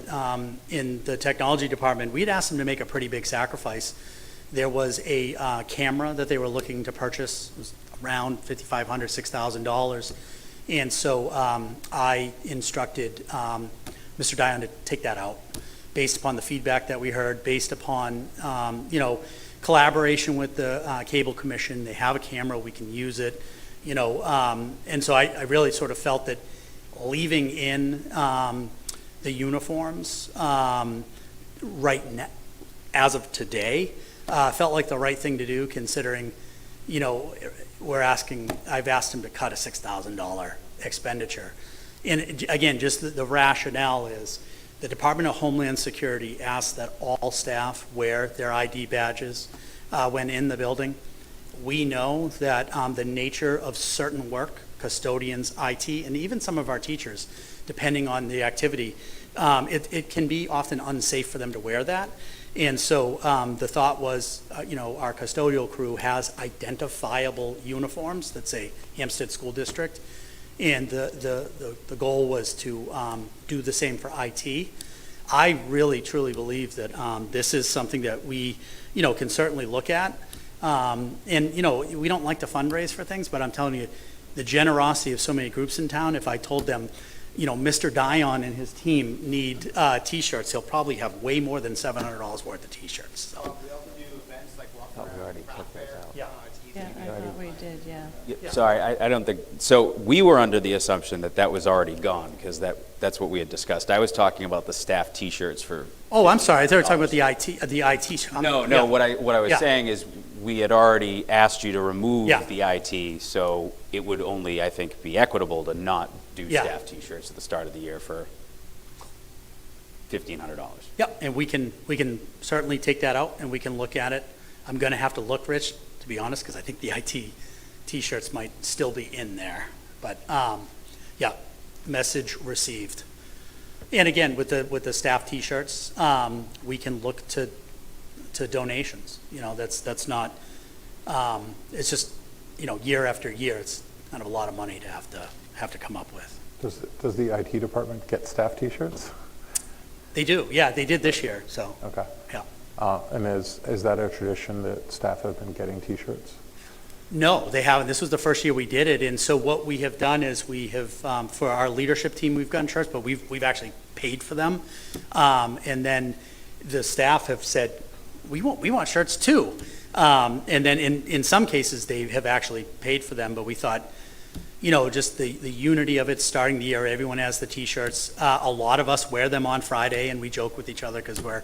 in the technology department, we'd asked them to make a pretty big sacrifice. There was a camera that they were looking to purchase. It was around $5,500, $6,000. And so I instructed Mr. Dion to take that out based upon the feedback that we heard, based upon, collaboration with the Cable Commission. They have a camera, we can use it, and so I really sort of felt that leaving in the uniforms right now, as of today, felt like the right thing to do considering, I've asked him to cut a $6,000 expenditure. And again, just the rationale is the Department of Homeland Security asks that all staff wear their ID badges when in the building. We know that the nature of certain work custodians, IT, and even some of our teachers, depending on the activity. It can be often unsafe for them to wear that. And so the thought was, our custodial crew has identifiable uniforms that say Hampstead School District. And the goal was to do the same for IT. I really, truly believe that this is something that we, can certainly look at. And, we don't like to fundraise for things, but I'm telling you, the generosity of so many groups in town, if I told them, Mr. Dion and his team need T-shirts, he'll probably have way more than $700 worth of T-shirts. So. We also do events like walk Oh, we already took those out. Yeah. Yeah, I thought we did, yeah. Sorry, I don't think, so we were under the assumption that that was already gone, because that's what we had discussed. I was talking about the staff T-shirts for. Oh, I'm sorry. I thought you were talking about the IT. No, Yeah. what I was Yeah. saying is, we had already asked you to remove Yeah. the IT, so it would only, I think, be equitable to not do Yeah. staff T-shirts at the start of the year for $1,500. Yep, and we can certainly take that out, and we can look at it. I'm going to have to look, Rich, to be honest, because I think the IT T-shirts might still be in there. But, yeah, message received. And again, with the staff T-shirts, we can look to donations. That's not, it's just, year after year, it's kind of a lot of money to have to come up with. Does the IT department get staff T-shirts? They do, yeah, they did this year, so. Okay. Yeah. And is that a tradition that staff have been getting T-shirts? No, they haven't. This was the first year we did it, and so what we have done is we have, for our leadership team, we've gotten shirts, but we've actually paid for them. And then the staff have said, we want shirts too. And then in some cases, they have actually paid for them, but we thought, just the unity of it starting the year, everyone has the T-shirts. A lot of us wear them on Friday, and we joke with each other because we're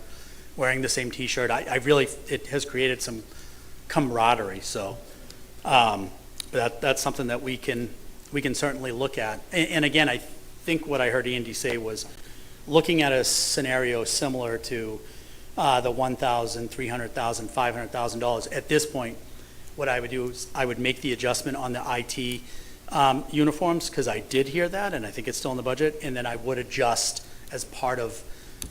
wearing the same T-shirt. I really, it has created some camaraderie, so. But that's something that we can certainly look at. And again, I think what I heard Andy say was looking at a scenario similar to the $1,000, $300,000, $500,000. At this point, what I would do is I would make the adjustment on the IT uniforms, because I did hear that, and I think it's still in the budget, and then I would adjust as part of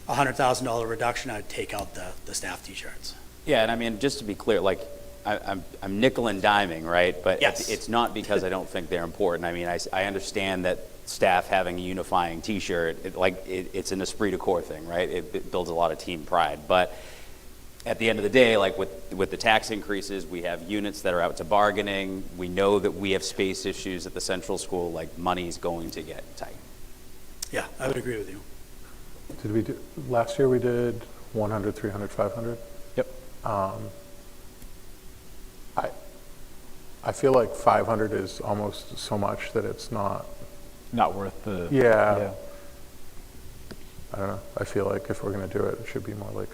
a $100,000 reduction, I'd take out the staff T-shirts. Yeah, and I mean, just to be clear, like, I'm nickel and diming, right? But Yes. it's not because I don't think they're important. I mean, I understand that staff having a unifying T-shirt, it's an esprit de corps thing, right? It builds a lot of team pride. But at the end of the day, like with the tax increases, we have units that are out to bargaining. We know that we have space issues at the central school, like money's going to get tight. Yeah, I would agree with you. Last year we did 100, 300, 500? Yep. I feel like 500 is almost so much that it's not worth the. Yeah. I don't know. I feel like if we're going to do it, it should be more like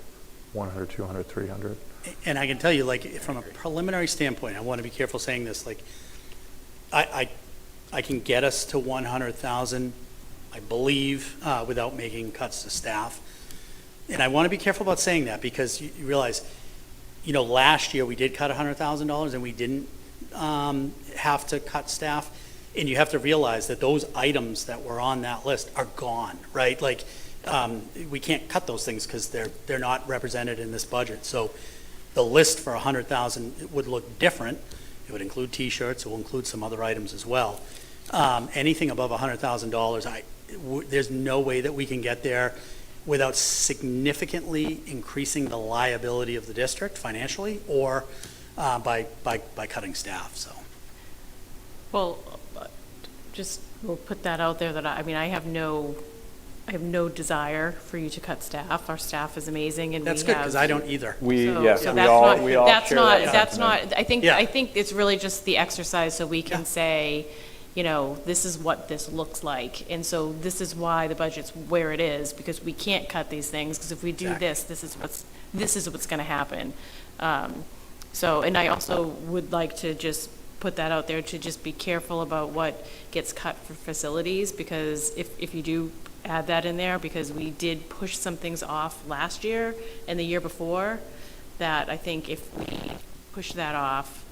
100, 200, 300. And I can tell you, like, from a preliminary standpoint, I want to be careful saying this, like, I can get us to 100,000, I believe, without making cuts to staff. And I want to be careful about saying that, because you realize, last year we did cut $100,000 and we didn't have to cut staff. And you have to realize that those items that were on that list are gone, right? Like, we can't cut those things because they're not represented in this budget. So the list for 100,000 would look different. It would include T-shirts. It will include some other items as well. Anything above $100,000, there's no way that we can get there without significantly increasing the liability of the district financially, or by cutting staff. So. Well, just we'll put that out there that I have no desire for you to cut staff. Our staff is amazing, and That's good, because I don't either. We all share that sentiment. I think it's really just the exercise so we can say, this is what this looks like. And so this is why the budget's where it is, because we can't cut these things, because if we do this is what's going to happen. And I also would like to just put that out there, to just be careful about what gets cut for facilities, because if you do add that in there, because we did push some things off last year and the year before, that I think if we push that off,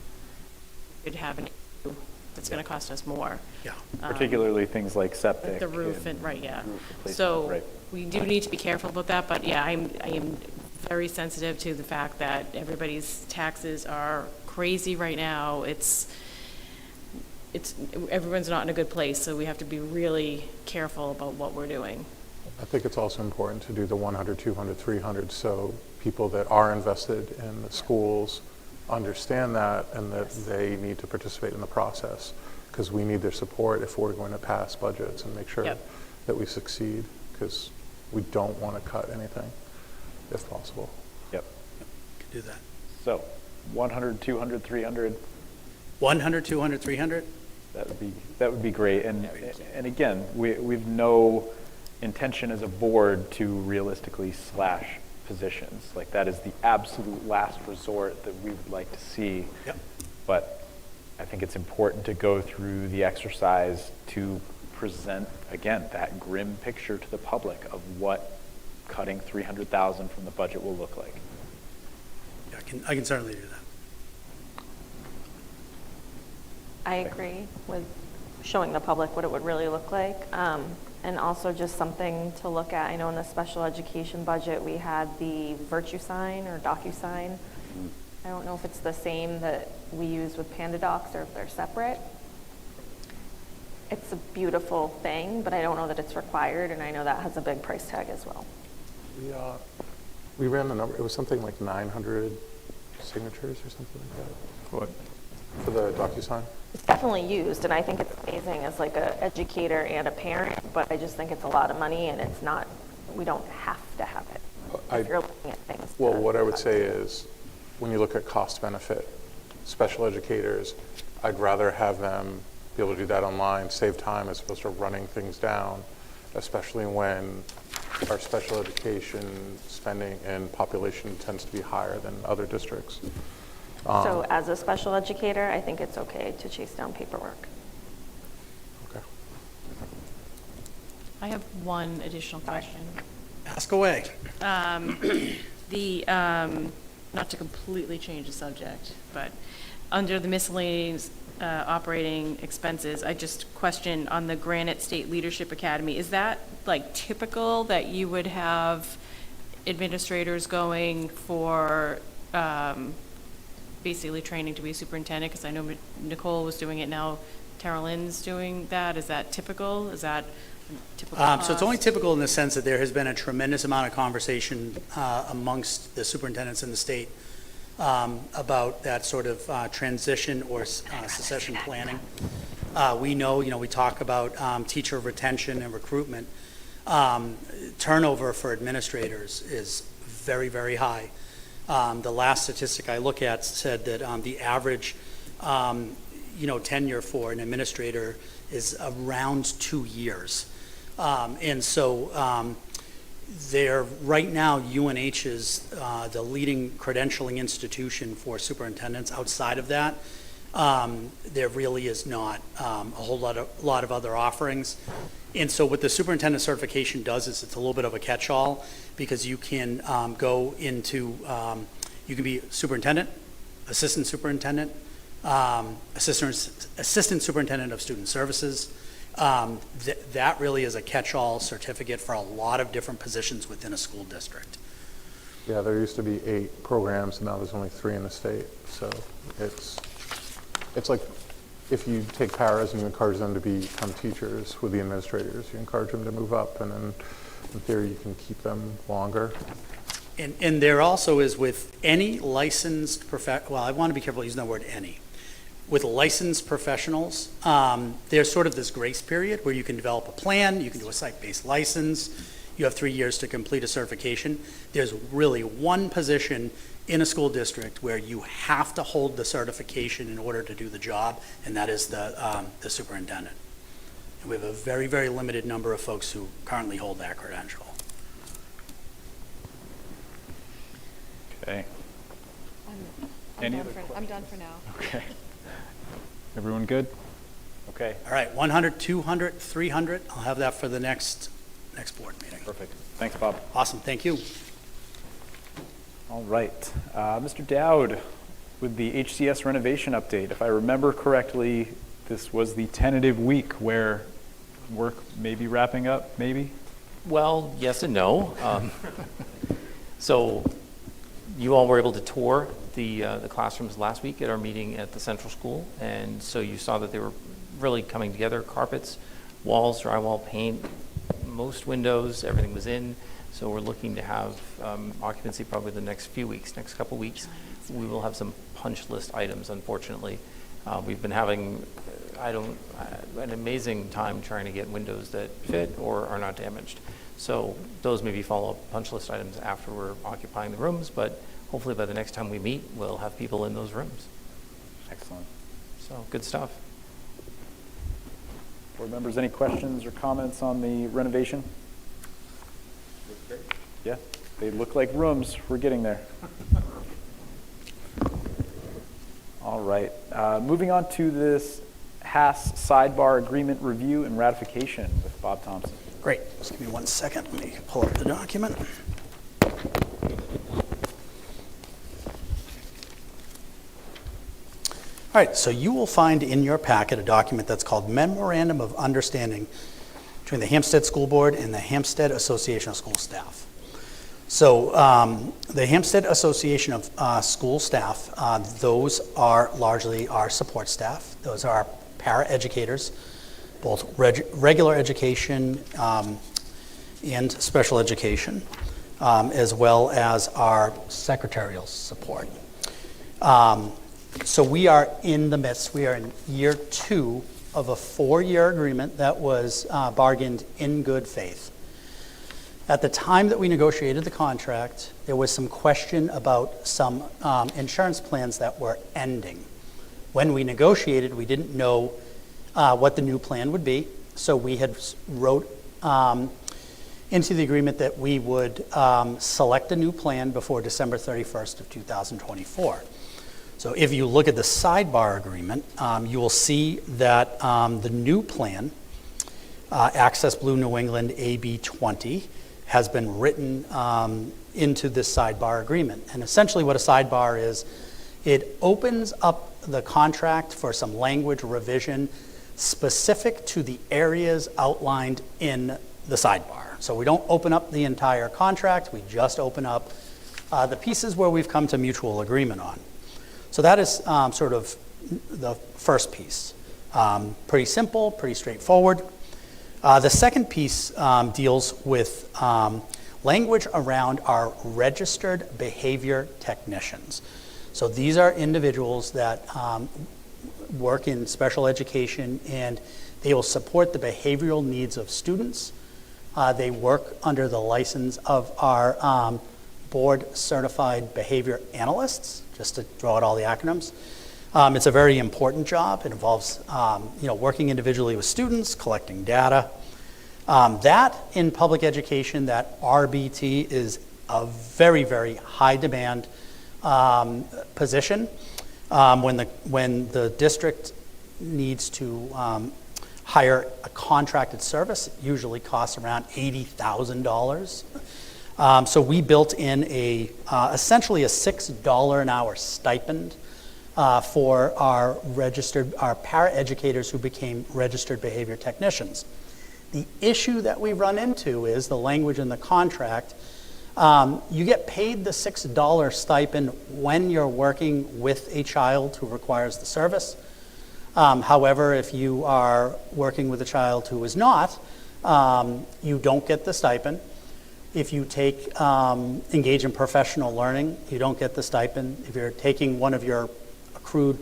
we'd have an issue that's going to cost us more. Yeah. Particularly things like septic. Like the roof and, right, yeah. roof replacement, So right. we do need to be careful about that, but yeah, I am very sensitive to the fact that everybody's taxes are crazy right now. Everyone's not in a good place, so we have to be really careful about what we're doing. I think it's also important to do the 100, 200, 300, so people that are invested in the schools understand that and that they need to participate in the process, because we need their support if we're going to pass budgets and make sure that we succeed, because we don't want to cut anything if possible. Yep. Can do that. So 100, 200, 300. 100, 200, 300? That would be great. And again, we've no intention as a board to realistically slash positions. Like, that is the absolute last resort that we would like to see. Yep. But I think it's important to go through the exercise to present, again, that grim picture to the public of what cutting $300,000 from the budget will look like. Yeah, I can certainly do that. I agree with showing the public what it would really look like. And also just something to look at. I know in the special education budget, we had the Virtue Sign or DocuSign. I don't know if it's the same that we use with PandaDocs or if they're separate. It's a beautiful thing, but I don't know that it's required, and I know that has a big price tag as well. We ran the number, it was something like 900 signatures or something like that. What? For the DocuSign? It's definitely used, and I think it's amazing as like an educator and a parent, but I just think it's a lot of money, and it's not, we don't have to have it if you're looking at things. Well, what I would say is, when you look at cost benefit, special educators, I'd rather have them be able to do that online, save time as opposed to running things down, especially when our special education spending and population tends to be higher than other districts. So as a special educator, I think it's okay to chase down paperwork. Okay. I have one additional question. Ask away. Not to completely change the subject, but under the miscellaneous operating expenses, I just question on the Granite State Leadership Academy, is that like typical that you would have administrators going for basically training to be a superintendent? Because I know Nicole was doing it now, Tara Lynn's doing that. Is that typical? Is that typical So it's only cost? typical in the sense that there has been a tremendous amount of conversation amongst the superintendents in the state about that sort of transition or succession planning. We know, we talk about teacher retention and recruitment. Turnover for administrators is very, very high. The last statistic I look at said that the average, tenure for an administrator is around 2 years. And so they're, right now, UNH is the leading credentialing institution for superintendents. Outside of that, there really is not a whole lot of other offerings. And so what the superintendent certification does is it's a little bit of a catch-all, because you can go into, you can be superintendent, assistant superintendent, assistant superintendent of student services. That really is a catch-all certificate for a lot of different positions within a school district. Yeah, there used to be 8 programs, and now there's only 3 in the state. So it's like if you take paras and you encourage them to become teachers with the administrators, you encourage them to move up, and then in theory you can keep them longer. And there also is, with any licensed well, I want to be careful using the word any. With licensed professionals, there's sort of this grace period where you can develop a plan, you can do a site-based license, you have 3 years to complete a certification. There's really one position in a school district where you have to hold the certification in order to do the job, and that is the superintendent. And we have a very, very limited number of folks who currently hold that credential. Okay. I'm done for now. Okay. Everyone good? Okay. All right, 100, 200, 300. I'll have that for the next board meeting. Perfect. Thanks, Bob. Awesome, thank you. All right. Mr. Dowd, with the HCS renovation update, if I remember correctly, This was the tentative week where work may be wrapping up, maybe? Well, yes and no. So you all were able to tour the classrooms last week at our meeting at the Central School, and so you saw that they were really coming together. Carpets, walls, drywall, paint, most windows, everything was in. So we're looking to have occupancy probably the next few weeks, next couple weeks. We will have some punch list items, unfortunately. We've been having, an amazing time trying to get windows that fit or are not damaged. So those may be follow-up punch list items after we're occupying the rooms, but hopefully by the next time we meet, we'll have people in those rooms. Excellent. So good stuff. Board members, any questions or comments on the renovation? Yeah, they look like rooms. We're getting there. All right. Moving on to this HAS sidebar agreement review and ratification with Bob Thompson. Great. Just give me 1 second. Let me pull up the document. All right, so you will find in your packet a document that's called Memorandum of Understanding between the Hampstead School Board and the Hampstead Association of School Staff. So the Hampstead Association of School Staff, those are largely our support staff. Those are our para-educators, both regular education and special education, as well as our secretarial support. So we are in the midst, we are in year 2 of a 4-year agreement that was bargained in good faith. At the time that we negotiated the contract, there was some question about some insurance plans that were ending. When we negotiated, we didn't know what the new plan would be, so we had wrote into the agreement that we would select a new plan before December 31st of 2024. So if you look at the sidebar agreement, you will see that the new plan, Access Blue New England AB 20, has been written into this sidebar agreement. And essentially what a sidebar is, it opens up the contract for some language revision specific to the areas outlined in the sidebar. So we don't open up the entire contract, we just open up the pieces where we've come to mutual agreement on. So that is sort of the first piece. Pretty simple, pretty straightforward. The second piece deals with language around our registered behavior technicians. So these are individuals that work in special education, and they will support the behavioral needs of students. They work under the license of our board-certified behavior analysts, just to throw out all the acronyms. It's a very important job. It involves working individually with students, collecting data. That in public education, that RBT is a very, very high demand position. When the district needs to hire a contracted service, it usually costs around $80,000. So we built in essentially a $6 an hour stipend for our para-educators who became registered behavior technicians. The issue that we run into is the language in the contract. You get paid the $6 stipend when you're working with a child who requires the service. However, if you are working with a child who is not, you don't get the stipend. If you engage in professional learning, you don't get the stipend. If you're taking one of your accrued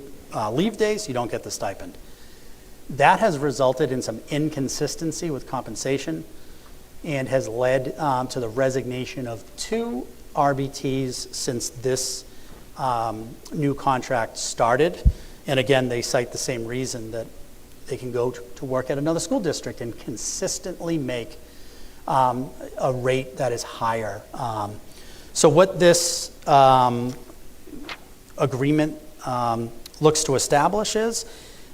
leave days, you don't get the stipend. That has resulted in some inconsistency with compensation and has led to the resignation of 2 RBTs since this new contract started. And again, they cite the same reason, that they can go to work at another school district and consistently make a rate that is higher. So what this agreement looks to establish is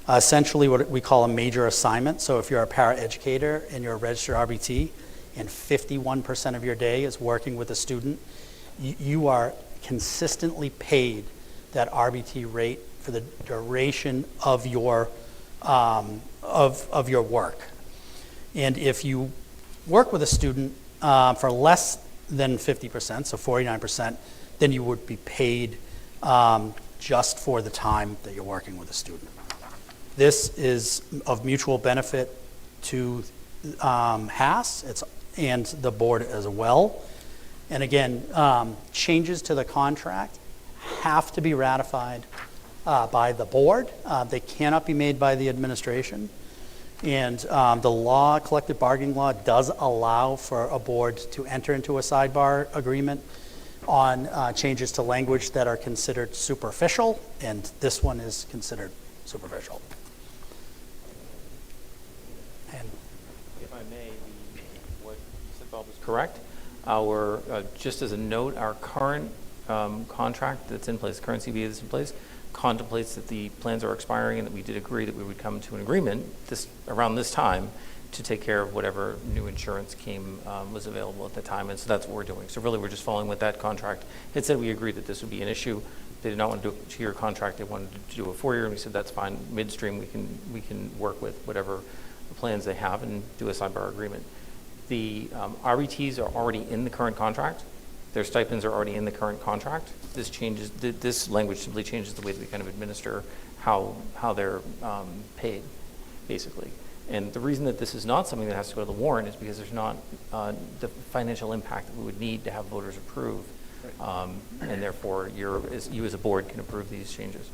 essentially what we call a major assignment. So if you're a para-educator and you're a registered RBT and 51% of your day is working with a student, you are consistently paid that RBT rate for the duration of your of your work. And if you work with a student for less than 50%, so 49%, then you would be paid just for the time that you're working with a student. This is of mutual benefit to HASS and the board as well. And again, changes to the contract have to be ratified by the board. They cannot be made by the administration. And the law, collective bargaining law, does allow for a board to enter into a sidebar agreement on changes to language that are considered superficial, and this one is considered superficial. And if I may, what you said, Bob, was correct. Just as a note, our current contract that's in place, current CBA that's in place, contemplates that the plans are expiring and that we did agree that we would come to an agreement around this time to take care of whatever new insurance was available at the time, and so that's what we're doing. So really, we're just following with that contract. It said we agreed that this would be an issue. They did not want to do a 2-year contract. They wanted to do a 4-year, and we said that's fine. Midstream, we can work with whatever plans they have and do a sidebar agreement. The RETs are already in the current contract. Their stipends are already in the current contract. This language simply changes the way that we kind of administer how they're paid, basically. And the reason that this is not something that has to go to the warrant is because there's not the financial impact that we would need to have voters approve. And therefore, you as a board can approve these changes.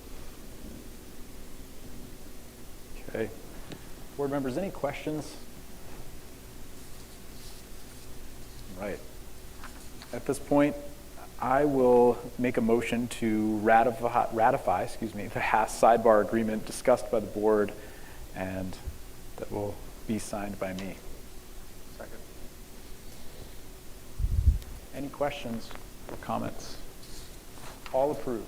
Okay. Board members, any questions? Right. At this point, I will make a motion to ratify the HASS sidebar agreement discussed by the board, and that will be signed by me. Second. Any questions or comments? All approved.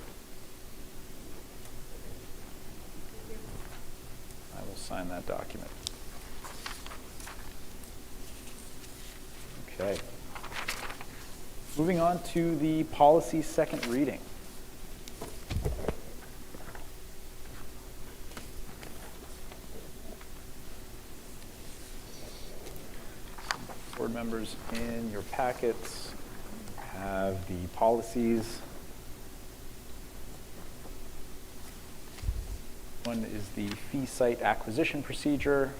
I will sign that document. Okay. Moving on to the policy second reading. Board members, in your packets have the policies. One is the fee site acquisition procedure,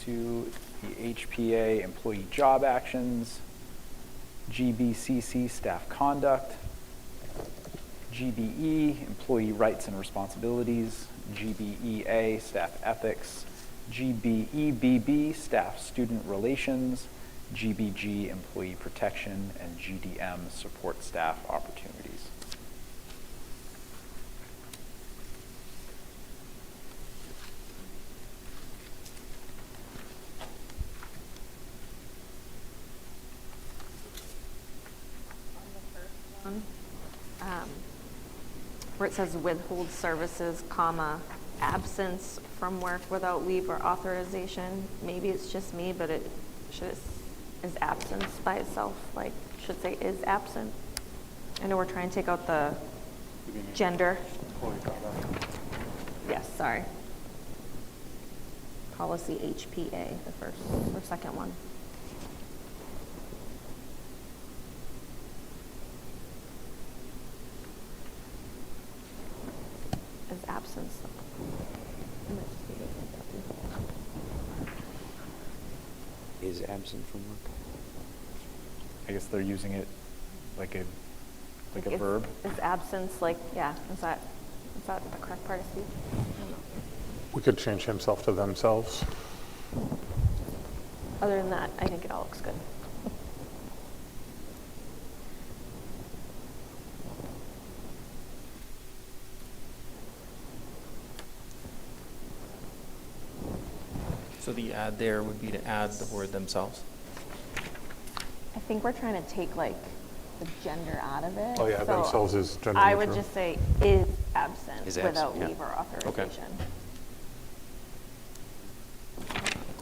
2, the HPA employee job actions, GBCC staff conduct, GBE employee rights and responsibilities, GBEA staff ethics, GBEBB staff student relations, GBG employee protection, and GDM support staff opportunities. Where it says withhold services, comma, absence from work without leave or authorization. Maybe it's just me, but is absence by itself, like, should say is absent. I know we're trying to take out the gender. Yes, sorry. Policy HPA, the first or second one. Is absence. Is absent from work. I guess they're using it like a verb. Is absence like, yeah, is that the correct part of speech? We could change himself to themselves. Other than that, I think it all looks good. So the add there would be to add the word themselves. I think we're trying to take like the gender out of it. Oh yeah, so themselves is gender I neutral. would just say is absent Is without absent, yeah. leave or authorization.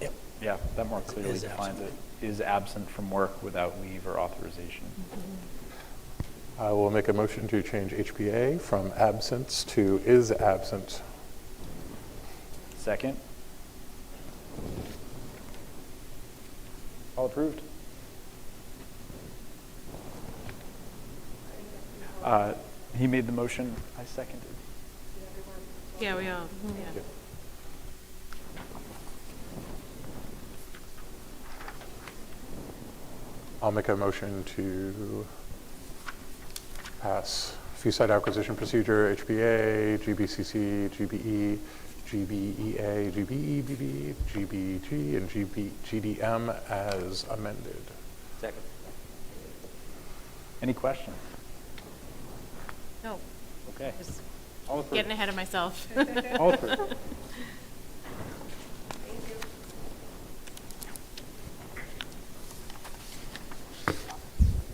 Yep. Yeah, that more clearly defines it. Is absent from work without leave or authorization. I will make a motion to change HPA from absence to is absent. Second? All approved? He made the motion, I seconded. Yeah, we all, yeah. I'll make a motion to pass fee site acquisition procedure, HBA, GBCC, GBE, GBEA, GBEBB, GBG, and GDM as amended. Second. Any questions? No, Okay. just All approved. getting ahead of myself. All approved.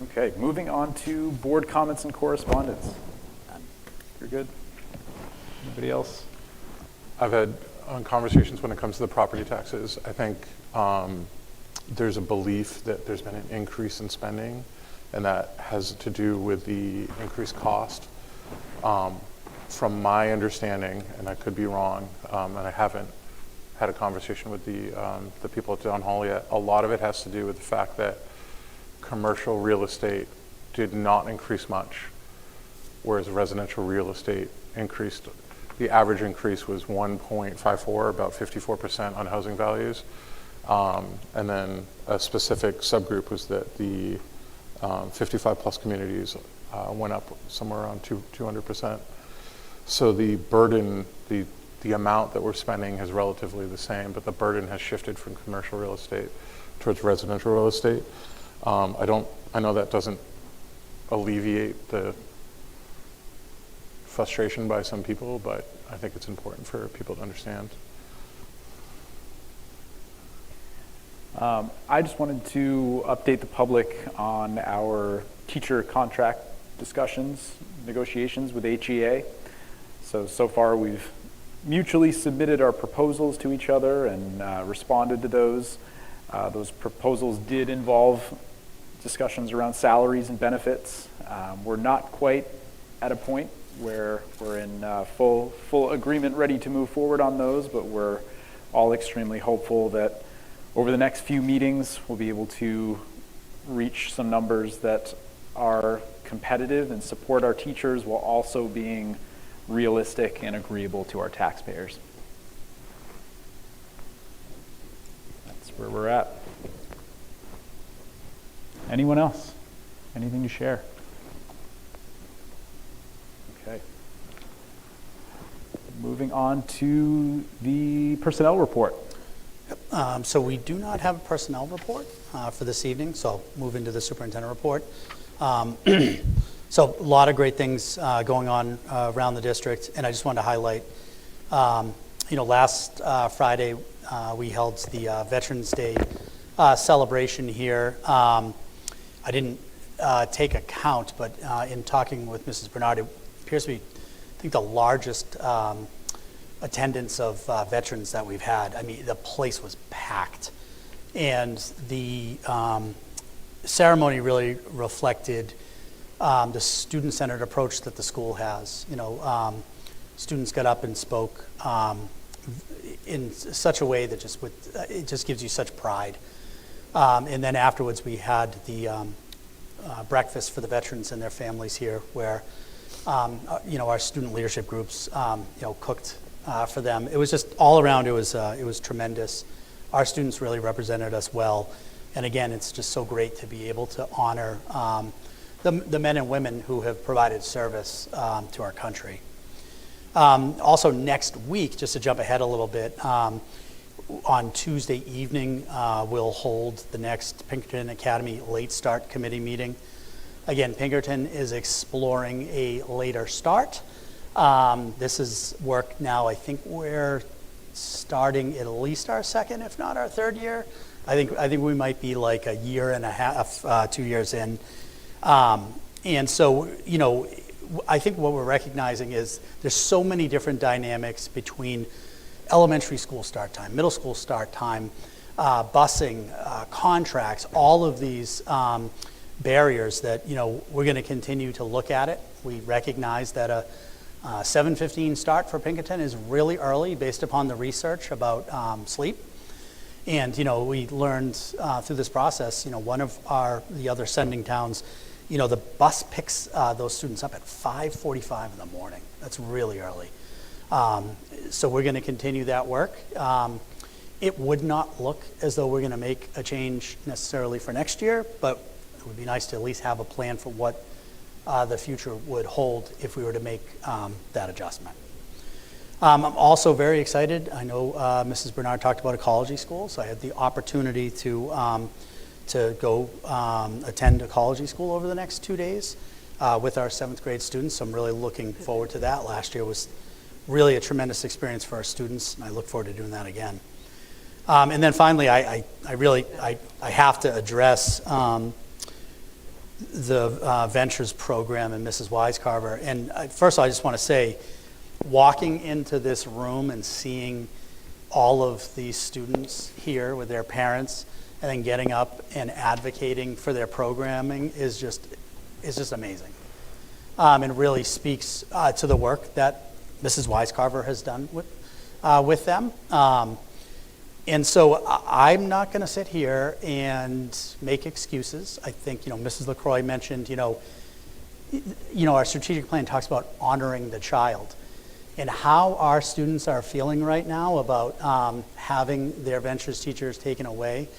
Okay, moving on to board comments and correspondence. You're good? Anybody else? I've had conversations when it comes to the property taxes. I think there's a belief that there's been an increase in spending, and that has to do with the increased cost. From my understanding, and I could be wrong, and I haven't had a conversation with the people at Down Hall yet, a lot of it has to do with the fact that commercial real estate did not increase much, whereas residential real estate increased. The average increase was 1.54, about 54% on housing values. And then a specific subgroup was that the 55 plus communities went up somewhere around 200%. So the burden, the amount that we're spending is relatively the same, but the burden has shifted from commercial real estate towards residential real estate. I know that doesn't alleviate the frustration by some people, but I think it's important for people to understand. I just wanted to update the public on our teacher contract discussions, negotiations with HEA. So far we've mutually submitted our proposals to each other and responded to those. Those proposals did involve discussions around salaries and benefits. We're not quite at a point where we're in full agreement, ready to move forward on those, but we're all extremely hopeful that over the next few meetings, we'll be able to reach some numbers that are competitive and support our teachers while also being realistic and agreeable to our taxpayers. That's where we're at. Anyone else? Anything to share? Okay. Moving on to the personnel report. So we do not have a personnel report for this evening, so I'll move into the superintendent report. So a lot of great things going on around the district, and I just wanted to highlight, last Friday we held the Veterans Day celebration here. I didn't take a count, but in talking with Mrs. Bernard, it appears to be, I think, the largest attendance of veterans that we've had. I mean, the place was packed. And the ceremony really reflected the student-centered approach that the school has. Students got up and spoke in such a way that it just gives you such pride. And then afterwards, we had the breakfast for the veterans and their families here, where our student leadership groups cooked for them. It was just all around. It was tremendous. Our students really represented us well, and again, it's just so great to be able to honor the men and women who have provided service to our country. Also, next week, just to jump ahead a little bit, on Tuesday evening, we'll hold the next Pinkerton Academy Late Start Committee meeting. Again, Pinkerton is exploring a later start. This is work now, I think we're starting at least our second, if not our third year. I think we might be like a year and a half, 2 years in. And so, I think what we're recognizing is there's so many different dynamics between elementary school start time, middle school start time, busing, contracts, all of these barriers that, we're going to continue to look at it. We recognize that 7:15 start for Pinkerton is really early based upon the research about sleep. And, we learned through this process, one of the other sending towns, the bus picks those students up at 5:45 in the morning. That's really early. So we're going to continue that work. It would not look as though we're going to make a change necessarily for next year, but it would be nice to at least have a plan for what the future would hold if we were to make that adjustment. I'm also very excited. I know Mrs. Bernard talked about ecology school, so I had the opportunity to go attend ecology school over the next 2 days with our 7th grade students. So I'm really looking forward to that. Last year was really a tremendous experience for our students, and I look forward to doing that again. And then finally, I have to address the Ventures program and Mrs. Wisecarver. And first of all, I just want to say, walking into this room and seeing all of these students here with their parents and then getting up and advocating for their programming is just amazing. And really speaks to the work that Mrs. Wisecarver has done with them. And so I'm not going to sit here and make excuses. I think, Mrs. LaCroix mentioned, our strategic plan talks about honoring the child. And how our students are feeling right now about having their Ventures teachers taken away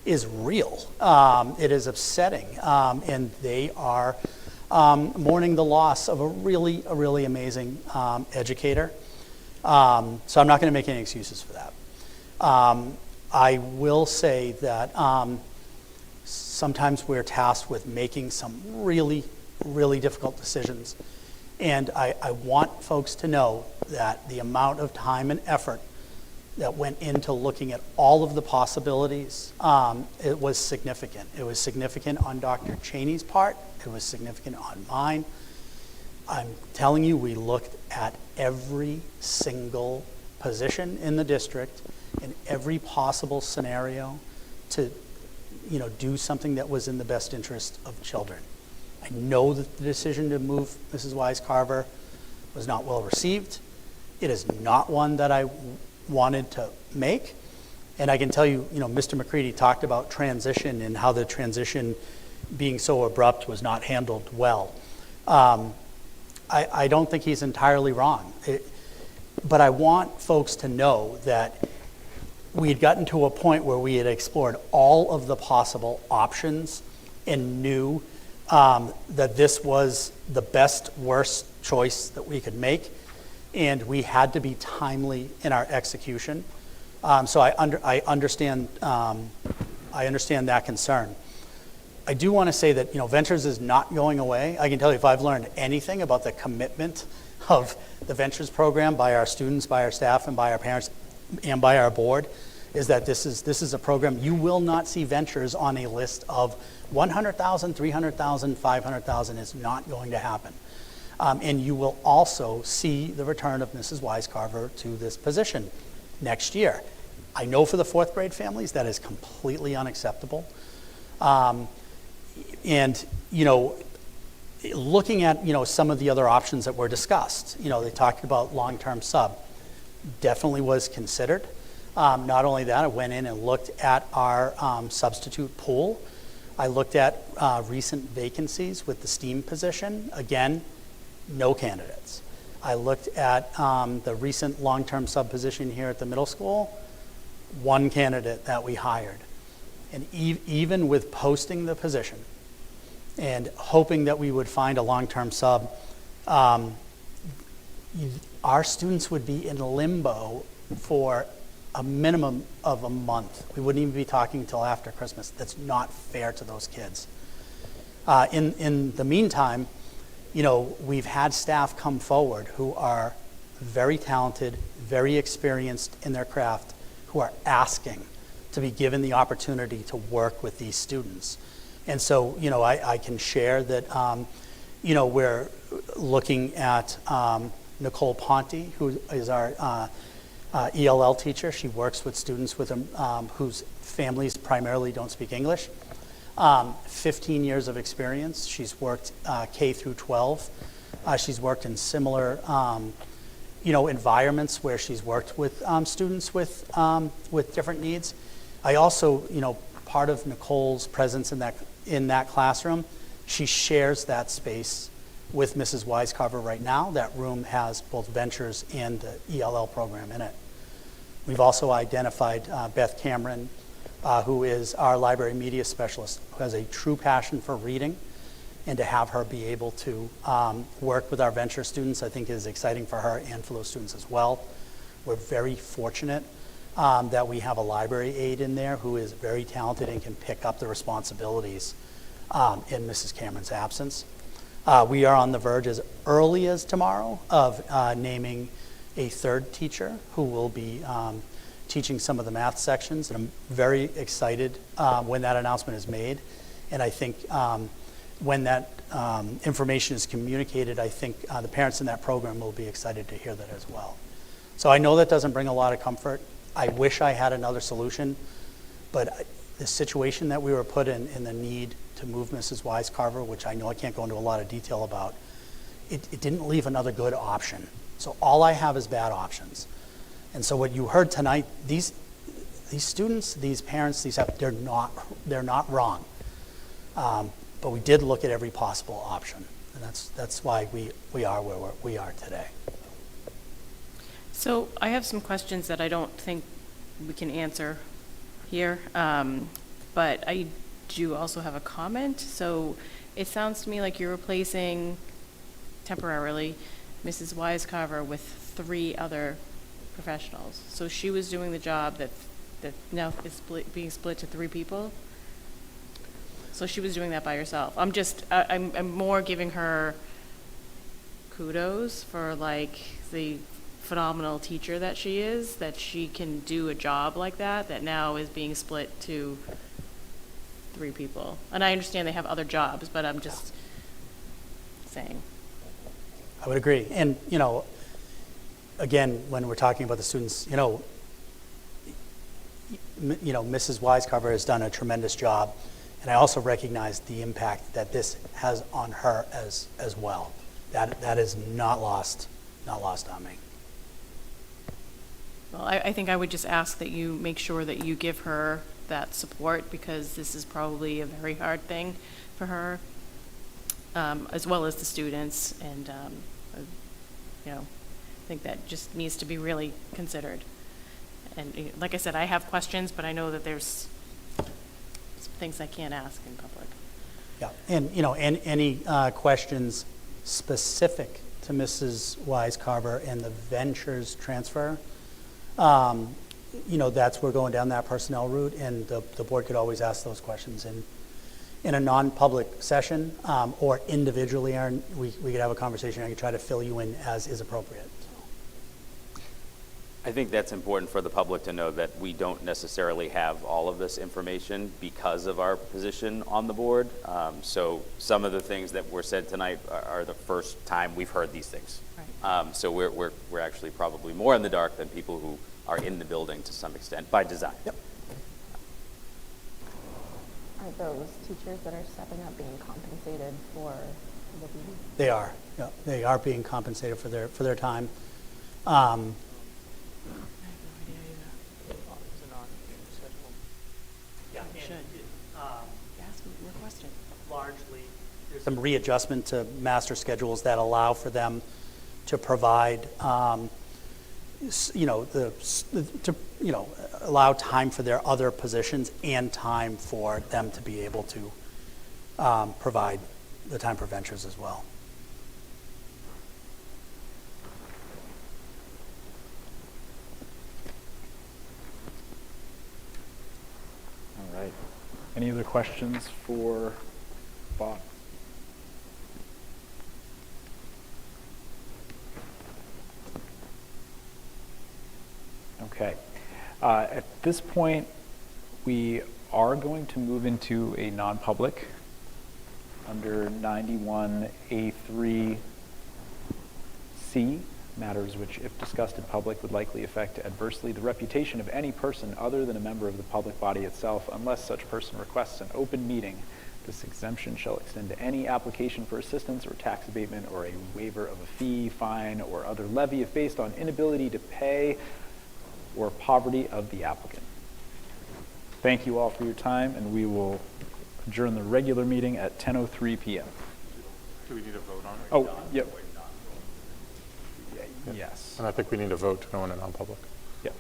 is real. It is upsetting. And they are mourning the loss of a really amazing educator. So I'm not going to make any excuses for that. I will say that sometimes we're tasked with making some really difficult decisions. And I want folks to know that the amount of time and effort that went into looking at all of the possibilities, it was significant. It was significant on Dr. Cheney's part. It was significant on mine. I'm telling you, we looked at every single position in the district in every possible scenario to, do something that was in the best interest of children. I know that the decision to move Mrs. Wisecarver was not well received. It is not one that I wanted to make. And I can tell you, Mr. McCready talked about transition and how the transition being so abrupt was not handled well. I don't think he's entirely wrong. But I want folks to know that we had gotten to a point where we had explored all of the possible options and knew that this was the worst choice that we could make, and we had to be timely in our execution. So I understand that concern. I do want to say that Ventures is not going away. I can tell you, if I've learned anything about the commitment of the Ventures program by our students, by our staff, and by our parents, and by our board, is that this is a program. You will not see Ventures on a list of 100,000, 300,000, 500,000. Is not going to happen. And you will also see the return of Mrs. Wisecarver to this position next year. I know for the 4th grade families that is completely unacceptable. And looking at some of the other options that were discussed, they talked about long-term sub, definitely was considered. Not only that, I went in and looked at our substitute pool. I looked at recent vacancies with the STEAM position. Again, no candidates. I looked at the recent long-term sub position here at the middle school, one candidate that we hired. And even with posting the position and hoping that we would find a long-term sub, our students would be in limbo for a minimum of a month. We wouldn't even be talking until after Christmas. That's not fair to those kids. In the meantime, we've had staff come forward who are very talented, very experienced in their craft, who are asking to be given the opportunity to work with these students. And so, I can share that, we're looking at Nicole Ponte, who is our ELL teacher. She works with students whose families primarily don't speak English. 15 years of experience. She's worked K through 12 She's worked in similar, environments where she's worked with students with different needs. I also, part of Nicole's presence in that classroom, she shares that space with Mrs. Wisecarver right now. That room has both Ventures and the ELL program in it. We've also identified Beth Cameron, who is our library media specialist, who has a true passion for reading, and to have her be able to work with our Venture students, I think is exciting for her and for those students as well. We're very fortunate that we have a library aide in there who is very talented and can pick up the responsibilities in Mrs. Cameron's absence. We are on the verge as early as tomorrow of naming a third teacher who will be teaching some of the math sections, and I'm very excited when that announcement is made. And I think when that information is communicated, I think the parents in that program will be excited to hear that as well. So I know that doesn't bring a lot of comfort. I wish I had another solution, but the situation that we were put in the need to move Mrs. Wisecarver, which I know I can't go into a lot of detail about, it didn't leave another good option. So all I have is bad options. And so what you heard tonight, these students, these parents, they're not wrong. But we did look at every possible option, and that's why we are where we are today. So I have some questions that I don't think we can answer here, but I do also have a comment. So it sounds to me like you're replacing temporarily Mrs. Wisecarver with 3 other professionals. So she was doing the job that now is being split to 3 people. So she was doing that by herself. I'm more giving her kudos for like the phenomenal teacher that she is, that she can do a job like that now is being split to 3 people. And I understand they have other jobs, but I'm just saying. I would agree. And, again, when we're talking about the students, Mrs. Wisecarver has done a tremendous job. And I also recognize the impact that this has on her as well. That is not lost on me. Well, I think I would just ask that you make sure that you give her that support, because this is probably a very hard thing for her, as well as the students. And, I think that just needs to be really considered. And like I said, I have questions, but I know that there's things I can't ask in public. Yeah, and any questions specific to Mrs. Wisecarver and the Ventures transfer, that's we're going down that personnel route, and the board could always ask those questions in a non-public session, or individually, Aaron, we could have a conversation. I could try to fill you in as is appropriate. I think that's important for the public to know, that we don't necessarily have all of this information because of our position on the board. So some of the things that were said tonight are the first time we've heard these things. Right. So we're actually probably more in the dark than people who are in the building to some extent, by design. Yep. Are those teachers that are stepping up being compensated for the leave? They are. Yeah, they are being compensated for their time. Largely, there's some readjustment to master schedules that allow for them to provide, allow time for their other positions and time for them to be able to provide the time for Ventures as well. All right. Any other questions for Bob? Okay. At this point, we are going to move into a non-public under 91A3C, matters which, if discussed in public, would likely affect adversely the reputation of any person other than a member of the public body itself, unless such person requests an open meeting This exemption shall extend to any application for assistance or tax abatement or a waiver of a fee, fine, or other levy if based on inability to pay or poverty of the applicant. Thank you all for your time, and we will adjourn the regular meeting at 10:03 p.m. Do we need a vote on it? Oh, yep. Yes. And I think we need a vote to go into non-public. Yep.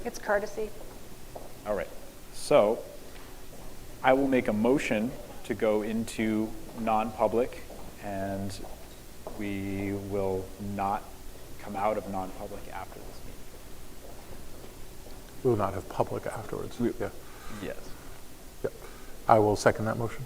It's courtesy. All right. So I will make a motion to go into non-public, and we will not come out of non-public after this meeting. We will not have public afterwards. Yeah. Yes. Yep. I will second that motion.